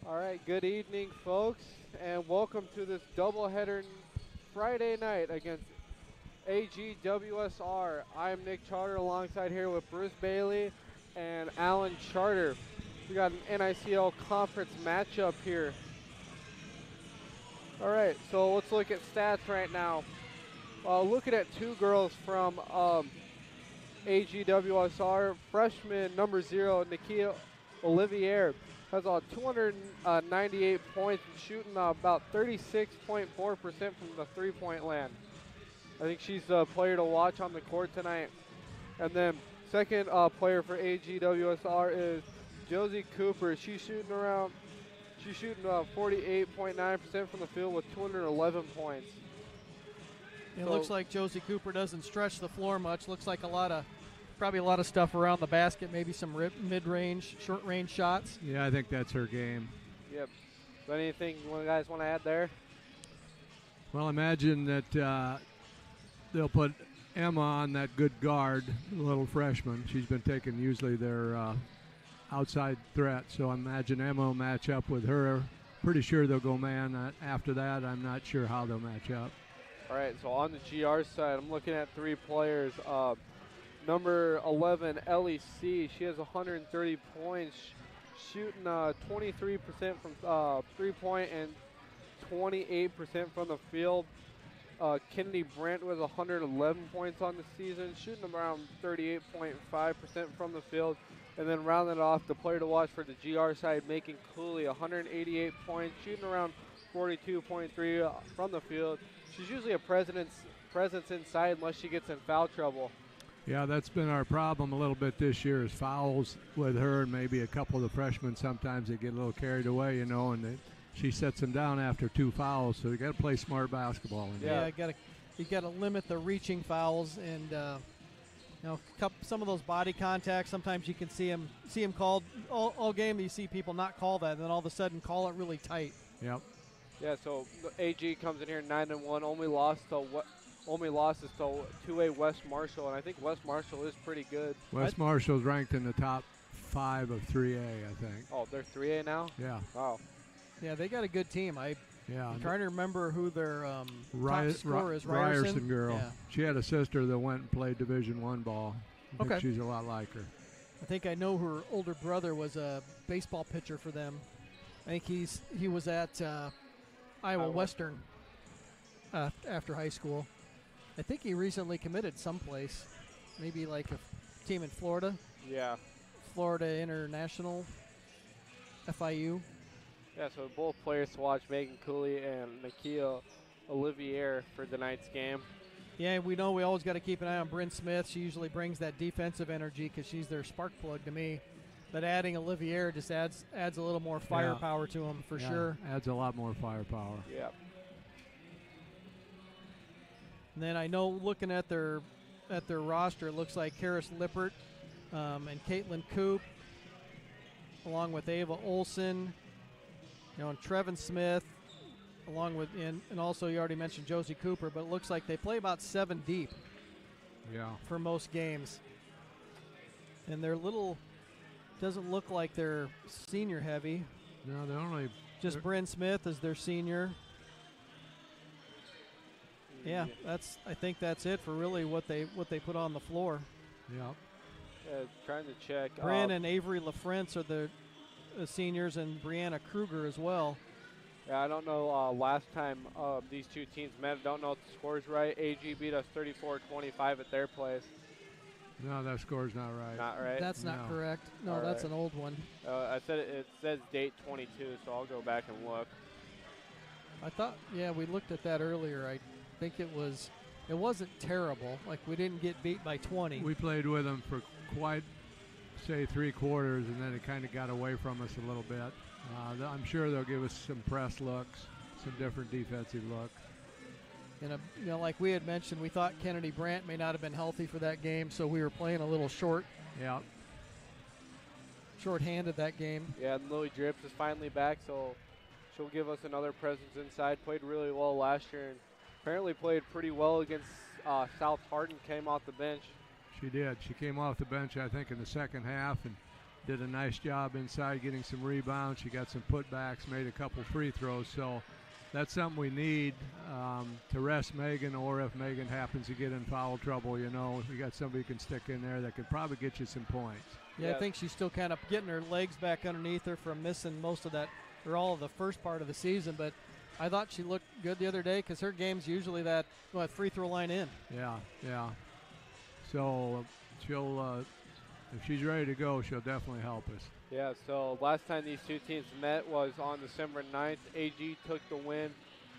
All right, good evening, folks, and welcome to this doubleheader Friday night against AGWSR. I'm Nick Charter alongside here with Bruce Bailey and Alan Charter. We got an NICL conference matchup here. All right, so let's look at stats right now. Looking at two girls from AGWSR, freshman number 0, Nikia Olivier, has 298 points and shooting about 36.4% from the three-point land. I think she's the player to watch on the court tonight. And then second player for AGWSR is Josie Cooper. She's shooting 48.9% from the field with 211 points. It looks like Josie Cooper doesn't stretch the floor much. Looks like probably a lot of stuff around the basket, maybe some mid-range, short-range shots. Yeah, I think that's her game. Yep. So anything you guys want to add there? Well, imagine that they'll put Emma on that good guard, the little freshman. She's been taking usually their outside threat, so I imagine Emma will match up with her. Pretty sure they'll go man. After that, I'm not sure how they'll match up. All right, so on the GR side, I'm looking at three players. Number 11, Ellie C. She has 130 points, shooting 23% from three-point and 28% from the field. Kennedy Brandt with 111 points on the season, shooting around 38.5% from the field. And then rounding off, the player to watch for the GR side, Macon Cooley, 188 points, shooting around 42.3 from the field. She's usually a presence inside unless she gets in foul trouble. Yeah, that's been our problem a little bit this year is fouls with her and maybe a couple of the freshmen. Sometimes they get a little carried away, and she sets them down after 2 fouls. So you got to play smart basketball. Yeah, you got to limit the reaching fouls and some of those body contacts. Sometimes you can see them called all game. You see people not call that, and then all of a sudden call it really tight. Yep. Yeah, so the AG comes in here 9-1. Only loss is to 2A West Marshall, and I think West Marshall is pretty good. West Marshall's ranked in the top 5 of 3A, I think. Oh, they're 3A now? Yeah. Wow. Yeah, they got a good team. I'm trying to remember who their top scorer is. Ryerson girl. Yeah. She had a sister that went and played Division I ball. I think she's a lot like her. I think I know her older brother was a baseball pitcher for them. I think he was at Iowa Western after high school. I think he recently committed someplace, maybe like a team in Florida. Yeah. Florida International, FIU. Yeah, so both players to watch, Megan Cooley and Nikia Olivier for tonight's game. Yeah, we know we always got to keep an eye on Bryn Smith. She usually brings that defensive energy because she's their spark plug to me. But adding Olivier just adds a little more firepower to them for sure. Adds a lot more firepower. Yeah. And then I know looking at their roster, it looks like Karis Lippert and Caitlin Coop, along with Ava Olson, and Trevin Smith, along with and also you already mentioned Josie Cooper, but it looks like they play about 7 deep. Yeah. For most games, and they're doesn't look like they're senior heavy. No, they're only just Bryn Smith is their senior. Yeah, I think that's it for really what they put on the floor. Yeah. Trying to check. Bryn and Avery LaFrance are the seniors, and Brianna Kruger as well. Yeah, I don't know. Last time these two teams met, I don't know if the score's right. AG beat us 34-25 at their place. No, that score's not right. Not right? That's not correct. No, that's an old one. I said it says date 22, so I'll go back and look. I thought, we looked at that earlier. I think it wasn't terrible. Like, we didn't get beat by 20. We played with them for quite, say, 3 quarters, and then it kind of got away from us a little bit. I'm sure they'll give us some press looks, some different defensive looks. And like we had mentioned, we thought Kennedy Brandt may not have been healthy for that game, so we were playing a little short-handed that game. Yeah, and Lily Drips is finally back, so she'll give us another presence inside. Played really well last year, and apparently played pretty well against South Hardin. Came off the bench. She did. She came off the bench, I think, in the second half, and did a nice job inside getting some rebounds. She got some putbacks, made a couple free throws. So that's something we need to rest Megan, or if Megan happens to get in foul trouble, you know, we got somebody who can stick in there that could probably get you some points. Yeah, I think she's still kind of getting her legs back underneath her from missing most of that, or all of the first part of the season. But I thought she looked good the other day because her game's usually that free throw line in. Yeah, yeah. So she'll, if she's ready to go, she'll definitely help us. Yeah, so last time these two teams met was on December 9th. AG took the win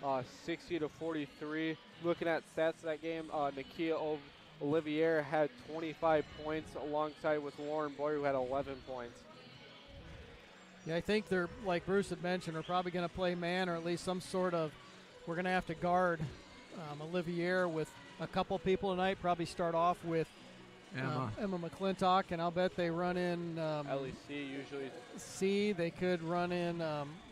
60-43. Looking at stats of that game, Nakia Olivier had 25 points alongside with Lauren Boyer, who had 11 points. Yeah, I think they're, like Bruce had mentioned, we're probably going to play man, or at least some sort of, we're going to have to guard Olivier with a couple people tonight. Probably start off with Emma McClintock, and I'll bet they run in LEC usually. C. They could run in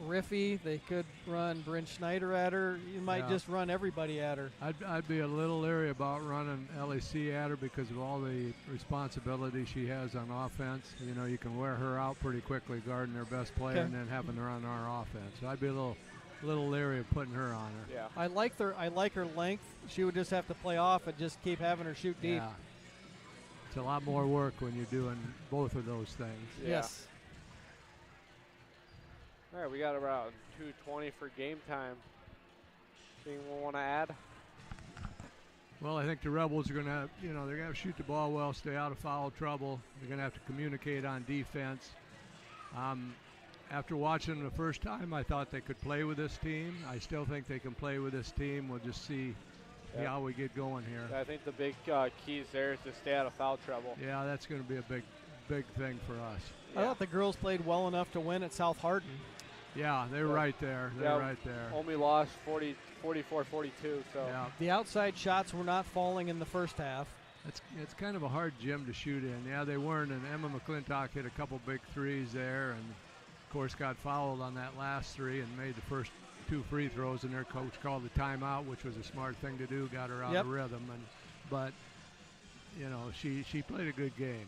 Riffy. They could run Bryn Schneider at her. You might just run everybody at her. I'd be a little leery about running LEC at her because of all the responsibility she has on offense. You know, you can wear her out pretty quickly guarding their best player and then having her on our offense. So I'd be a little leery of putting her on her. Yeah. I like her length. She would just have to play off and just keep having her shoot deep. Yeah. It's a lot more work when you're doing both of those things. Yeah. Yes. All right, we got around 2:20 for game time. Anything we want to add? Well, I think the Rebels are going to, they're going to have to shoot the ball well, stay out of foul trouble. They're going to have to communicate on defense. After watching them the first time, I thought they could play with this team. I still think they can play with this team. We'll just see how we get going here. I think the big keys there is to stay out of foul trouble. Yeah, that's going to be a big thing for us. I thought the girls played well enough to win at South Hardin. Yeah, they're right there. They're right there. Only lost 44-42. So the outside shots were not falling in the first half. It's kind of a hard gym to shoot in. Yeah, they weren't, and Emma McClintock hit a couple big threes there, and of course got fouled on that last three and made the first two free throws, and their coach called the timeout, which was a smart thing to do, got her out of rhythm. But she played a good game.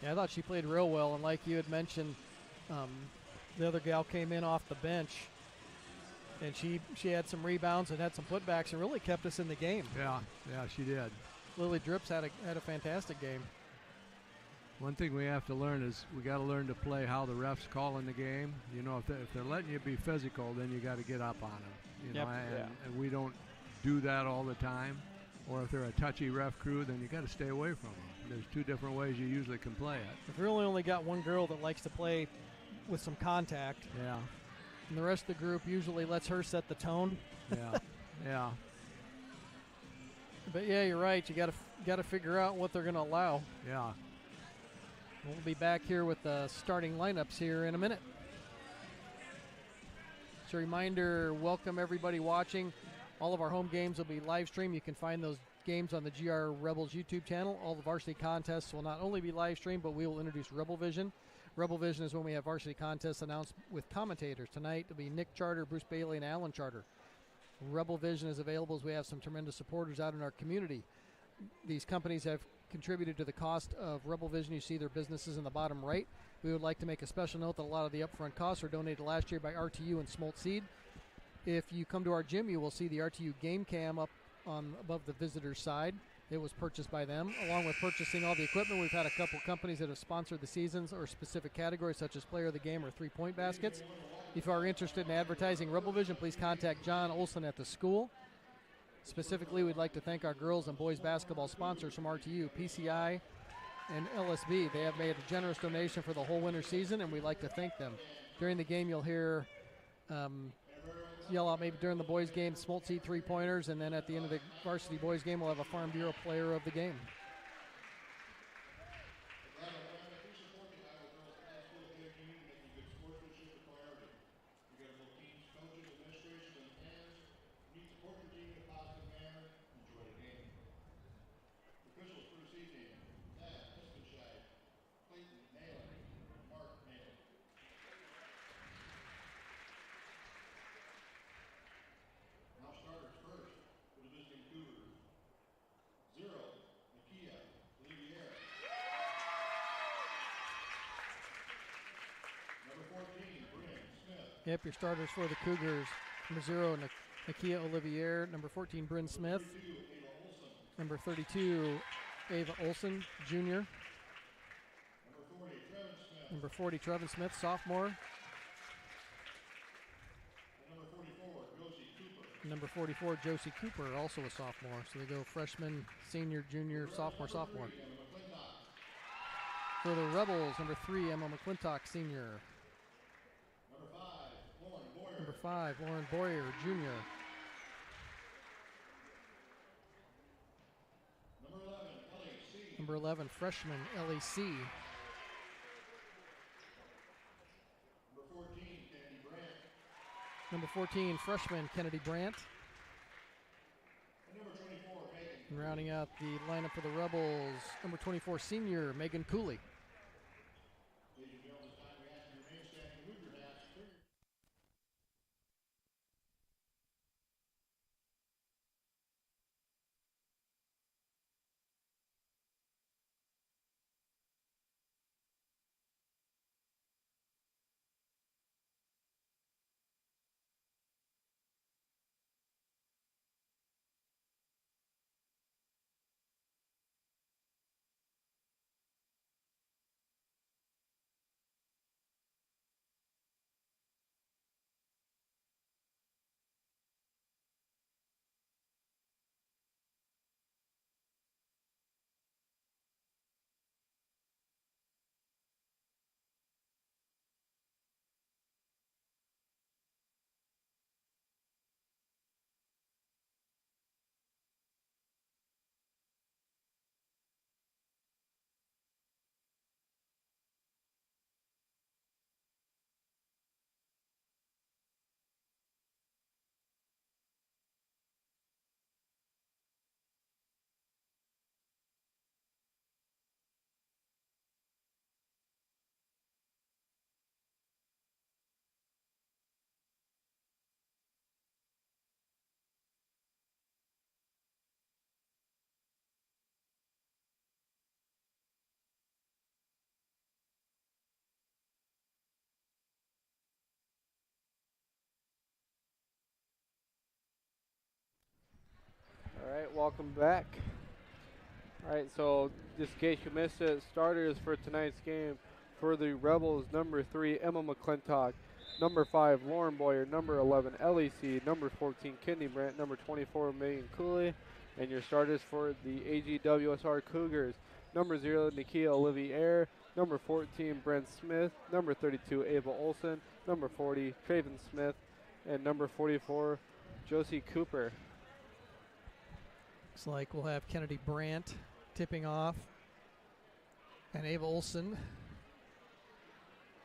Yeah, I thought she played real well, and like you had mentioned, the other gal came in off the bench, and she had some rebounds and had some putbacks and really kept us in the game. Yeah, she did. Lily Drips had a fantastic game. One thing we have to learn is we got to learn to play how the refs call in the game. You know, if they're letting you be physical, then you got to get up on them. And we don't do that all the time. Or if they're a touchy ref crew, then you got to stay away from them. There's two different ways you usually can play it. We've really only got one girl that likes to play with some contact. Yeah. And the rest of the group usually lets her set the tone. Yeah. But yeah, you're right. You got to figure out what they're going to allow. Yeah. We'll be back here with the starting lineups here in a minute. Just a reminder, welcome everybody watching. All of our home games will be live streamed. You can find those games on the GR Rebels YouTube channel. All the varsity contests will not only be live streamed, but we will introduce Rebel Vision. Rebel Vision is when we have varsity contests announced with commentators. Tonight it'll be Nick Charter, Bruce Bailey, and Alan Charter. Rebel Vision is available as we have some tremendous supporters out in our community. These companies have contributed to the cost of Rebel Vision. You see their businesses in the bottom right. We would like to make a special note that a lot of the upfront costs were donated last year by RTU and Smolt Seed. If you come to our gym, you will see the RTU game cam up on above the visitor's side. It was purchased by them. Along with purchasing all the equipment, we've had a couple companies that have sponsored the seasons or specific categories such as player of the game or three-point baskets. If you are interested in advertising Rebel Vision, please contact John Olson at the school. Specifically, we'd like to thank our girls and boys basketball sponsors from RTU, PCI, and LSB. They have made a generous donation for the whole winter season, and we'd like to thank them. During the game, you'll hear yell out maybe during the boys' game, Smolt Seed three-pointers, and then at the end of the varsity boys' game, we'll have a Farm Bureau player of the game. Yep, your starters for the Cougars. Number 0, Nakia Olivier. Number 14, Bryn Smith. Number 32, Ava Olson, junior. Number 40, Trevin Smith, sophomore. Number 44, Josie Cooper, also a sophomore. So they go freshman, senior, junior, sophomore. For the Rebels, number 3, Emma McClintock, senior. Number 5, Lauren Boyer, junior. Number 11, freshman, LAC. Number 14, freshman, Kennedy Brandt. And rounding out the lineup for the Rebels, number 24, senior, Megan Cooley. All right, welcome back. All right, so just in case you missed it, starters for tonight's game for the Rebels, number 3, Emma McClintock, number 5, Lauren Boyer, number 11, LEC, number 14, Kennedy Brandt, number 24, Megan Cooley, and your starters for the AGWSR Cougars, number 0, Nakia Olivier, number 14, Brent Smith, number 32, Ava Olson, number 40, Traven Smith, and number 44, Josie Cooper. Looks like we'll have Kennedy Brandt tipping off, and Ava Olson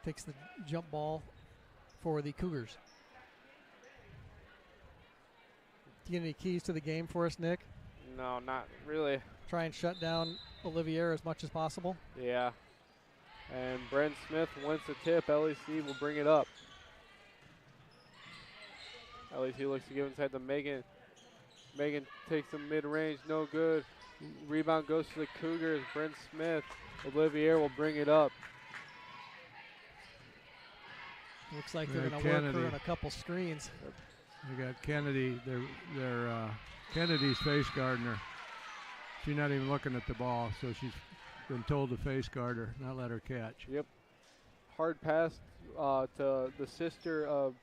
takes the jump ball for the Cougars. Do you get any keys to the game for us, Nick? No, not really. Try and shut down Olivier as much as possible. Yeah. And Brent Smith wants a tip. LEC will bring it up. LEC looks to give inside to Megan. Megan takes the mid-range, no good. Rebound goes to the Cougars. Brent Smith, Olivier will bring it up. Looks like they're going to work her on a couple screens. You got Kennedy, they're Kennedy's face guarding her. She's not even looking at the ball, so she's been told to face guard her, not let her catch. Yep. Hard pass to the sister of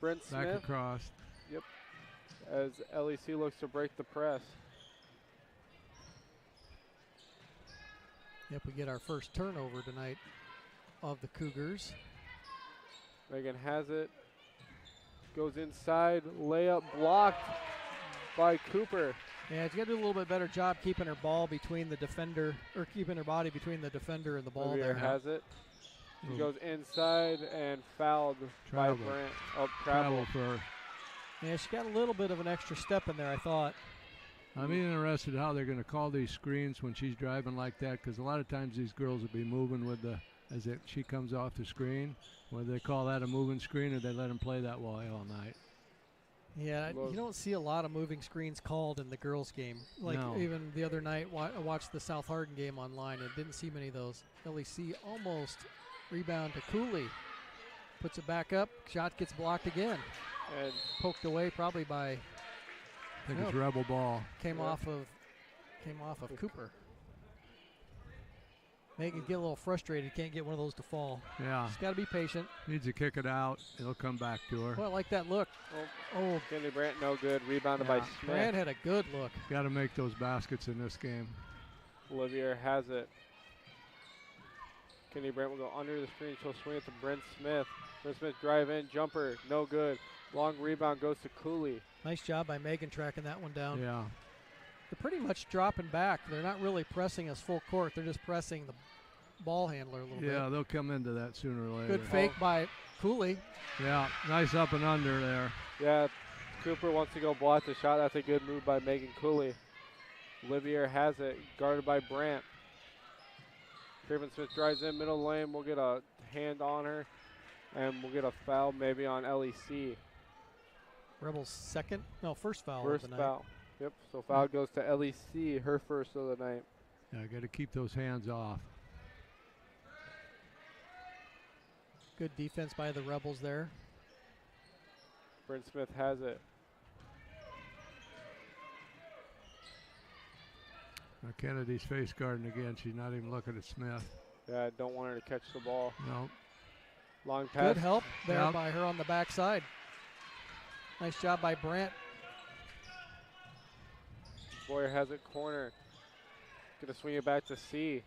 Brent Smith. Back across. Yep. As LEC looks to break the press. Yep, we get our first turnover tonight of the Cougars. Megan has it. Goes inside. Layup blocked by Cooper. Yeah, she's got to do a little bit better job keeping her ball between the defender, or keeping her body between the defender and the ball Olivier there. Has it. She goes inside and fouled by Brandt. Oh, travel for her. Yeah, she got a little bit of an extra step in there, I thought. I'm interested how they're going to call these screens when she's driving like that, because a lot of times these girls will be moving with she comes off the screen. Whether they call that a moving screen or they let them play that way all night. Yeah, you don't see a lot of moving screens called in the girls' game. Like even the other night, I watched the South Hardin game online and didn't see many of those. LEC almost rebound to Cooley. Puts it back up. Shot gets blocked again. And Poked away probably by. I think it's Rebel ball. Came off of Cooper. Megan get a little frustrated. Can't get one of those to fall. Yeah. She's got to be patient. Needs to kick it out. It'll come back to her. Well, I like that look. Oh, Kenny Brandt, no good. Rebounded by Smith. Brand had a good look. Got to make those baskets in this game. Olivier has it. Kenny Brandt will go under the screen. She'll swing it to Brent Smith. Brent Smith drive in, jumper, no good. Long rebound goes to Cooley. Nice job by Megan tracking that one down. Yeah. They're pretty much dropping back. They're not really pressing us full court. They're just pressing the ball handler a little bit. Yeah, they'll come into that sooner or later. Good fake by Cooley. Yeah, nice up and under there. Yeah, Cooper wants to go block the shot. That's a good move by Megan Cooley. Olivier has it, guarded by Brandt. Craven Smith drives in middle lane. We'll get a hand on her, and we'll get a foul maybe on LEC. Rebels first foul First of the foul. night. Yep, so foul goes to LEC, her first of the night. Yeah, got to keep those hands off. Good defense by the Rebels there. Brent Smith has it. Kennedy's face guarding again. She's not even looking at Smith. Yeah, I don't want her to catch the ball. No. Long pass. Good help there by her on the backside. Nice job by Brandt. Boyer has it corner. Gonna swing it back to C.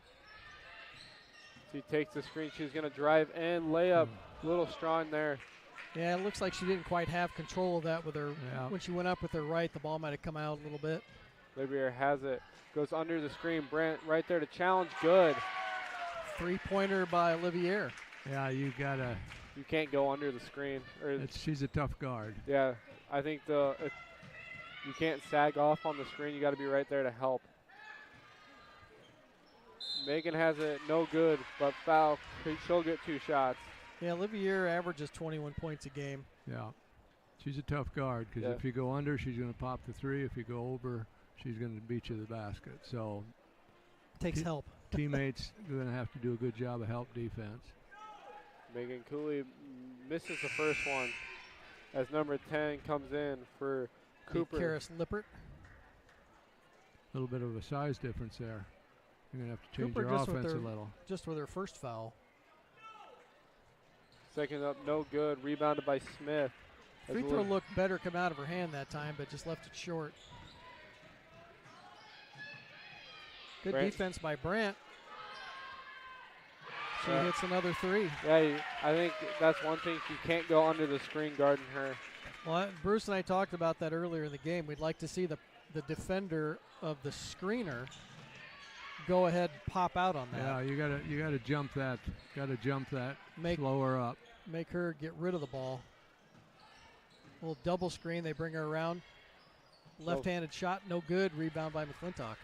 She takes the screen. She's gonna drive in, layup. A little strong there. Yeah, it looks like she didn't quite have control of that with her. Yeah. When she went up with her right, the ball might have come out a little bit. Libier has it. Goes under the screen. Brandt right there to challenge. Good. Three-pointer by Olivier. Yeah, you gotta. You can't go under the screen. She's a tough guard. Yeah, I think you can't sag off on the screen. You got to be right there to help. Megan has it, no good, but foul. She'll get 2 shots. Yeah, Olivier averages 21 points a game. Yeah, she's a tough guard because if you go under, she's going to pop the 3. If you go over, she's going to beat you to the basket. So takes help. Teammates are going to have to do a good job of help defense. Megan Cooley misses the first one as number 10 comes in for Cooper. Karis Lippert. A little bit of a size difference there. You're going to have to change Cooper your offense a little. Just with her first foul. Second up, no good. Rebounded by Smith. Free throw looked better come out of her hand that time, but just left it short. Good defense by Brandt. She hits another 3. Yeah, I think that's one thing. She can't go under the screen guarding her. Well, Bruce and I talked about that earlier in the game. We'd like to see the defender of the screener go ahead and pop out on that. Yeah, you gotta jump that. Slow her up. Make her get rid of the ball. A little double screen. They bring her around. Left-handed shot, no good. Rebound by McClintock.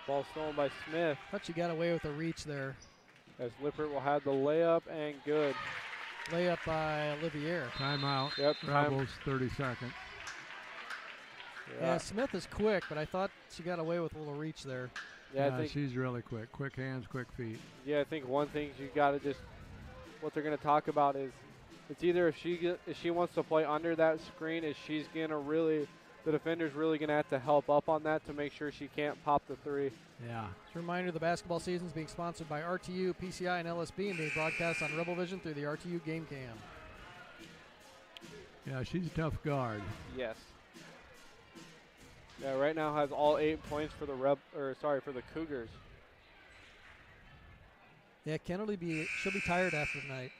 Ball stolen by Smith. Thought she got away with a reach there. As Lippert will have the layup and good. Layup by Olivier. Timeout. Yep. Rebels, 30 seconds. Yeah, Smith is quick, but I thought she got away with a little reach there. Yeah, I think she's really quick. Quick hands, quick feet. Yeah, I think one thing you got to just what they're going to talk about is it's either if she wants to play under that screen, is she's going to really the defender's really going to have to help up on that to make sure she can't pop the 3. Yeah. Just a reminder, the basketball season is being sponsored by RTU, PCI, and LSB and being broadcast on Rebel Vision through the RTU Game Cam. Yeah, she's a tough guard. Yes. Yeah, right now has all 8 points for the for the Cougars. Yeah, she'll be tired after tonight.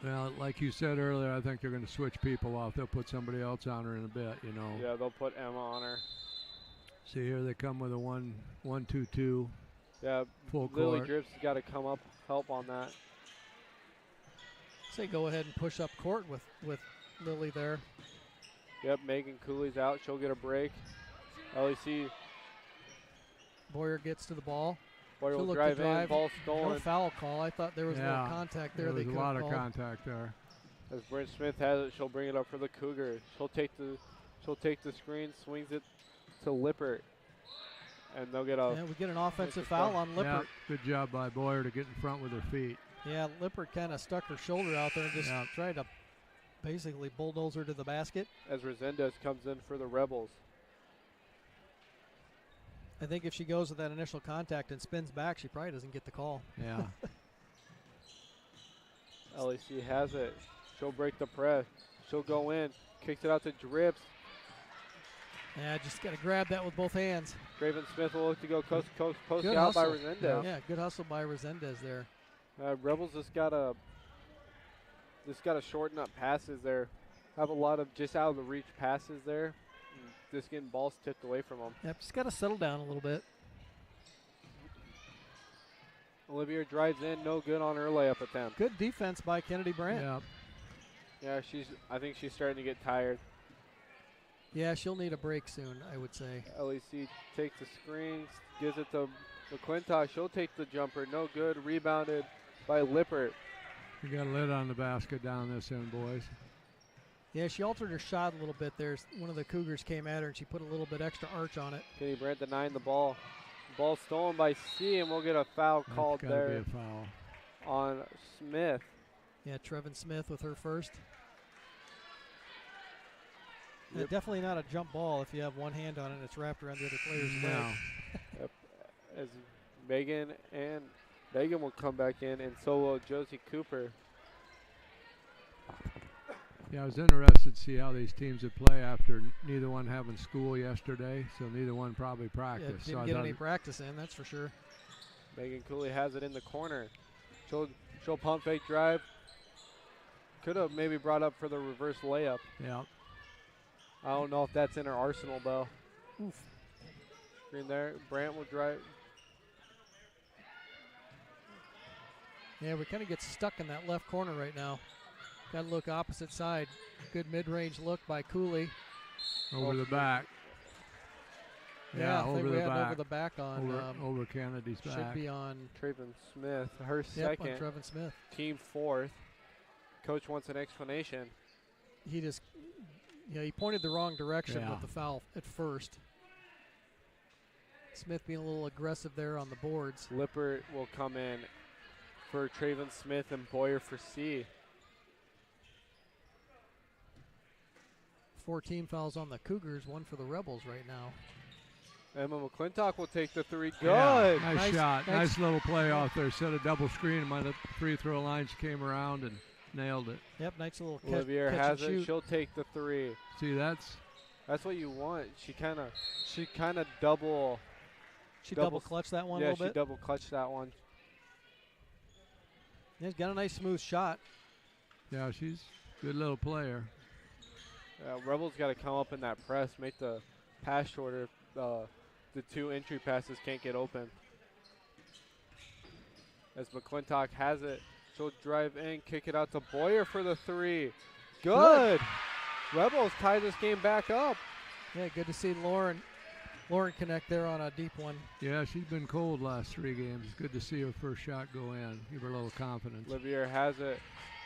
Well, like you said earlier, I think they're going to switch people off. They'll put somebody else on her in a bit, you know. Yeah, they'll put Emma on her. See, here they come with a 1-2-2. Yeah, full Lily court. Drips has got to come up, help on that. Say go ahead and push up court with Lily there. Yep, Megan Cooley's out. She'll get a break. LEC. Boyer gets to the ball. Boyer will drive in, ball stolen. No foul call. I thought there was a little contact there. There was a lot of contact there. As Brent Smith has it, she'll bring it up for the Cougars. She'll take the screen, swings it to Lippert. And they'll get a. Yeah, we get an offensive foul on Lippert. Yeah, good job by Boyer to get in front with her feet. Yeah, Lippert kind of stuck her shoulder out there and just tried to basically bulldoze her to the basket. As Resendez comes in for the Rebels. I think if she goes with that initial contact and spins back, she probably doesn't get the call. Yeah. LEC has it. She'll break the press. She'll go in. Kicks it out to Drips. Yeah, just got to grab that with both hands. Craven Smith will look to go coast to coast. Post Good out by hustle. Resendez. Yeah, good hustle by Resendez there. Rebels just gotta shorten up passes there. Have a lot of just out of the reach passes there. Just getting balls tipped away from them. Yep, just got to settle down a little bit. Olivier drives in, no good on her layup attempt. Good defense by Kennedy Brandt. Yeah. Yeah, I think she's starting to get tired. Yeah, she'll need a break soon, I would say. LEC takes the screens, gives it to McClintock. She'll take the jumper, no good. Rebounded by Lippert. You got a lid on the basket down this end, boys. Yeah, she altered her shot a little bit there. One of the Cougars came at her, and she put a little bit extra arch on it. Kenny Brandt denying the ball. Ball stolen by C, and we'll get a foul called there. Be a foul on Smith. Yeah, Trevin Smith with her first. Yep. Definitely not a jump ball if you have one hand on it and it's wrapped around the other player's leg. Yep. As Megan will come back in, and so will Josie Cooper. Yeah, I was interested to see how these teams would play after neither one having school yesterday, so neither one probably practiced. Didn't get any practice in, that's for sure. Megan Cooley has it in the corner. She'll pump fake drive. Could have maybe brought up for the reverse layup. Yeah. I don't know if that's in her arsenal, though. Oof. Green there. Brandt will drive. Yeah, we kind of get stuck in that left corner right now. Got to look opposite side. Good mid-range look by Cooley. Over the back. Yeah, over the back. Over the back on. Over Kennedy's back. Should be on. Traven Smith, her Yep, second. on Trevin Smith. Team fourth. Coach wants an explanation. He just, he pointed the wrong direction Yeah. with the foul at first. Smith being a little aggressive there on the boards. Lippert will come in for Traven Smith and Boyer for C. 4 team fouls on the Cougars, 1 for the Rebels right now. Emma McClintock will take the three. Good. Yeah, nice shot. Nice little play off there. Set a double screen, and by the free throw line, she came around and nailed it. Yep, nice little Olivier catch has and it. shoot. She'll take the three. See, that's what you want. She kind of double. She double clutched that one a yeah, little bit. she double clutched that one. Yeah, she's got a nice smooth shot. Yeah, she's a good little player. Rebels got to come up in that press, make the pass shorter. The 2 entry passes can't get open. As McClintock has it, she'll drive in, kick it out to Boyer for the 3. Good. Rebels tie this game back up. Yeah, good to see Lauren connect there on a deep one. Yeah, she's been cold last 3 games. It's good to see her first shot go in. Give her a little confidence. Olivier has it.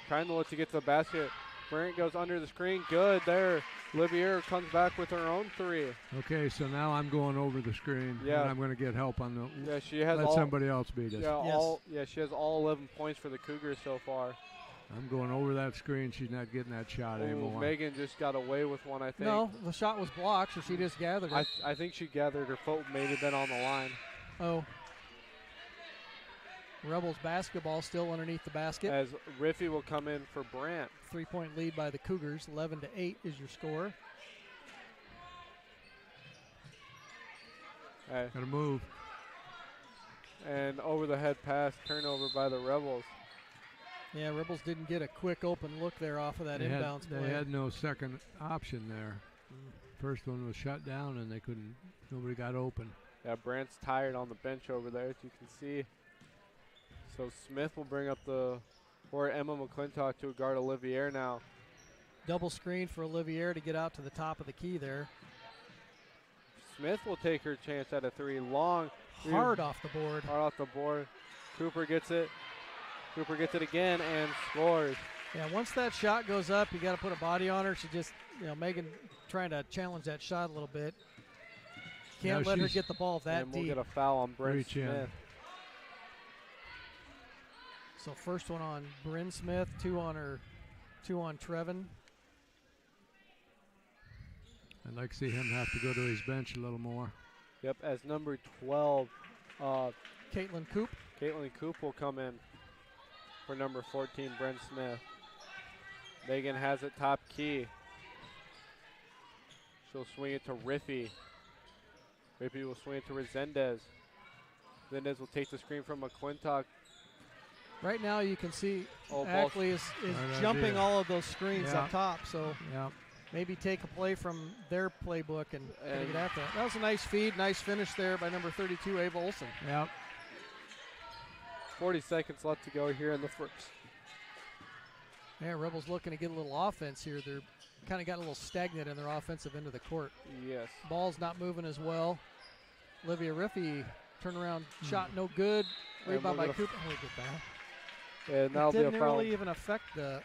Trying to look to get to the basket. Brandt goes under the screen. Good there. Olivier comes back with her own 3. Okay, so now I'm going over the screen. Yeah. And I'm going to get help on the. Yeah, she has let somebody else beat us. Yeah, she has all 11 points for the Cougars so far. I'm going over that screen. She's not getting that shot anymore. Megan just got away with one, I think. No, the shot was blocked, so she just gathered it. I think she gathered her foot, maybe been on the line. Oh. Rebels basketball still underneath the basket. As Riffy will come in for Brandt. 3-point lead by the Cougars. 11-8 is your score. Got to move. And over the head pass, turnover by the Rebels. Yeah, Rebels didn't get a quick open look there off of that inbounds play. They had no second option there. First one was shut down, and nobody got open. Yeah, Brandt's tired on the bench over there, as you can see. So Smith will bring up or Emma McClintock to guard Olivier now. Double screen for Olivier to get out to the top of the key there. Smith will take her chance at a 3. Long. Hard off the board. Hard off the board. Cooper gets it. Cooper gets it again and scores. Yeah, once that shot goes up, you got to put a body on her. She just, Megan trying to challenge that shot a little bit. Can't let her get the ball that and deep. we'll get a foul on Brent Smith. So first one on Bryn Smith, two on Trevin. I'd like to see him have to go to his bench a little more. Yep, as number 12, Caitlin Coop. Caitlin Coop will come in for number 14, Brent Smith. Megan has it top key. She'll swing it to Riffy. Riffy will swing it to Resendez. Resendez will take the screen from McClintock. Right now you can see Oh, Ackley is jumping all of those screens up top. So maybe take a play from their playbook and get after that. That was a nice feed, nice finish there by number 32, Ava Olson. Yep. 40 seconds left to go here in the first. Yeah, Rebels looking to get a little offense here. They're kind of got a little stagnant in their offensive end of the court. Yes. Ball's not moving as well. Olivia Riffy, turnaround shot no good. Rebound by Cooper. Oh, good foul. And that'll be a foul. Didn't really even affect the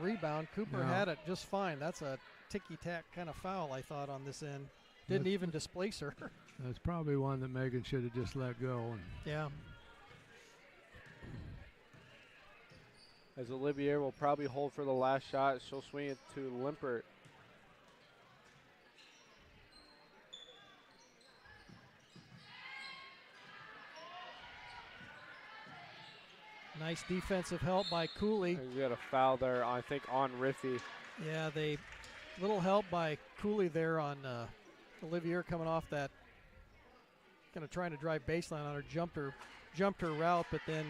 rebound. Cooper had it just fine. That's a ticky-tack kind of foul, I thought, on this end. Didn't even displace her. That's probably one that Megan should have just let go. Yeah. As Olivier will probably hold for the last shot, she'll swing it to Limpert. Nice defensive help by Cooley. We got a foul there, I think, on Riffy. Yeah, little help by Cooley there on Olivier coming off that, kind of trying to drive baseline on her, jumped her route, but then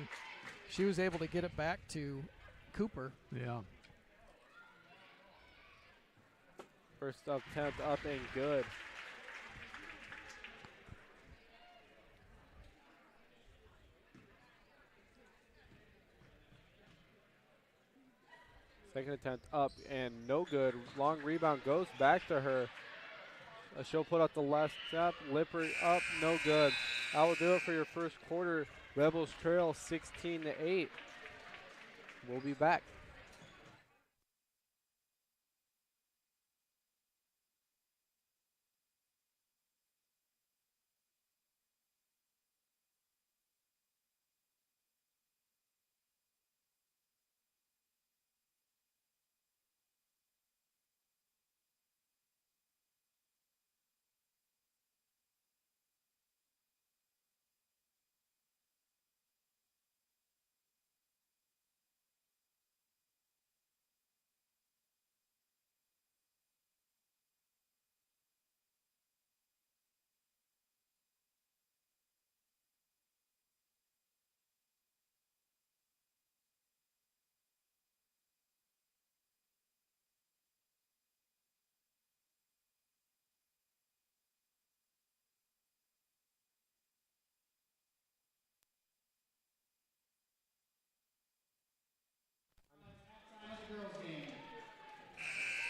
she was able to get it back to Cooper. Yeah. First attempt up and good. Second attempt up and no good. Long rebound goes back to her. She'll put up the last step. Lippert up, no good. That will do it for your first quarter. Rebels trail 16-8. We'll be back.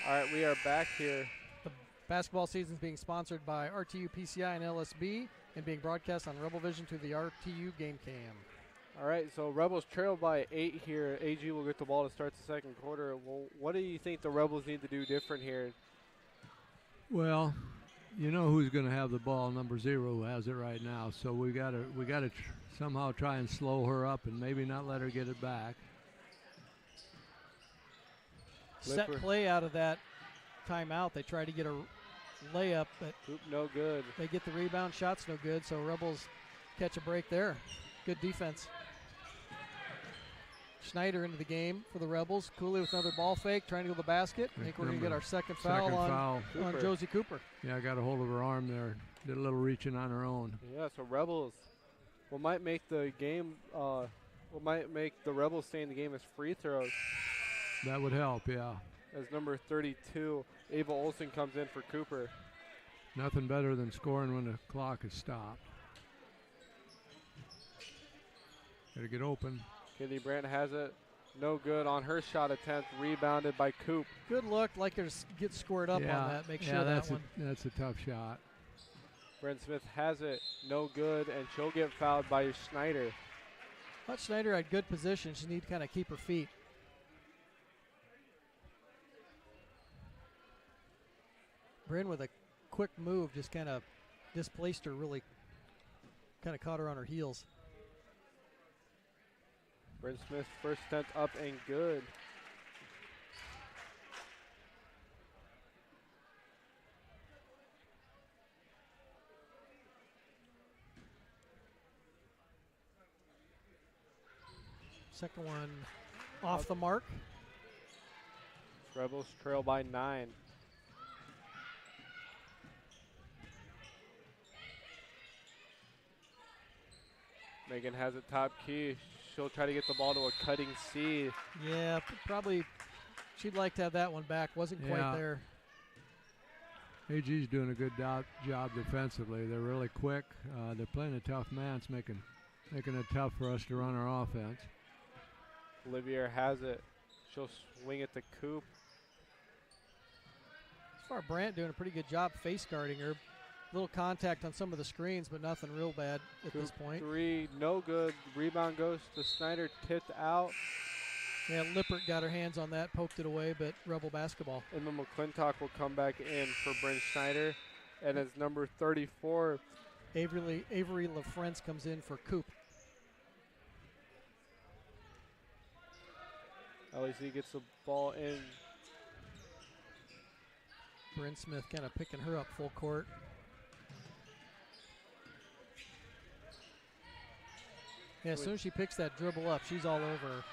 All right, we are back here. The basketball season is being sponsored by RTU PCI and LSB and being broadcast on Rebel Vision through the RTU Game Cam. All right, so Rebels trail by 8 here. AG will get the ball to start the second quarter. Well, what do you think the Rebels need to do different here? Well, you know who's going to have the ball. Number 0 who has it right now. So we got to somehow try and slow her up and maybe not let her get it back. Set play out of that timeout. They try to get a layup, but no good. They get the rebound. Shot's no good, so Rebels catch a break there. Good defense. Schneider into the game for the Rebels. Cooley with another ball fake, trying to go to the basket. I think we're going to get our second foul on Josie Cooper. Yeah, got a hold of her arm there. Did a little reaching on her own. Yeah, so Rebels, what might make the game, what might make the Rebels stay in the game is free throws. That would help, yeah. As number 32, Ava Olson comes in for Cooper. Nothing better than scoring when the clock is stopped. Got to get open. Kennedy Brandt has it. No good on her shot attempt. Rebounded by Coop. Good look. Lakers get scored up on that. Make sure that's that one. That's a tough shot. Brent Smith has it. No good, and she'll get fouled by Schneider. But Schneider had good position. She need to kind of keep her feet. Bryn with a quick move, just kind of displaced her really, kind of caught her on her heels. Bryn Smith's first attempt up and good. Second one off the mark. Rebels trail by 9. Megan has it top key. She'll try to get the ball to a cutting C. Yeah, probably she'd like to have that one back. Wasn't quite there. AG's doing a good job defensively. They're really quick. They're playing a tough man. It's making it tough for us to run our offense. Olivier has it. She'll swing it to Coop. So far, Brandt doing a pretty good job face guarding her. Little contact on some of the screens, but nothing real bad at this point. 3, no good. Rebound goes to Snyder, tipped out. Yeah, Lippert got her hands on that, poked it away, but Rebel basketball. And then McClintock will come back in for Bryn Schneider. And as number 34, Avery LaFrance comes in for Coop. LEC gets the ball in. Bryn Smith kind of picking her up full court. Yeah, as soon as she picks that dribble up, she's all over her.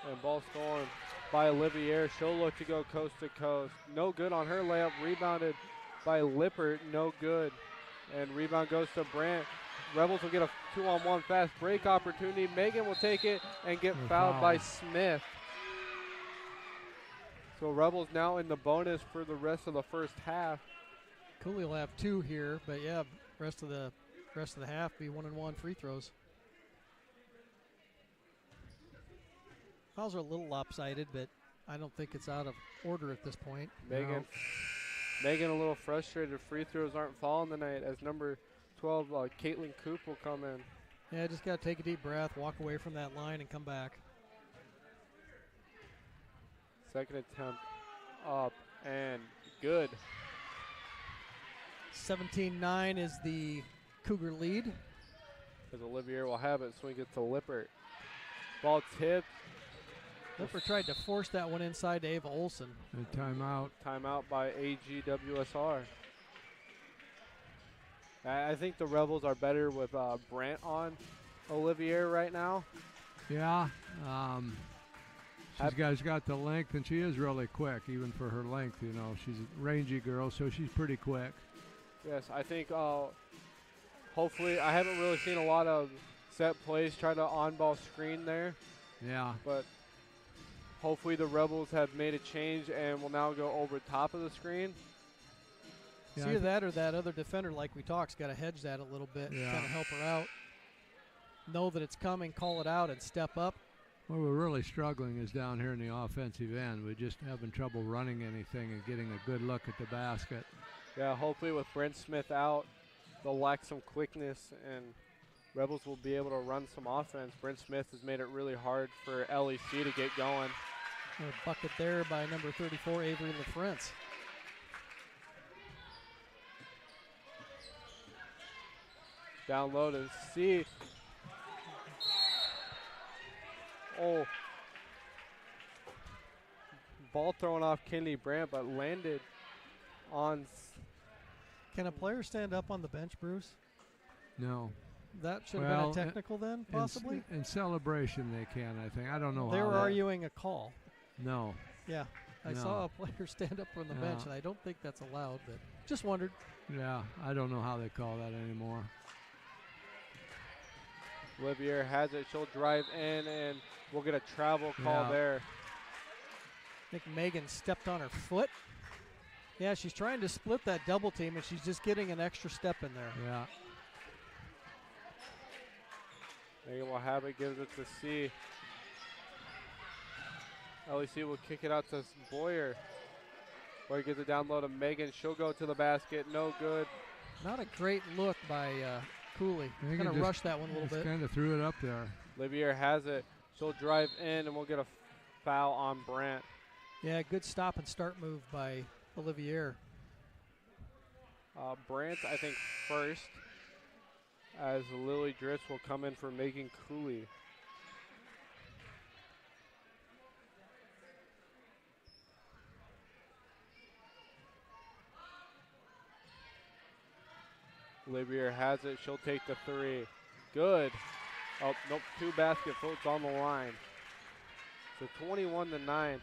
And ball stolen by Olivier. She'll look to go coast to coast. No good on her layup. Rebounded by Lippert. No good. And rebound goes to Brandt. Rebels will get a 2-on-1 fast break opportunity. Megan will take it and get fouled by Smith. So Rebels now in the bonus for the rest of the first half. Cooley will have 2 here, but yeah, rest of the half be 1-and-1 free throws. Fouls are a little lopsided, but I don't think it's out of order at this point. Megan a little frustrated. Free throws aren't falling tonight as number 12, Caitlin Coop will come in. Yeah, just got to take a deep breath, walk away from that line, and come back. Second attempt up and good. 17-9 is the Cougar lead. As Olivier will have it, swing it to Lippert. Ball tipped. Lippert tried to force that one inside to Ava Olsen. And timeout. Timeout by AGWSR. I think the Rebels are better with Brandt on Olivier right now. Yeah. She's got the length, and she is really quick, even for her length. You know, she's a rangy girl, so she's pretty quick. Yes, I think hopefully, I haven't really seen a lot of set plays try to on-ball screen there. Yeah. But hopefully the Rebels have made a change and will now go over top of the screen. Yeah, either that or that other defender, like we talked, has got to hedge that a little bit, kind of help her out. Know that it's coming, call it out, and step up. Where we're really struggling is down here in the offensive end. We're just having trouble running anything and getting a good look at the basket. Yeah, hopefully with Brent Smith out, they'll lack some quickness, and Rebels will be able to run some offense. Brent Smith has made it really hard for LEC to get going. A bucket there by number 34, Avery LaFrance. Down low to C. Oh. Ball thrown off Kennedy Brandt, but landed on. Can a player stand up on the bench, Bruce? No. That should have been a technical then, possibly? In celebration they can, I think. I don't know how. They were arguing a call. No. Yeah. I saw a player stand up from the bench, and I don't think that's allowed, but just wondered. Yeah, I don't know how they call that anymore. Olivier has it. She'll drive in, and we'll get a travel call there. I think Megan stepped on her foot. Yeah, she's trying to split that double team, and she's just getting an extra step in there. Yeah. Megan will have it, gives it to C. LEC will kick it out to Boyer. Boyer gets it down low to Megan. She'll go to the basket. No good. Not a great look by Cooley. Kind of rushed that one a little bit. Kind of threw it up there. Olivier has it. She'll drive in, and we'll get a foul on Brandt. Yeah, good stop and start move by Olivier. Brandt, I think, first, as Lily Dritz will come in for Megan Cooley. Livier has it. She'll take the 3. Good. Oh, nope. 2 basket votes on the line. So 21-9.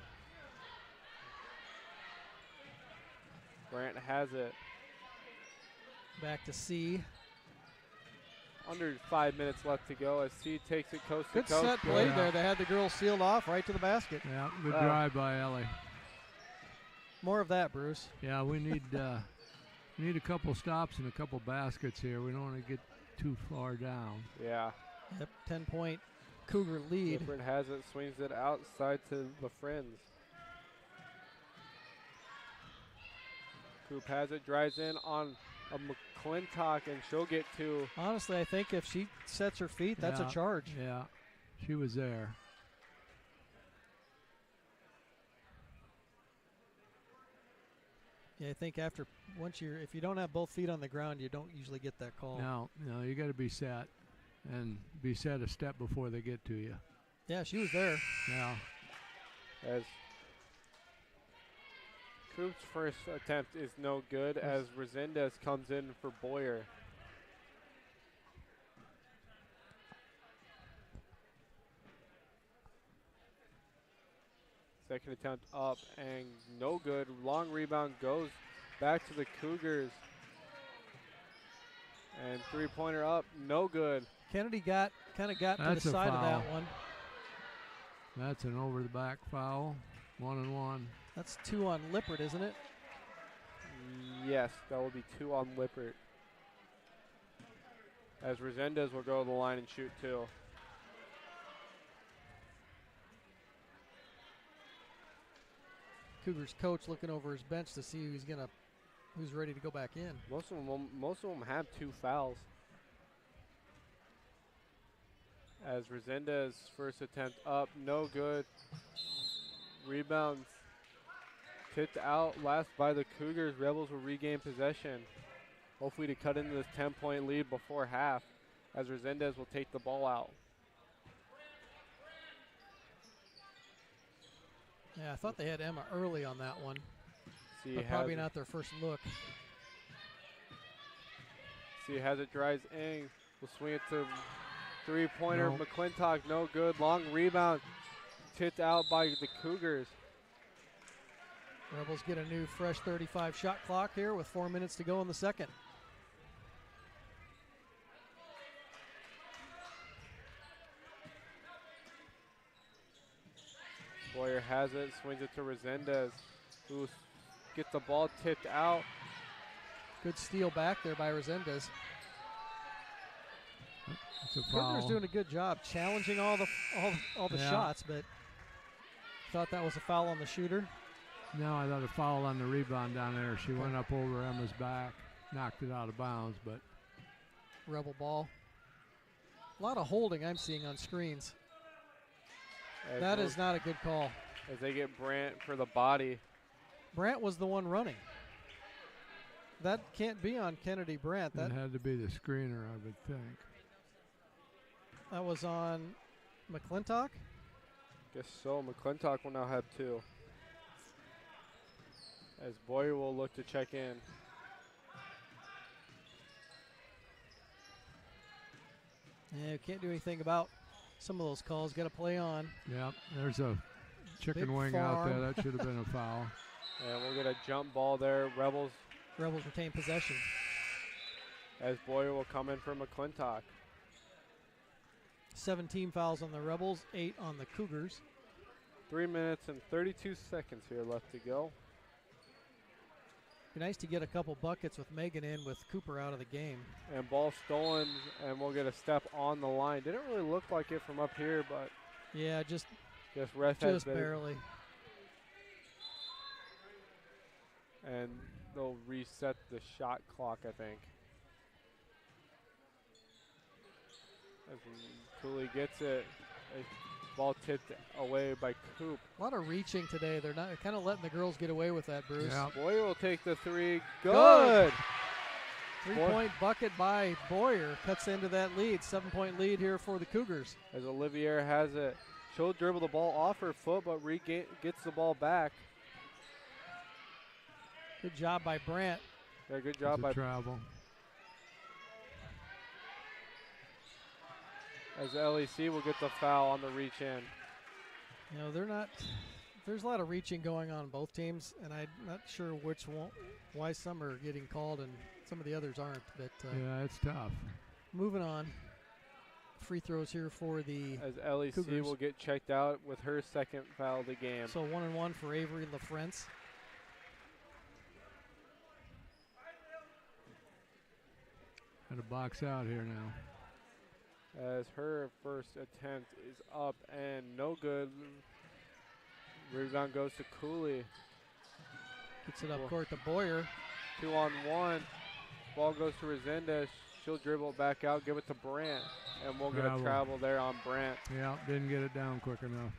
Brandt has it. Back to C. Under 5 minutes left to go as C takes it coast Good to coast. set played there. They had the girls sealed off right to the basket. Yeah, good drive by Ellie. More of that, Bruce. Yeah, we need a couple stops and a couple baskets here. We don't want to get too far down. Yeah. Yep, 10-point Cougar lead. Lippert has it, swings it outside to the Friends. Coop has it, drives in on a McClintock, and she'll get 2. Honestly, I think if she sets her feet, that's a charge. Yeah, she was there. Yeah, I think if you don't have both feet on the ground, you don't usually get that call. No, you got to be set, and be set a step before they get to you. Yeah, she was there. Yeah. As Coop's first attempt is no good as Resendez comes in for Boyer. Second attempt up and no good. Long rebound goes back to the Cougars. And 3-pointer up, no good. Kennedy kind of got to the side of that one. That's an over the back foul. 1-and-1. That's 2 on Lippert, isn't it? Yes, that will be 2 on Lippert. As Resendez will go to the line and shoot 2. Cougars coach looking over his bench to see who's ready to go back in. Most of them have 2 fouls. As Resendez first attempt up, no good. Rebounds tipped out last by the Cougars. Rebels will regain possession. Hopefully to cut into this 10-point lead before half as Resendez will take the ball out. Yeah, I thought they had Emma early on that one. But probably not their first look. See, has it, drives in. Will swing it to 3-pointer. No. McClintock, no good. Long rebound tipped out by the Cougars. Rebels get a new fresh 35 shot clock here with 4 minutes to go in the second. Boyer has it, swings it to Resendez, who gets the ball tipped out. Good steal back there by Resendez. It's a foul. Cougars doing a good job challenging all the shots, but thought that was a foul on the shooter. No, I thought a foul on the rebound down there. She went up over Emma's back, knocked it out of bounds, but. Rebel ball. A lot of holding I'm seeing on screens. That is not a good call. As they get Brandt for the body. Brandt was the one running. That can't be on Kennedy Brandt. That had to be the screener, I would think. That was on McClintock? Guess so. McClintock will now have 2. As Boyer will look to check in. Yeah, can't do anything about some of those calls. Got to play on. Yep, there's a chicken Big wing out there. That should have been a foul. And we'll get a jump ball there. Rebels retain possession. As Boyer will come in for McClintock. 17 fouls on the Rebels, 8 on the Cougars. 3 minutes and 32 seconds here left to go. Be nice to get a couple buckets with Megan in with Cooper out of the game. And ball stolen, and we'll get a step on the line. Didn't really look like it from up here, but yeah, just ref has barely. And they'll reset the shot clock, I think. As Cooley gets it, a ball tipped away by Coop. A lot of reaching today. They're not kind of letting the girls get away with that, Bruce. Yeah. Boyer will take the 3. Good. Three-point bucket by Boyer cuts into that lead. 7-point lead here for the Cougars. As Olivier has it. She'll dribble the ball off her foot, but gets the ball back. Good job by Brandt. Yeah, good job by travel. As LEC will get the foul on the reach in. You know, they're not. There's a lot of reaching going on both teams, and I'm not sure why some are getting called and some of the others aren't. But yeah, it's tough. Moving on. Free throws here for the as LEC Cougars. Will get checked out with her second foul of the game. So 1-1 for Avery LaFrance. Got to box out here now. As her first attempt is up and no good. Rebound goes to Cooley. Gets it up court to Boyer. 2-on-1. Ball goes to Resendez. She'll dribble back out, give it to Brandt. And we'll get a travel there on Brandt. Yeah, didn't get it down quick enough.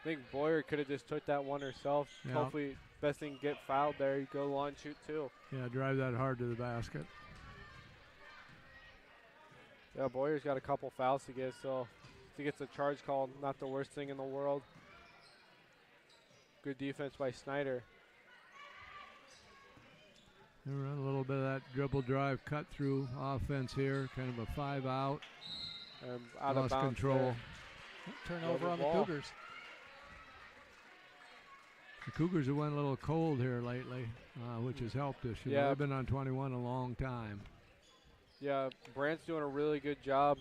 I think Boyer could have just took that one herself. Yeah. Hopefully, best thing get fouled there. You go line shoot too. Yeah, drive that hard to the basket. Yeah, Boyer's got a couple fouls to get, so if he gets a charge call, not the worst thing in the world. Good defense by Snyder. They run a little bit of that dribble drive cut through offense here, kind of a 5 out. And out Lost of bounds control. Turnover on the Cougars. The Cougars have went a little cold here lately, which has helped us. You know, they've been on 21 a long time. Yeah, Brandt's doing a really good job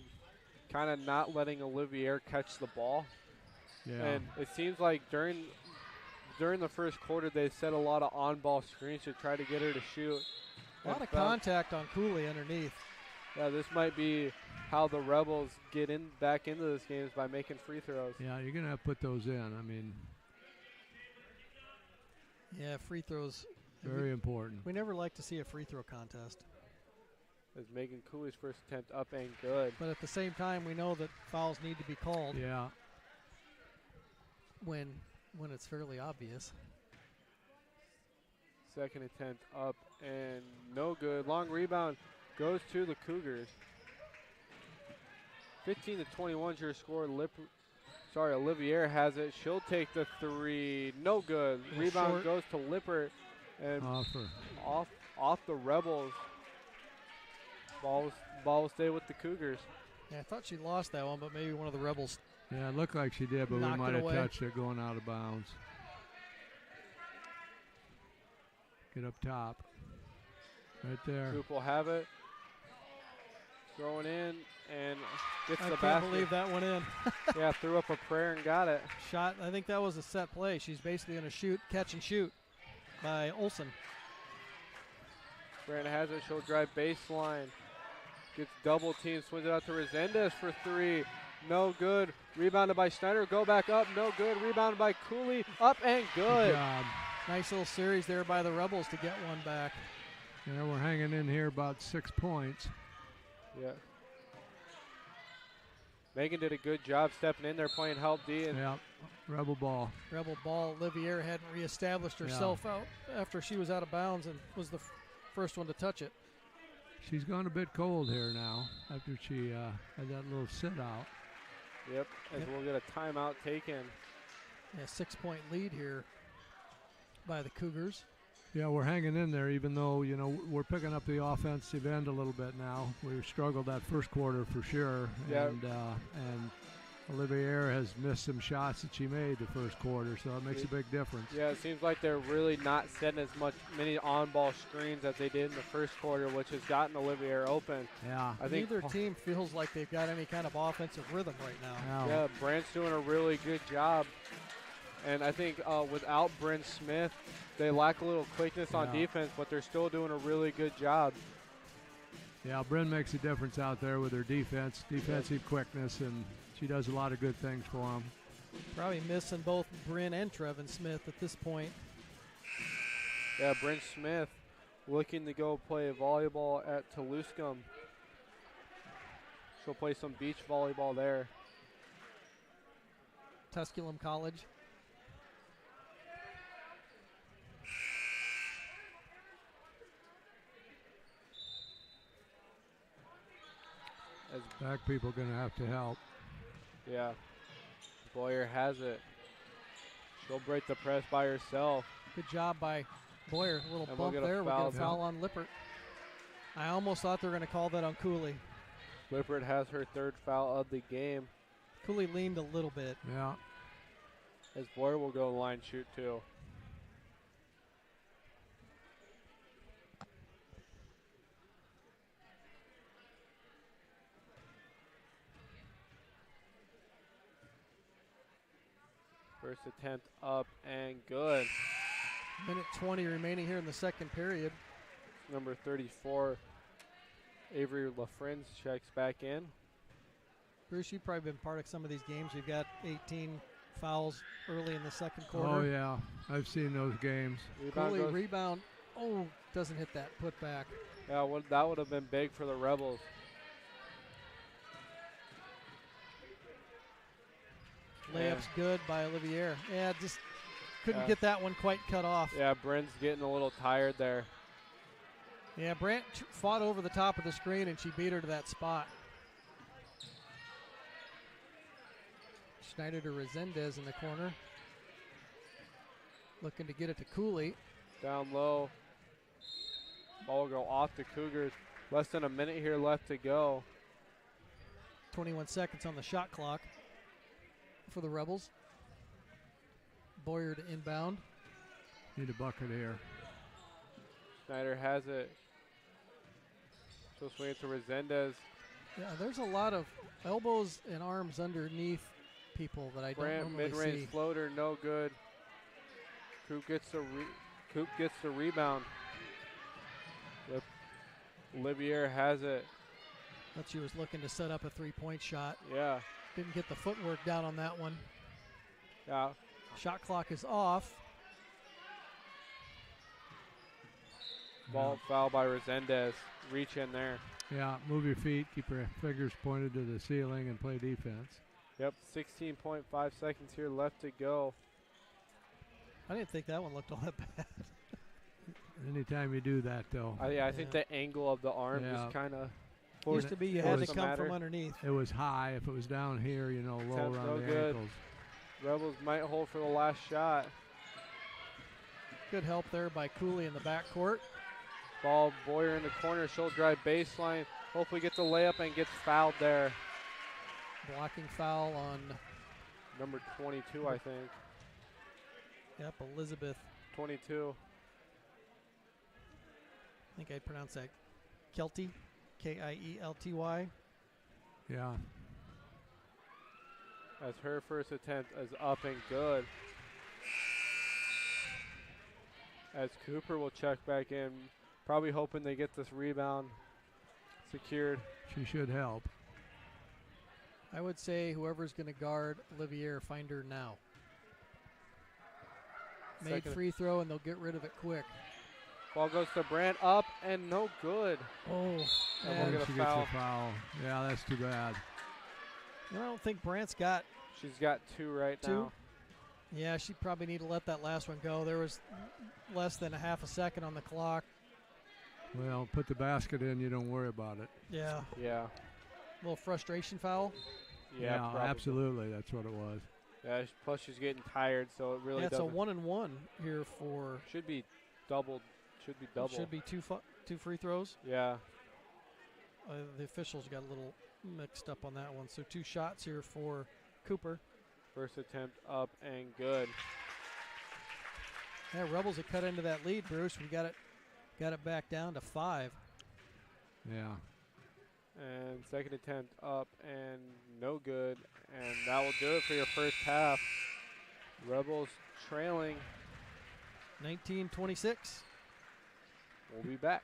kind of not letting Olivier catch the ball. Yeah. And it seems like during the first quarter, they set a lot of on-ball screens to try to get her to shoot. A lot of contact on Cooley underneath. Yeah, this might be how the Rebels get back into this game is by making free throws. Yeah, you're going to have to put those in. I mean, yeah, free throws. Very important. We never like to see a free throw contest. As Megan Cooley's first attempt up and good. But at the same time, we know that fouls need to be called. Yeah. When it's fairly obvious. Second attempt up and no good. Long rebound goes to the Cougars. 15-21 is your score. Olivier has it. She'll take the three. No good. Rebound goes to Lippert and off the Rebels. Ball will stay with the Cougars. Yeah, I thought she lost that one, but maybe one of the Rebels. Yeah, it looked like she did, but we might have touched it going out of bounds. Get up top. Right there. Group will have it. Throwing in and gets the basket. I can't believe that went in. Yeah, threw up a prayer and got it. Shot, I think that was a set play. She's basically going to catch and shoot by Olsen. Brandt has it. She'll drive baseline. Gets double team. Swings it out to Resendez for three. No good. Rebounded by Snyder. Go back up. No good. Rebounded by Cooley. Up and good. Good job. Nice little series there by the Rebels to get one back. Yeah, we're hanging in here about 6 points. Yeah. Megan did a good job stepping in there playing help D. And yeah, Rebel ball. Rebel ball. Olivier hadn't reestablished herself out after she was out of bounds and was the first one to touch it. She's gone a bit cold here now after she had that little sit out. Yep, as we'll get a timeout taken. Yeah, 6-point lead here by the Cougars. Yeah, we're hanging in there even though, you know, we're picking up the offensive end a little bit now. We struggled that first quarter for sure. Yep. And Olivier has missed some shots that she made the first quarter, so it makes a big difference. Yeah, it seems like they're really not setting as many on-ball screens as they did in the first quarter, which has gotten Olivier open. Yeah. I think neither team feels like they've got any kind of offensive rhythm right now. Yeah, Brandt's doing a really good job. And I think without Bryn Smith, they lack a little quickness on defense, but they're still doing a really good job. Yeah, Bryn makes a difference out there with her defensive quickness, and she does a lot of good things for them. Probably missing both Bryn and Trevin Smith at this point. Yeah, Bryn Smith looking to go play volleyball at Toulouscum. She'll play some beach volleyball there. Tusculum College. Back people going to have to help. Yeah. Boyer has it. She'll break the press by herself. Good job by Boyer. A little And bump we'll get a there. foul. We'll get a foul on Lippert. I almost thought they were going to call that on Cooley. Lippert has her 3rd foul of the game. Cooley leaned a little bit. Yeah. As Boyer will go line shoot too. First attempt up and good. Minute 20 remaining here in the second period. Number 34, Avery LaFrenz checks back in. Bruce, you've probably been part of some of these games. You've got 18 fouls early in the second Oh, quarter. yeah. I've seen those games. Cooley rebound. Oh, doesn't hit that put back. Yeah, that would have been big for the Rebels. Layup's good by Olivier. Yeah, just couldn't get that one quite cut off. Yeah, Brent's getting a little tired there. Yeah, Brandt fought over the top of the screen, and she beat her to that spot. Schneider to Resendez in the corner. Looking to get it to Cooley. Down low. Ball will go off the Cougars. Less than a minute here left to go. 21 seconds on the shot clock for the Rebels. Boyer to inbound. Need a bucket here. Schneider has it. She'll swing it to Resendez. Yeah, there's a lot of elbows and arms underneath people that I don't Brandt normally mid-range see. floater, no good. Coop gets the rebound. Olivier has it. Thought she was looking to set up a three-point shot. Yeah. Didn't get the footwork down on that one. Yeah. Shot clock is off. Ball foul by Resendez. Reach in there. Yeah, move your feet, keep your fingers pointed to the ceiling, and play defense. Yep, 16.5 seconds here left to go. I didn't think that one looked all that bad. Anytime you do that, though. I think the angle of the arm just kind of used to be you had to come from underneath. It was high. If it was down here, you know, low Attempts around no the good. ankles. Rebels might hold for the last shot. Good help there by Cooley in the backcourt. Ball Boyer in the corner. She'll drive baseline. Hopefully gets a layup and gets fouled there. Blocking foul on number 22, I think. Yep, Elizabeth. 22. I think I'd pronounce that Kelty, Kielty. Yeah. As her first attempt is up and good. As Cooper will check back in, probably hoping they get this rebound secured. She should help. I would say whoever's going to guard Olivier, find her now. Made free throw, and they'll get rid of it quick. Ball goes to Brandt, up and no good. Oh, and we'll get she a gets foul. a foul. Yeah, that's too bad. I don't think Brandt's got. She's got two right now. Yeah, she probably need to let that last one go. There was less than a half a second on the clock. Well, put the basket in, you don't worry about it. Yeah. Yeah. A little frustration foul. Yeah, absolutely. That's what it was. Yeah, plus she's getting tired, so it really doesn't. doesn't. It's a 1-and-1 here for. Should be doubled. Should be double. Should be two free throws. Yeah. The officials got a little mixed up on that one. So 2 shots here for Cooper. First attempt up and good. Yeah, Rebels have cut into that lead, Bruce. We got it back down to 5. Yeah. And second attempt up and no good. And that will do it for your first half. Rebels trailing 19-26. We'll be back.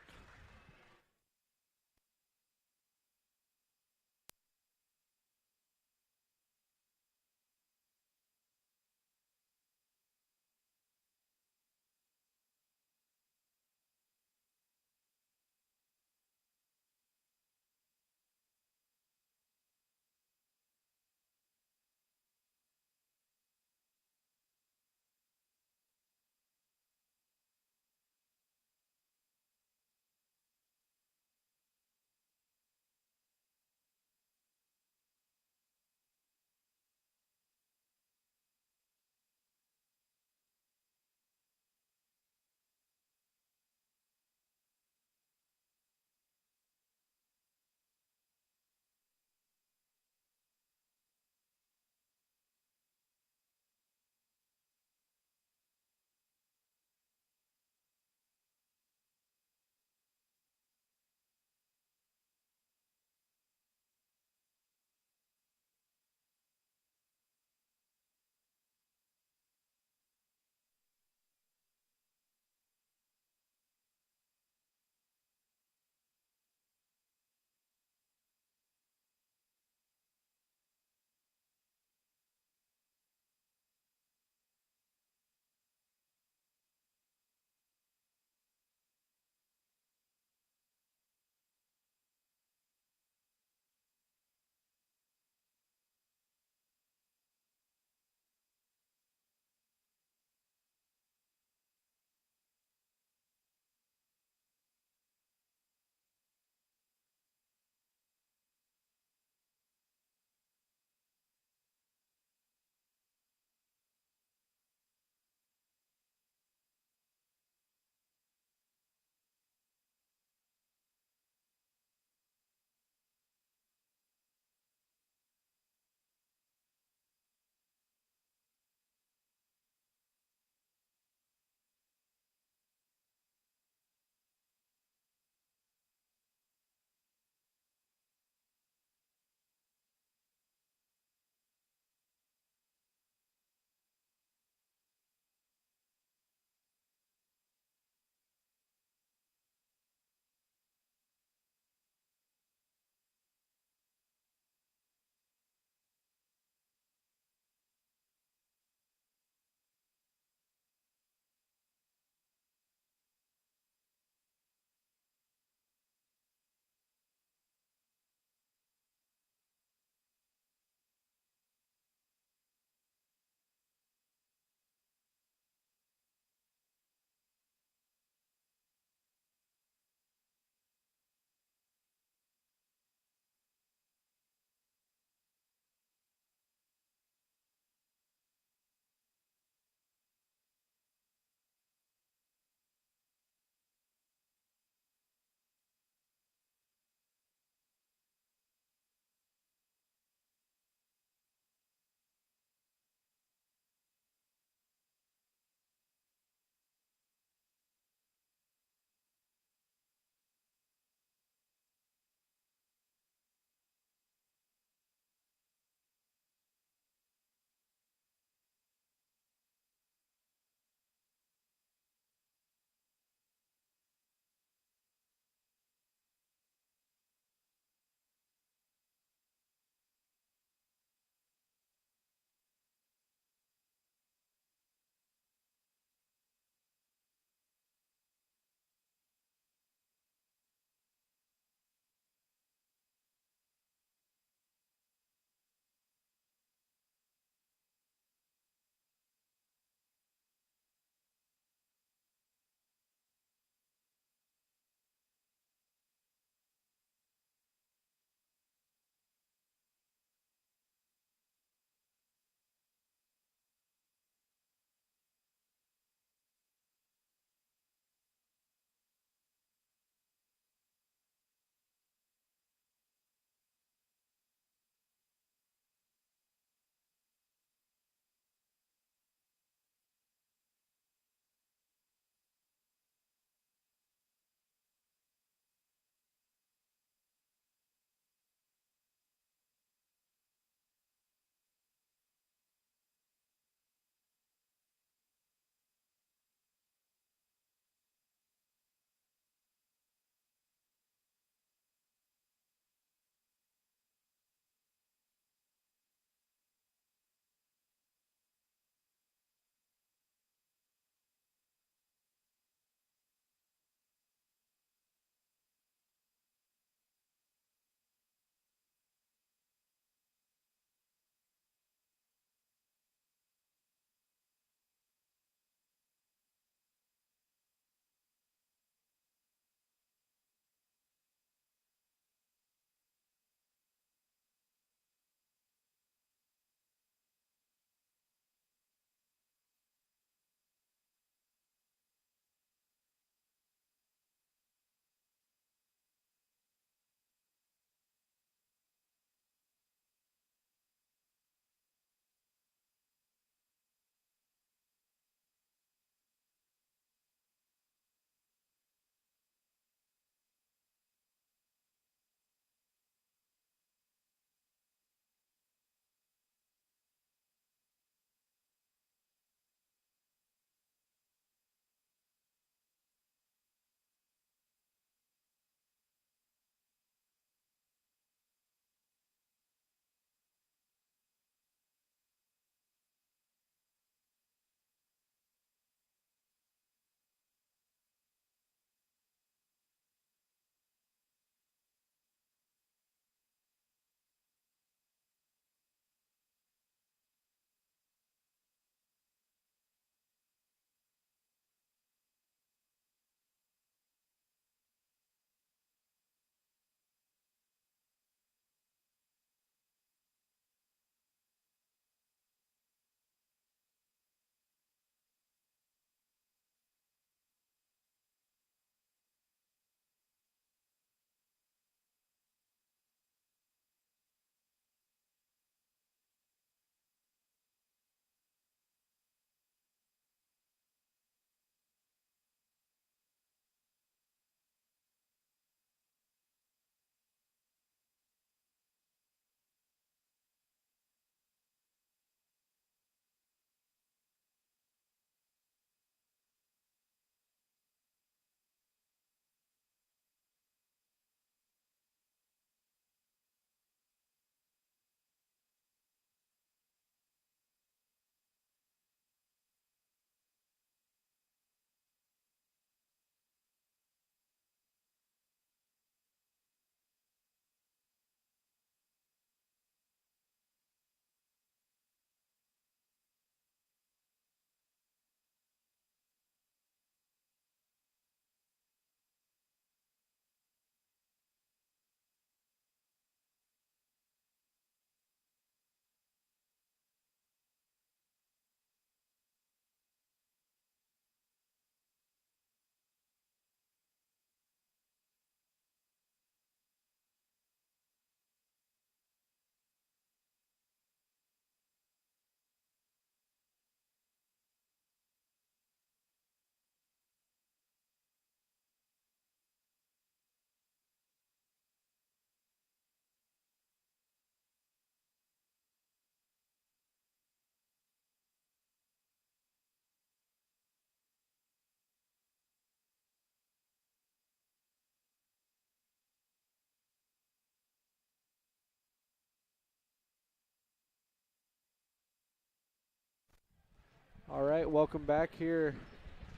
All right, welcome back here.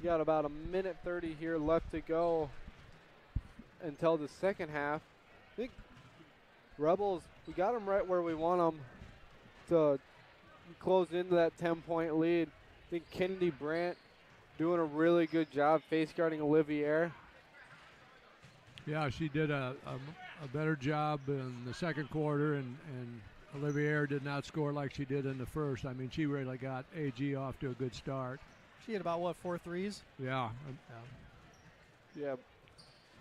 We got about a minute 30 here left to go until the second half. I think Rebels, we got them right where we want them to close into that 10-point lead. I think Kennedy Brandt doing a really good job face guarding Olivier. Yeah, she did a better job in the second quarter, and Olivier did not score like she did in the first. I mean, she really got AG off to a good start. She had about, what, 4 threes? Yeah. Yeah.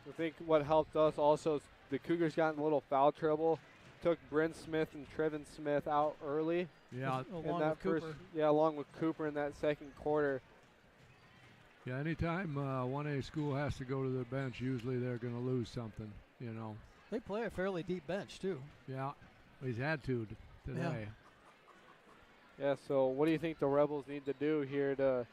I think what helped us also is the Cougars got in a little foul trouble. Took Bryn Smith and Trevin Smith out early. Yeah. Along with Cooper. Along with Cooper in that second quarter. Yeah, anytime 1A school has to go to the bench, usually they're going to lose something, you know. They play a fairly deep bench, too. Yeah, he's had to today. Yeah, so what do you think the Rebels need to do here to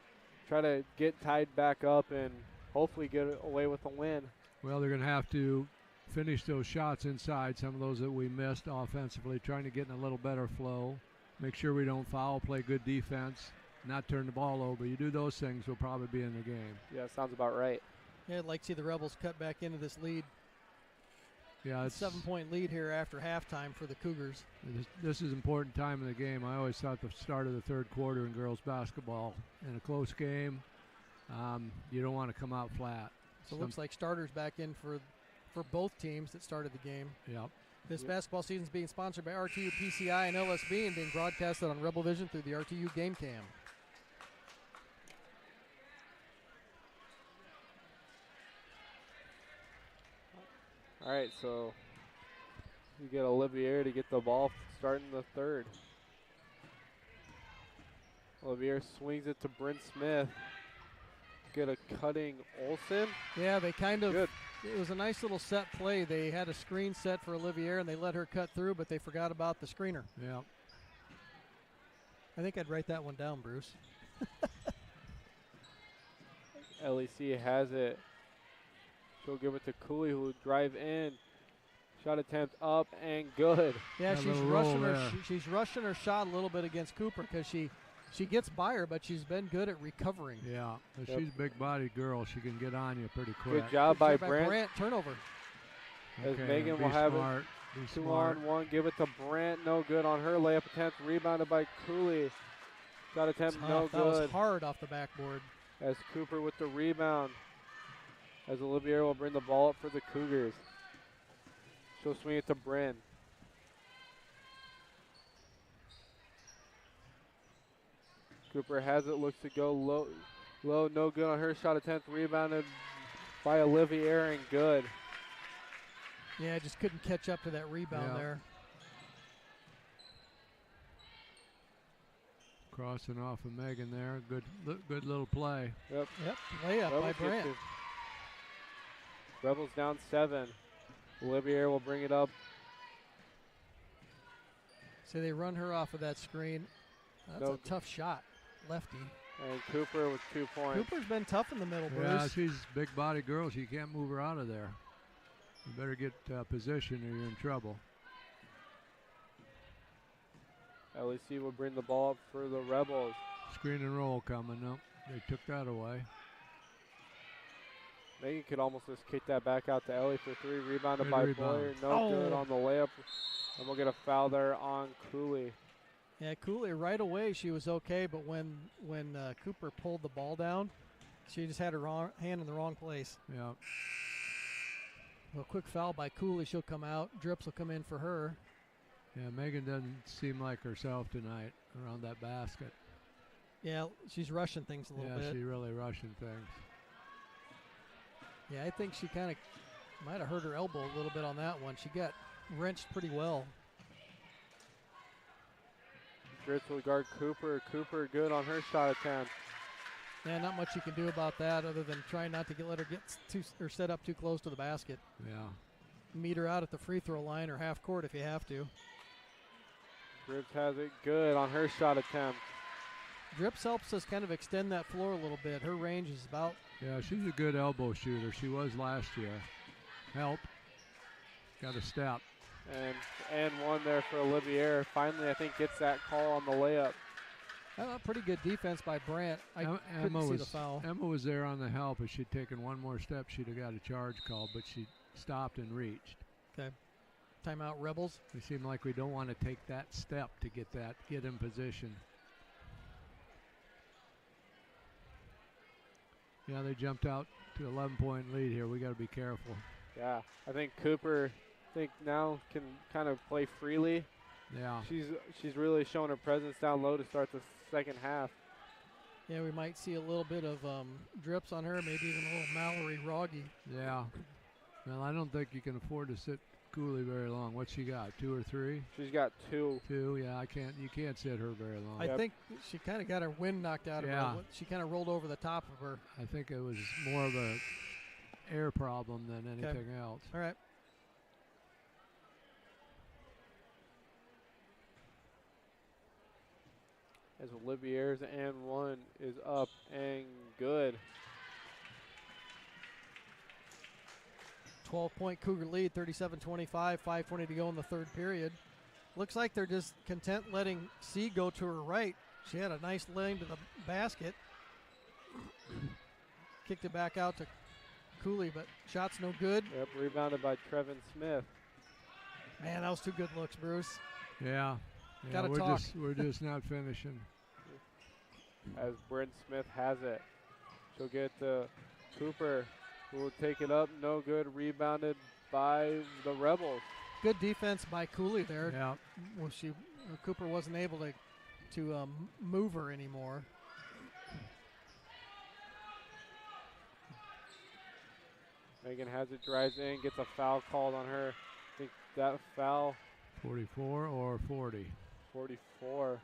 try to get tied back up and hopefully get away with a win? Well, they're going to have to finish those shots inside, some of those that we missed offensively, trying to get in a little better flow, make sure we don't foul, play good defense, not turn the ball over. You do those things, we'll probably be in the game. Yeah, sounds about right. Yeah, I'd like to see the Rebels cut back into this lead. Yeah, it's 7-point lead here after halftime for the Cougars. This is an important time in the game. I always thought the start of the third quarter in girls basketball, in a close game, you don't want to come out flat. So it looks like starters back in for both teams that started the game. Yep. This basketball season is being sponsored by RTU PCI and LSB and being broadcasted on Rebel Vision through the RTU Game Cam. All right, so you get Olivier to get the ball starting the third. Olivier swings it to Bryn Smith. Get a cutting Olsen. Yeah, they kind of, Good. It was a nice little set play. They had a screen set for Olivier and they let her cut through, but they forgot about the screener. Yeah. I think I'd write that one down, Bruce. LEC has it. She'll give it to Cooley, who will drive in. Shot attempt up and good. Yeah, Got a she's little rushing roll her. there. She's rushing her shot a little bit against Cooper because she gets by her, but she's been good at recovering. Yeah, but Yep. she's a big-bodied girl. She can get on you pretty quick. Good job by By Brandt. Turnover. As Okay, Megan be will have smart, it. Be 2 smart. on 1. Give it to Brandt. No good on her layup attempt. Rebounded by Cooley. Shot attempt no Tough. That was good. hard off the backboard. As Cooper with the rebound. As Olivier will bring the ball up for the Cougars. She'll swing it to Bryn. Cooper has it, looks to go low, no good on her shot attempt. Rebounded by Olivier and good. Yeah, just couldn't catch up to that rebound Yeah. there. Crossing off of Megan there. Good little play. Yep. Yep, layup by Rebels get Brandt. to- Rebels down 7. Olivier will bring it up. So they run her off of that screen. That's No. a tough shot, lefty. And Cooper with 2 points. Cooper's been tough in the middle, Yeah, Bruce. she's a big-bodied girl. She can't move her out of there. You better get position or you're in trouble. LEC will bring the ball up for the Rebels. Screen and roll coming. Nope, they took that away. Megan could almost just kick that back out to Ellie for 3. Rebounded Good by rebound. Boyer. No good Oh. on the layup. And we'll get a foul there on Cooley. Yeah, Cooley right away she was okay, but when Cooper pulled the ball down, she just had her hand in the wrong place. Yeah, Well, quick foul by Cooley. She'll come out. Drips will come in for her. yeah. Megan doesn't seem like herself tonight around that basket. Yeah, she's rushing things a little Yeah, bit. she's really rushing things. Yeah, I think she kind of might have hurt her elbow a little bit on that one. She got wrenched pretty well. Dritz will guard Cooper. Cooper good on her shot attempt. Yeah, not much you can do about that other than try not to let her get set up too close to the basket. Yeah, Meet her out at the free throw line or half court if you have to. Dritz has it good on her shot attempt. Drips helps us kind of extend that floor a little bit. Her range is about. yeah. She's a good elbow shooter. She was last year. Help. Got a step. And one there for Olivier. Finally, I think gets that call on the layup. Pretty good defense by Brandt. I couldn't see the foul. Emma was there on the help. If she'd taken one more step, she'd have got a charge call, but she stopped and reached. Okay. Timeout, Rebels. We seem like we don't want to take that step to get in position. Yeah, they jumped out to 11-point lead here. We got to be careful. Yeah, I think Cooper now can kind of play freely. Yeah. She's really showing her presence down low to start the second half. Yeah, we might see a little bit of drips on her, maybe even a little Mallory Rogge. Yeah. Well, I don't think you can afford to sit Cooley very long. What's she got, 2 or 3? She's got 2. 2, yeah, you can't sit her very long. I think she kind of got her wind knocked out of her. She kind of rolled over the top of her. I think it was more of a air problem than anything else. All right. As Olivier's and 1 is up and good. 12-point Cougar lead, 37-25, 5:20 to go in the third period. Looks like they're just content letting C go to her right. She had a nice lane to the basket. Kicked it back out to Cooley, but shot's no good. Yep, rebounded by Trevin Smith. Man, that was 2 good looks, Bruce. Yeah. Gotta talk. We're just not finishing. As Bryn Smith has it. She'll get to Cooper, who will take it up. No good. Rebounded by the Rebels. Good defense by Cooley there. Yeah. Well, Cooper wasn't able to move her anymore. Megan has it, drives in, gets a foul called on her. I think that foul. 44 or 40? 44.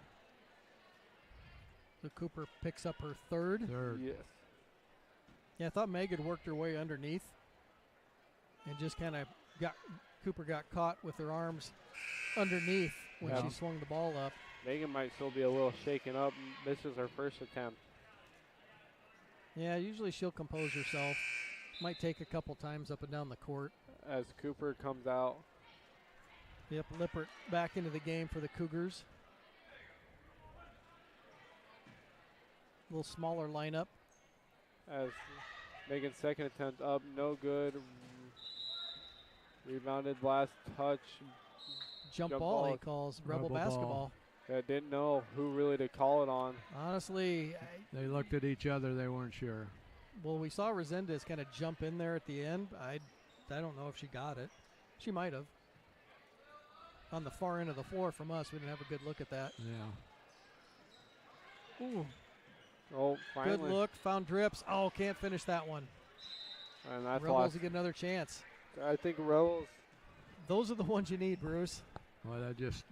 So Cooper picks up her third. Yes. Yeah, I thought Meg had worked her way underneath and just kind of Cooper got caught with her arms underneath when she swung the ball up. Megan might still be a little shaken up. Misses her first attempt. Yeah, usually she'll compose herself. Might take a couple times up and down the court. As Cooper comes out. Yep, Lippert back into the game for the Cougars. A little smaller lineup. As Megan's second attempt up, no good. Rebounded last touch. Jump ball he calls. Rebel basketball. I didn't know who really to call it on. Honestly, they looked at each other. They weren't sure. Well, we saw Resendez kind of jump in there at the end. I don't know if she got it. She might have. On the far end of the floor from us, we didn't have a good look at that. Yeah. Ooh. Oh, finally. Good look. Found drips. Oh, can't finish that one. And that's Rebels to get another chance. I think Rebels. Those are the ones you need, Bruce. Well, that just,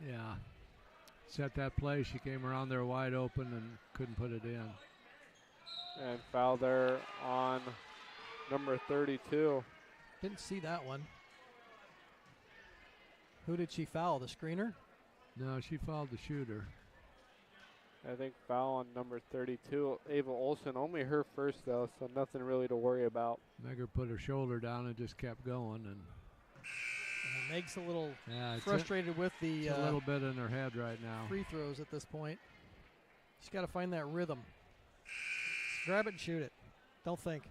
set that play. She came around there wide open and couldn't put it in. And foul there on number 32. Didn't see that one. Who did she foul? The screener? No, she fouled the shooter. I think foul on number 32, Ava Olsen. Only her first, though, so nothing really to worry about. Megger put her shoulder down and just kept going. And Meg's a little frustrated with the a little bit in her head right now. Free throws at this point. She's got to find that rhythm. Just grab it and shoot it. Don't think.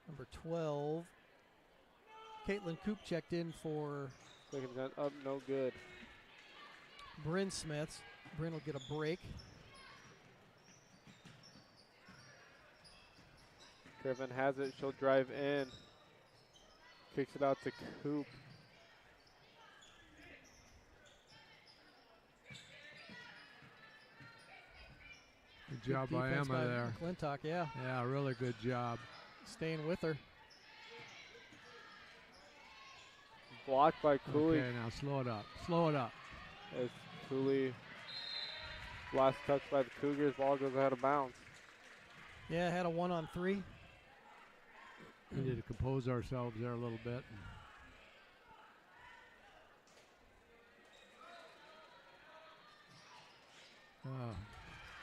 Number 12. Caitlin Coop checked in for Second gun up, no good. Bryn Smiths. Bryn will get a break. Griffin has it. She'll drive in. Kicks it out to Coop. Good job by Emma there. McClintock, yeah. Yeah, really good job. Staying with her. Blocked by Cooley. Okay, now slow it up. Slow it up. As Cooley, last touch by the Cougars, ball goes out of bounds. Yeah, had a 1-on-3. We need to compose ourselves there a little bit.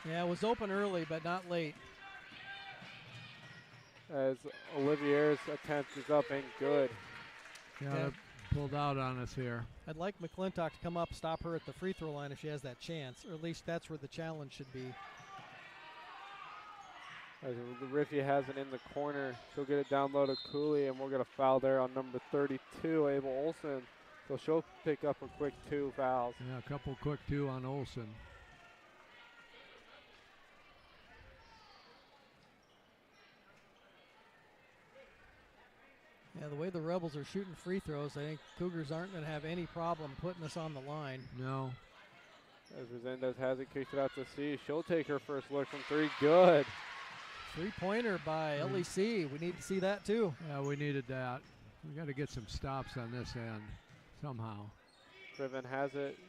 Yeah, it was open early, but not late. As Olivier's attempt is up and good. Yeah, pulled out on us here. I'd like McClintock to come up, stop her at the free throw line if she has that chance, or at least that's where the challenge should be. As the Riffy has it in the corner, she'll get it down low to Cooley, and we'll get a foul there on number 32, Abel Olson. So she'll pick up a quick 2 fouls. Yeah, a couple quick 2 on Olson. Yeah, the way the Rebels are shooting free throws, I think Cougars aren't going to have any problem putting us on the line. No. As Resendez has it, kicks it out to C. She'll take her first look from 3. Good. Three-pointer by LEC. We need to see that too. Yeah, we needed that. We got to get some stops on this end somehow. Triven has it.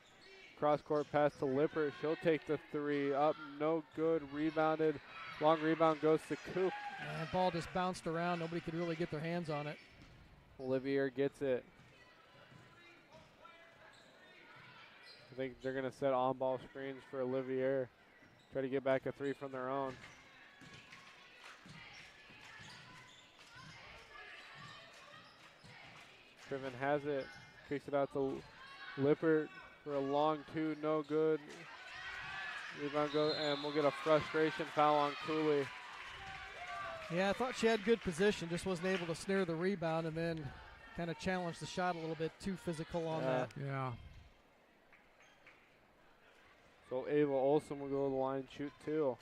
Cross-court pass to Lippert. She'll take the 3. Up, no good. Rebounded. Long rebound goes to Coop. And ball just bounced around. Nobody could really get their hands on it. Olivier gets it. I think they're going to set on-ball screens for Olivier. Try to get back a 3 from their own. Triven has it. Kicks it out to Lippert for a long 2. No good. Rebound goes, and we'll get a frustration foul on Cooley. Yeah, I thought she had good position, just wasn't able to snare the rebound, and then kind of challenged the shot a little bit too physical on that. Yeah. So Ava Olsen will go to the line, shoot 2.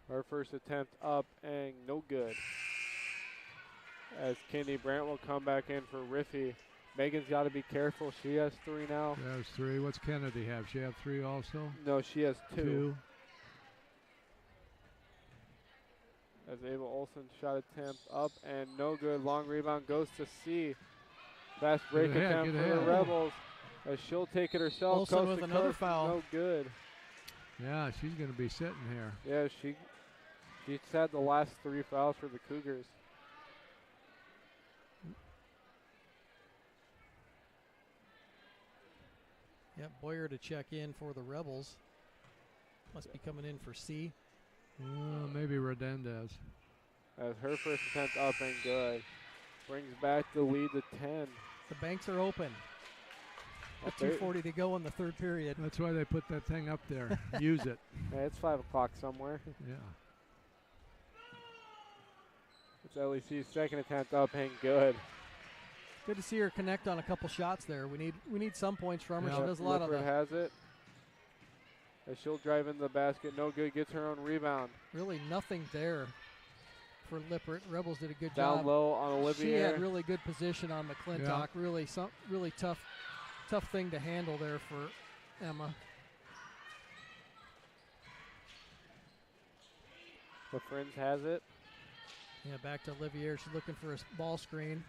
Her first attempt up and no good. As Candy Brandt will come back in for Riffy. Megan's got to be careful. She has 3 now. She has 3. What's Kennedy have? She have 3 also? No, she has 2. 2. As Ava Olsen shot attempt up and no good. Long rebound goes to C. Fast break attempt for the Rebels. As she'll take it herself. Olsen with another foul. No good. Yeah, she's going to be sitting here. Yeah, she's had the last 3 fouls for the Cougars. Yep, Boyer to check in for the Rebels. Must be coming in for C. Maybe Redendez. As her first attempt up and good. Brings back the lead to 10. The banks are open. With 2:40 to go in the 3rd period. That's why they put that thing up there. Use it. Yeah, it's 5 o'clock somewhere. Yeah. It's LEC's second attempt up and good. Good to see her connect on a couple shots there. We need some points from her. Yeah. She does a lot of Lippert that. has it. As she'll drive into the basket, no good, gets her own rebound. Really nothing there for Lippert. Rebels did a good Down job. low on Olivier. She had really good position on McClintock. Yeah. Really tough thing to handle there for Emma. The Friends has it. Yeah, back to Olivier. She's looking for a ball screen.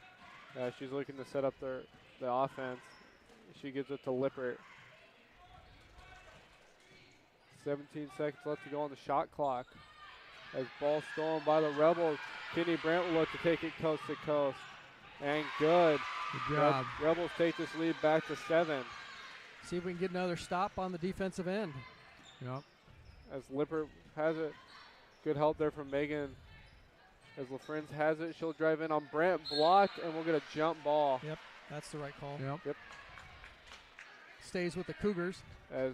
She's looking to set up the offense. She gives it to Lippert. 17 seconds left to go on the shot clock. As ball stolen by the Rebels. Kenny Brandt will look to take it coast to coast. And good. Good job. Rebels take this lead back to 7. See if we can get another stop on the defensive end. Yep. As Lippert has it. Good help there from Megan. As LaFrenz has it, she'll drive in on Brandt, blocked, and we'll get a jump ball. Yep, that's the right call. Yep. Stays with the Cougars. As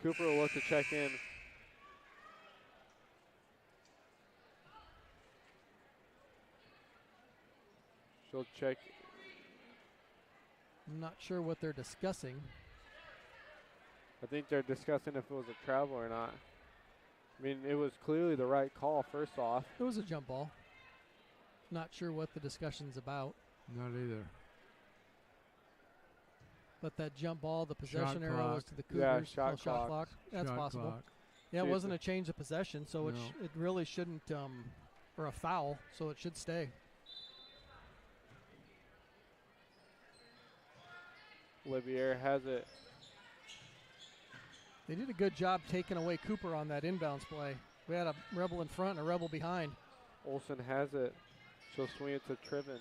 Cooper will look to check in. She'll check. I'm not sure what they're discussing. I think they're discussing if it was a travel or not. I mean, it was clearly the right call, first off. It was a jump ball. Not sure what the discussion's about. Not either. But that jump ball, the possession Shot arrow clock. was to the Yeah, Cougars. shot Shot clock. clock. That's Shot possible. clock. Yeah, it See, wasn't a change of possession, so No. it really shouldn't, or a foul, so it should stay. Olivier has it. They did a good job taking away Cooper on that inbounds play. We had a Rebel in front and a Rebel behind. Olsen has it. She'll swing it to Triven.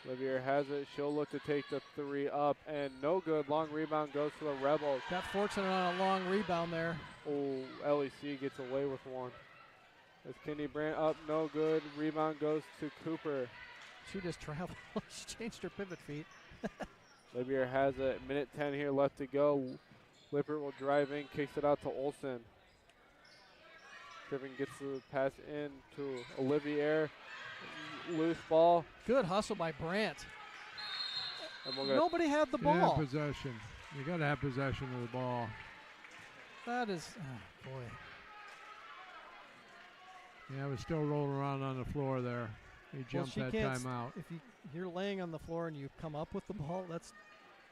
Olivier has it. She'll look to take the 3 up, and no good. Long rebound goes to the Rebels. Got fortunate on a long rebound there. Oh, LEC gets away with one. As Kenny Brandt up, no good. Rebound goes to Cooper. She just traveled. She changed her pivot feet. Livier has it. Minute 10 here left to go. Lippert will drive in, kicks it out to Olsen. Griffin gets the pass in to Olivier. Loose ball. Good hustle by Brandt. And Nobody had the ball. Yeah, possession. You got to have possession of the ball. That is, oh boy. Yeah, it was still rolling around on the floor there. He jumped that time out. If you're laying on the floor and you come up with the ball, that's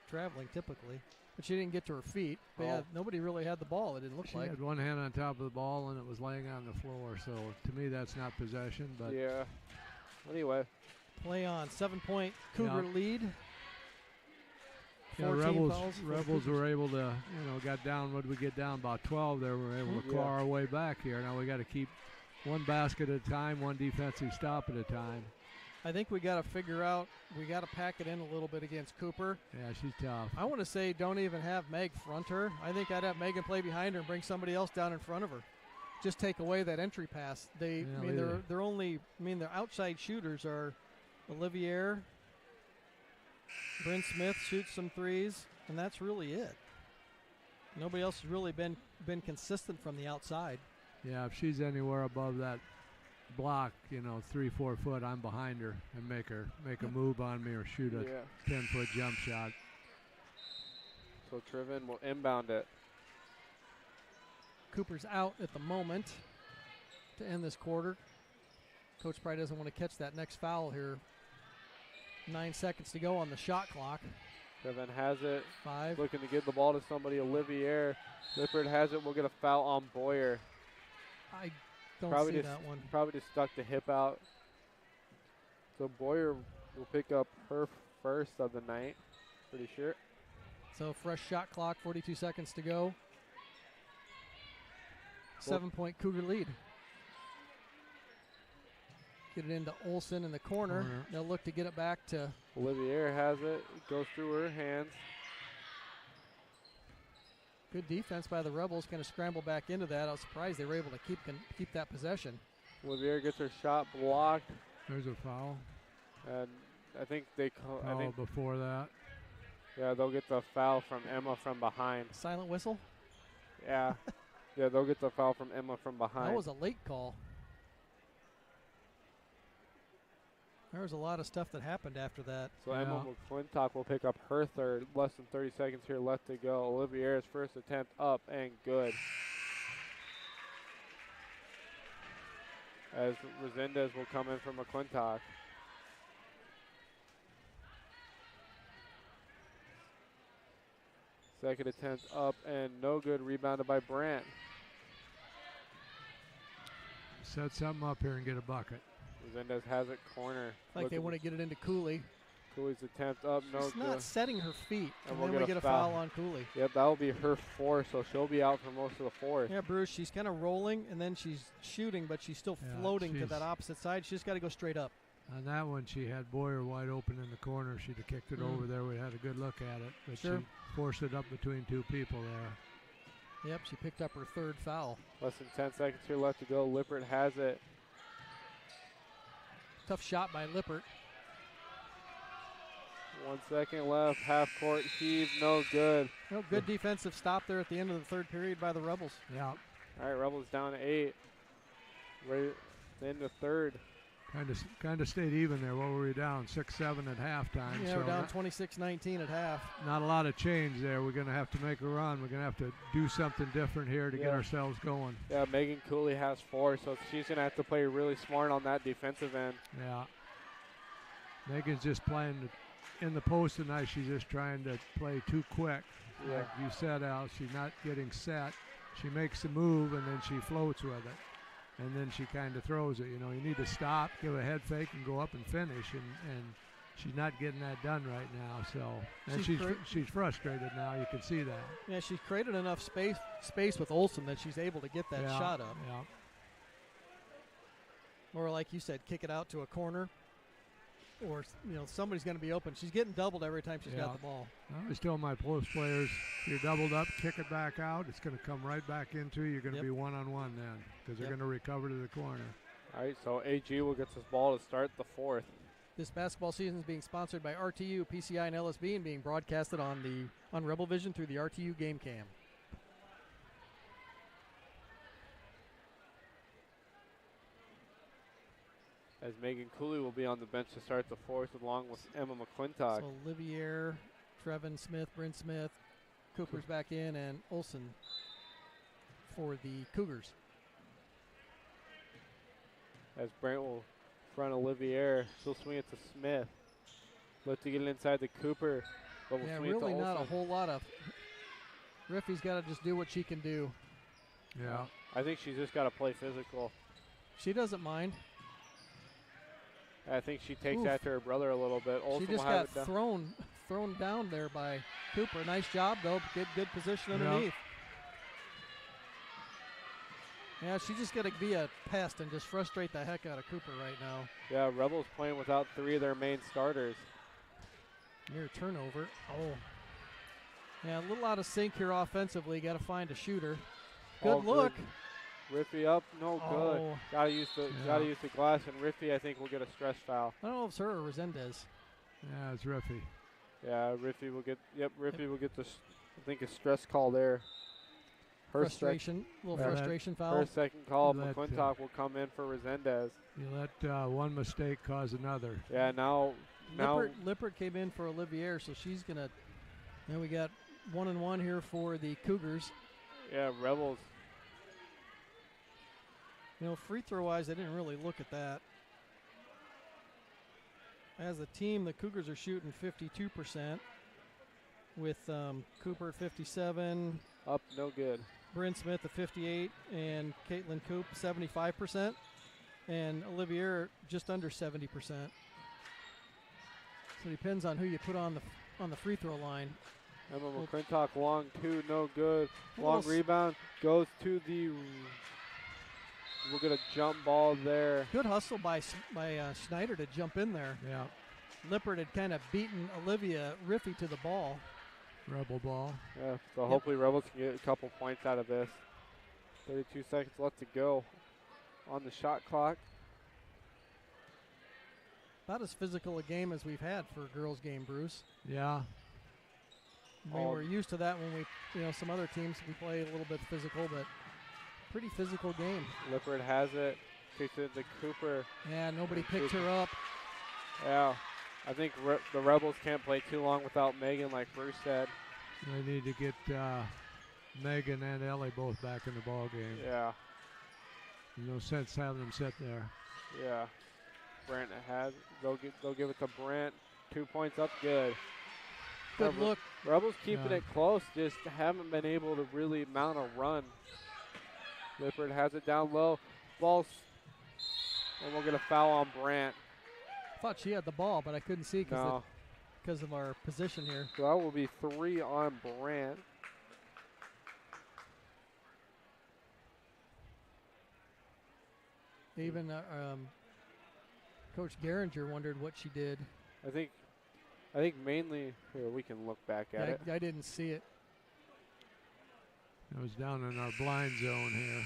traveling typically. But she didn't get to her feet. But yeah, nobody really had the ball, it didn't look like. She had one hand on top of the ball and it was laying on the floor. So to me, that's not possession. But yeah. Anyway. Play on. 7-point Cougar lead. Yeah, Rebels were able to, got down. What did we get down? About 12 there. We were able to claw our way back here. Now we got to keep one basket at a time, one defensive stop at a time. I think we got to figure out, we got to pack it in a little bit against Cooper. Yeah, she's tough. I want to say don't even have Meg front her. I think I'd have Megan play behind her and bring somebody else down in front of her. Just take away that entry pass. Their outside shooters are Olivier, Bryn Smith shoots some threes, and that's really it. Nobody else has really been consistent from the outside. Yeah, if she's anywhere above that block, 3-4 foot, I'm behind her and make a move on me or shoot a 10-foot jump shot. So Triven will inbound it. Cooper's out at the moment to end this quarter. Coach probably doesn't want to catch that next foul here. 9 seconds to go on the shot clock. Triven has it. 5. Looking to give the ball to somebody. Olivier. Lippert has it. We'll get a foul on Boyer. I don't see that one. Probably just stuck the hip out. So Boyer will pick up her first of the night. Pretty sure. So fresh shot clock, 42 seconds to go. 7-point Cougar lead. Get it into Olsen in the corner. They'll look to get it back to. Olivier has it. It goes through her hands. Good defense by the Rebels. Kind of scramble back into that. I was surprised they were able to keep that possession. Olivier gets her shot blocked. There's a foul. And I think they call. Before that. Yeah, they'll get the foul from Emma from behind. Silent whistle? Yeah. Yeah, they'll get the foul from Emma from behind. That was a late call. There was a lot of stuff that happened after that. So Emma McClintock will pick up her third. Less than 30 seconds here left to go. Olivier's first attempt up and good. As Resendez will come in from McClintock. Second attempt up and no good. Rebounded by Brandt. Set something up here and get a bucket. Resendez has it corner. Like they want to get it into Cooley. Cooley's attempt up, no good. She's not setting her feet, and we'll then we get a foul on Cooley. Yep, that'll be her fourth, so she'll be out for most of the fourth. Yeah, Bruce, she's kind of rolling, and then she's shooting, but she's still floating to that opposite side. She's got to go straight up. On that one, she had Boyer wide open in the corner. She'd have kicked it over there. We had a good look at it, but she forced it up between two people there. Yep, she picked up her third foul. Less than 10 seconds here left to go. Lippert has it. Tough shot by Lippert. 1 second left. Half court heave, no good. Well, good defensive stop there at the end of the third period by the Rebels. Yeah. All right, Rebels down 8. Right at the end of third. Kind of stayed even there. What were we down? 6-7 at halftime. Yeah, we're down 26-19 at half. Not a lot of change there. We're going to have to make a run. We're going to have to do something different here to get ourselves going. Yeah, Megan Cooley has 4, so she's going to have to play really smart on that defensive end. Yeah. Megan's just playing in the post tonight. She's just trying to play too quick. Yeah. Like you said, Al, she's not getting set. She makes a move, and then she floats with it. And then she kind of throws it. You need to stop, give a head fake, and go up and finish. And she's not getting that done right now. So, and she's frustrated now. You can see that. Yeah, she's created enough space with Olsen that she's able to get that shot up. Yeah. Or like you said, kick it out to a corner. or somebody's going to be open. She's getting doubled every time she's got the ball. I always tell my post players, if you're doubled up, kick it back out. It's going to come right back into you. You're going to be one-on-one then because they're going to recover to the corner. All right, so AG will get this ball to start the fourth. This basketball season is being sponsored by RTU, PCI, and LSB, and being broadcasted on Rebel Vision through the RTU Game Cam. As Megan Cooley will be on the bench to start the fourth along with Emma McClintock. So Olivier, Trevin Smith, Bryn Smith, Cooper's back in, and Olsen for the Cougars. As Brent will front Olivier, she'll swing it to Smith. Look to get it inside to Cooper. But we'll swing really it to not Olsen. a whole lot of. Riffy's got to just do what she can do. Yeah. I think she's just got to play physical. She doesn't mind. I think she takes after her brother a little bit. Olsen she just will have got it down. thrown down there by Cooper. Nice job, though. Good position underneath. Yeah, she's just got to be a pest and just frustrate the heck out of Cooper right now. Yeah, Rebels playing without three of their main starters. Near turnover. Oh. Yeah, a little out of sync here offensively. Got to find a shooter. Good look. Riffy up, no good. Gotta use the glass, and Riffy I think will get a stress foul. I don't know if it's her or Resendez. Yeah, it's Riffy. Yeah, Riffy will get. Riffy will get the. I think a stress call there. Her frustration foul. Her second call. McClintock will come in for Resendez. You let one mistake cause another. Yeah, now Lippert came in for Olivier, so she's gonna. Now we got 1-1 here for the Cougars. Yeah, Rebels. Free throw wise, I didn't really look at that. As a team, the Cougars are shooting 52%, with Cooper at 57. Up, no good. Bryn Smith at 58, and Caitlin Coop 75%, and Olivier just under 70%. So it depends on who you put on the free throw line. Emma McClintock long two, no good. Long rebound goes to the. We'll get a jump ball there. Good hustle by Schneider to jump in there. Yeah. Lippert had kind of beaten Olivia Riffy to the ball. Rebel ball. Yeah, so hopefully Rebels can get a couple points out of this. 32 seconds left to go on the shot clock. About as physical a game as we've had for a girls' game, Bruce. Yeah. I mean, we're used to that when we, some other teams we play a little bit physical, but pretty physical game. Lippert has it. Kicks it to Cooper. Yeah, nobody picked her up. Yeah. I think the Rebels can't play too long without Megan, like Bruce said. They need to get Megan and Ellie both back in the ball game. Yeah. No sense having them sit there. Yeah. Brent has. They'll give it to Brent. 2 points up, good. Good look. Rebels keeping it close, just haven't been able to really mount a run. Lippert has it down low. Ball, and we'll get a foul on Brant. I thought she had the ball, but I couldn't see because of our position here. So that will be 3 on Brant. Even Coach Geringer wondered what she did. I think mainly here we can look back at it. I didn't see it. It was down in our blind zone here.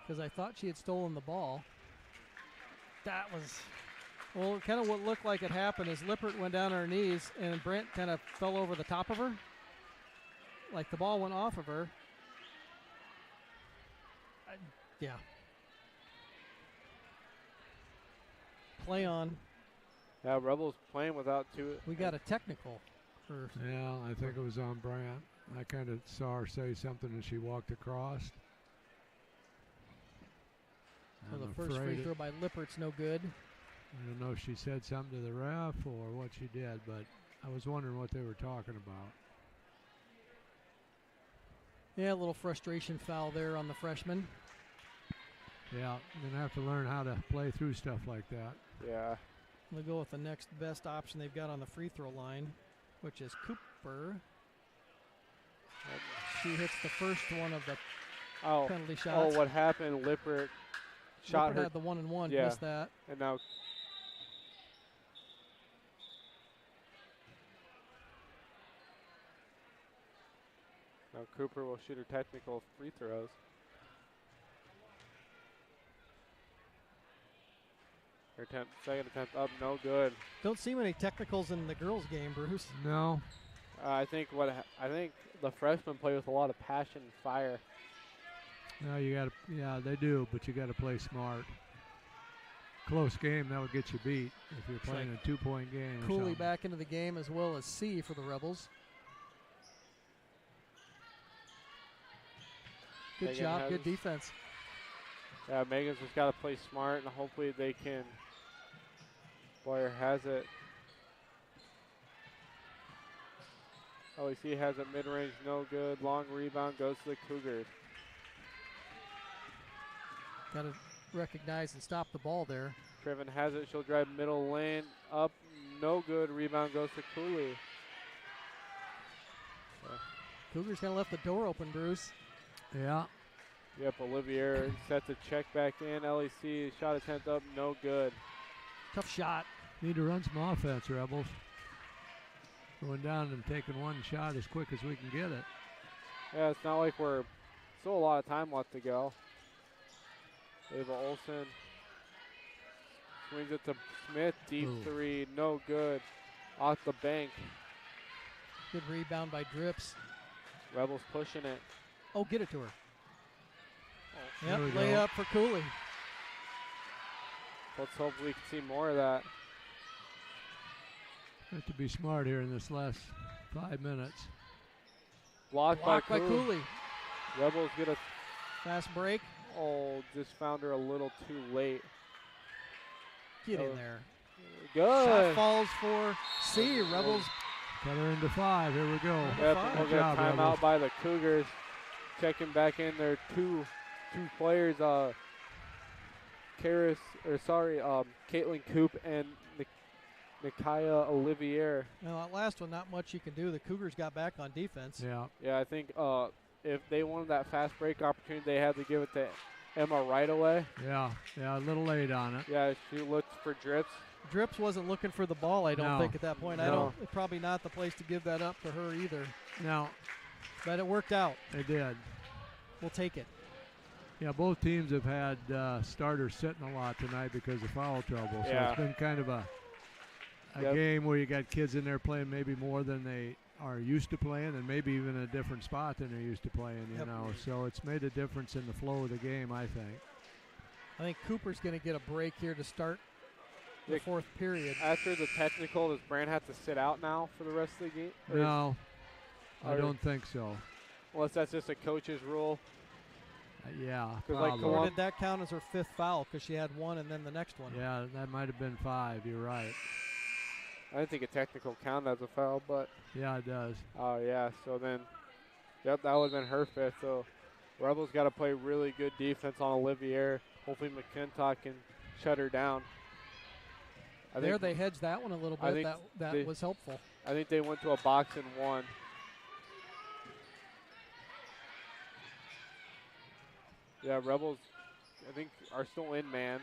Because I thought she had stolen the ball. That was, well, kind of what looked like it happened is Lippert went down on her knees and Brent kind of fell over the top of her. Like the ball went off of her. Yeah. Play on. Yeah, Rebels playing without two. We got a technical. Yeah, I think it was on Brant. I kind of saw her say something as she walked across. So the first free throw by Lippert's no good. I don't know if she said something to the ref or what she did, but I was wondering what they were talking about. Yeah, a little frustration foul there on the freshman. Yeah, you're going to have to learn how to play through stuff like that. Yeah. They'll go with the next best option they've got on the free throw line, which is Cooper. She hits the first one of the Oh, penalty shots. what happened? Lippert shot Lippert her. had the 1-and-1, Yeah. missed that. And now Cooper will shoot her technical free throws. Her second attempt up, no good. Don't see many technicals in the girls' game, Bruce. No. I think the freshmen play with a lot of passion and fire. No, yeah, they do, but you got to play smart. Close game, that would get you beat if you're playing a 2-point game. Cooley back into the game as well as C for the Rebels. Good job, good defense. Yeah, Megan's just got to play smart, and hopefully they can. Boyer has it. LEC has it mid-range, no good. Long rebound goes to the Cougars. Got to recognize and stop the ball there. Triven has it. She'll drive middle lane. Up, no good. Rebound goes to Cooley. Cougars kind of left the door open, Bruce. Yeah. Yep, Olivier set to check back in. LEC shot attempt up, no good. Tough shot. Need to run some offense, Rebels. Going down and taking one shot as quick as we can get it. Yeah, it's not like we're still a lot of time left to go. Ava Olsen swings it to Smith. Deep three, no good. Off the bank. Good rebound by Drips. Rebels pushing it. Oh, get it to her. There we Yep, go. layup for Cooley. Let's hope we can see more of that. Have to be smart here in this last 5 minutes. Blocked by Cooley. Rebels get a fast break. Oh, just found her a little too late. Get in there. Good. Shot falls for C. Rebels. Cut her into 5. Here we go. Yep, Fine. we'll get a timeout by the Cougars. Checking back in there, two players, Caitlin Coop and Nikaya Olivier. Now, that last one, not much you can do. The Cougars got back on defense. Yeah. Yeah, I think if they wanted that fast break opportunity, they had to give it to Emma right away. Yeah, a little late on it. Yeah, she looked for Drips. Drips wasn't looking for the ball, I don't think, at that point. No. It's probably not the place to give that up to her either. No. But it worked out. They did. We'll take it. Yeah, both teams have had starters sitting a lot tonight because of foul trouble. So Yeah. it's been kind of a game where you got kids in there playing maybe more than they are used to playing, and maybe even a different spot than they're used to playing, you know. So it's made a difference in the flow of the game, I think. I think Cooper's going to get a break here to start the fourth period. After the technical, does Brand have to sit out now for the rest of the game? No, I don't think so. Unless that's just a coach's rule. Yeah, Or did that count as her fifth foul because she had one and then the next one? Yeah, that might have been 5. You're right. I didn't think a technical counted as a foul, but. Yeah, it does. Oh, yeah. So then, yep, that would have been her fifth. So Rebels got to play really good defense on Olivier. Hopefully McClintock can shut her down. They hedged that one a little bit. That was helpful. I think they went to a box and won. Yeah, Rebels, I think, are still in man.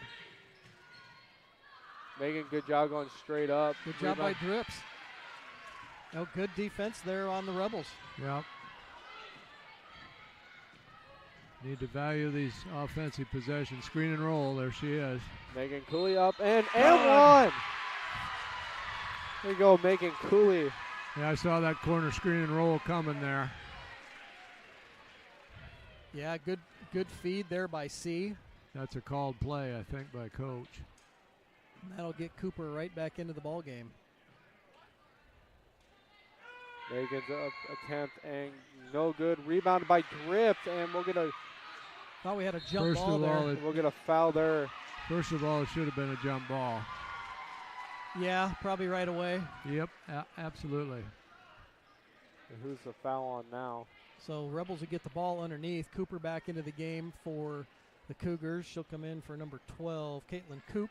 Megan, good job going straight up. Good job by Drips. No, good defense there on the Rebels. Yep. Need to value these offensive possessions. Screen and roll. There she is. Megan Cooley up and one. There you go, Megan Cooley. Yeah, I saw that corner screen and roll coming there. Yeah, good feed there by C. That's a called play, I think, by coach. And that'll get Cooper right back into the ball game. Megan's attempt and no good. Rebounded by Drips, and we'll get a. Thought we had a jump ball there. We'll get a foul there. First of all, it should have been a jump ball. Yeah, probably right away. Yep, absolutely. And who's the foul on now? So Rebels will get the ball underneath. Cooper back into the game for the Cougars. She'll come in for number 12, Caitlin Coop.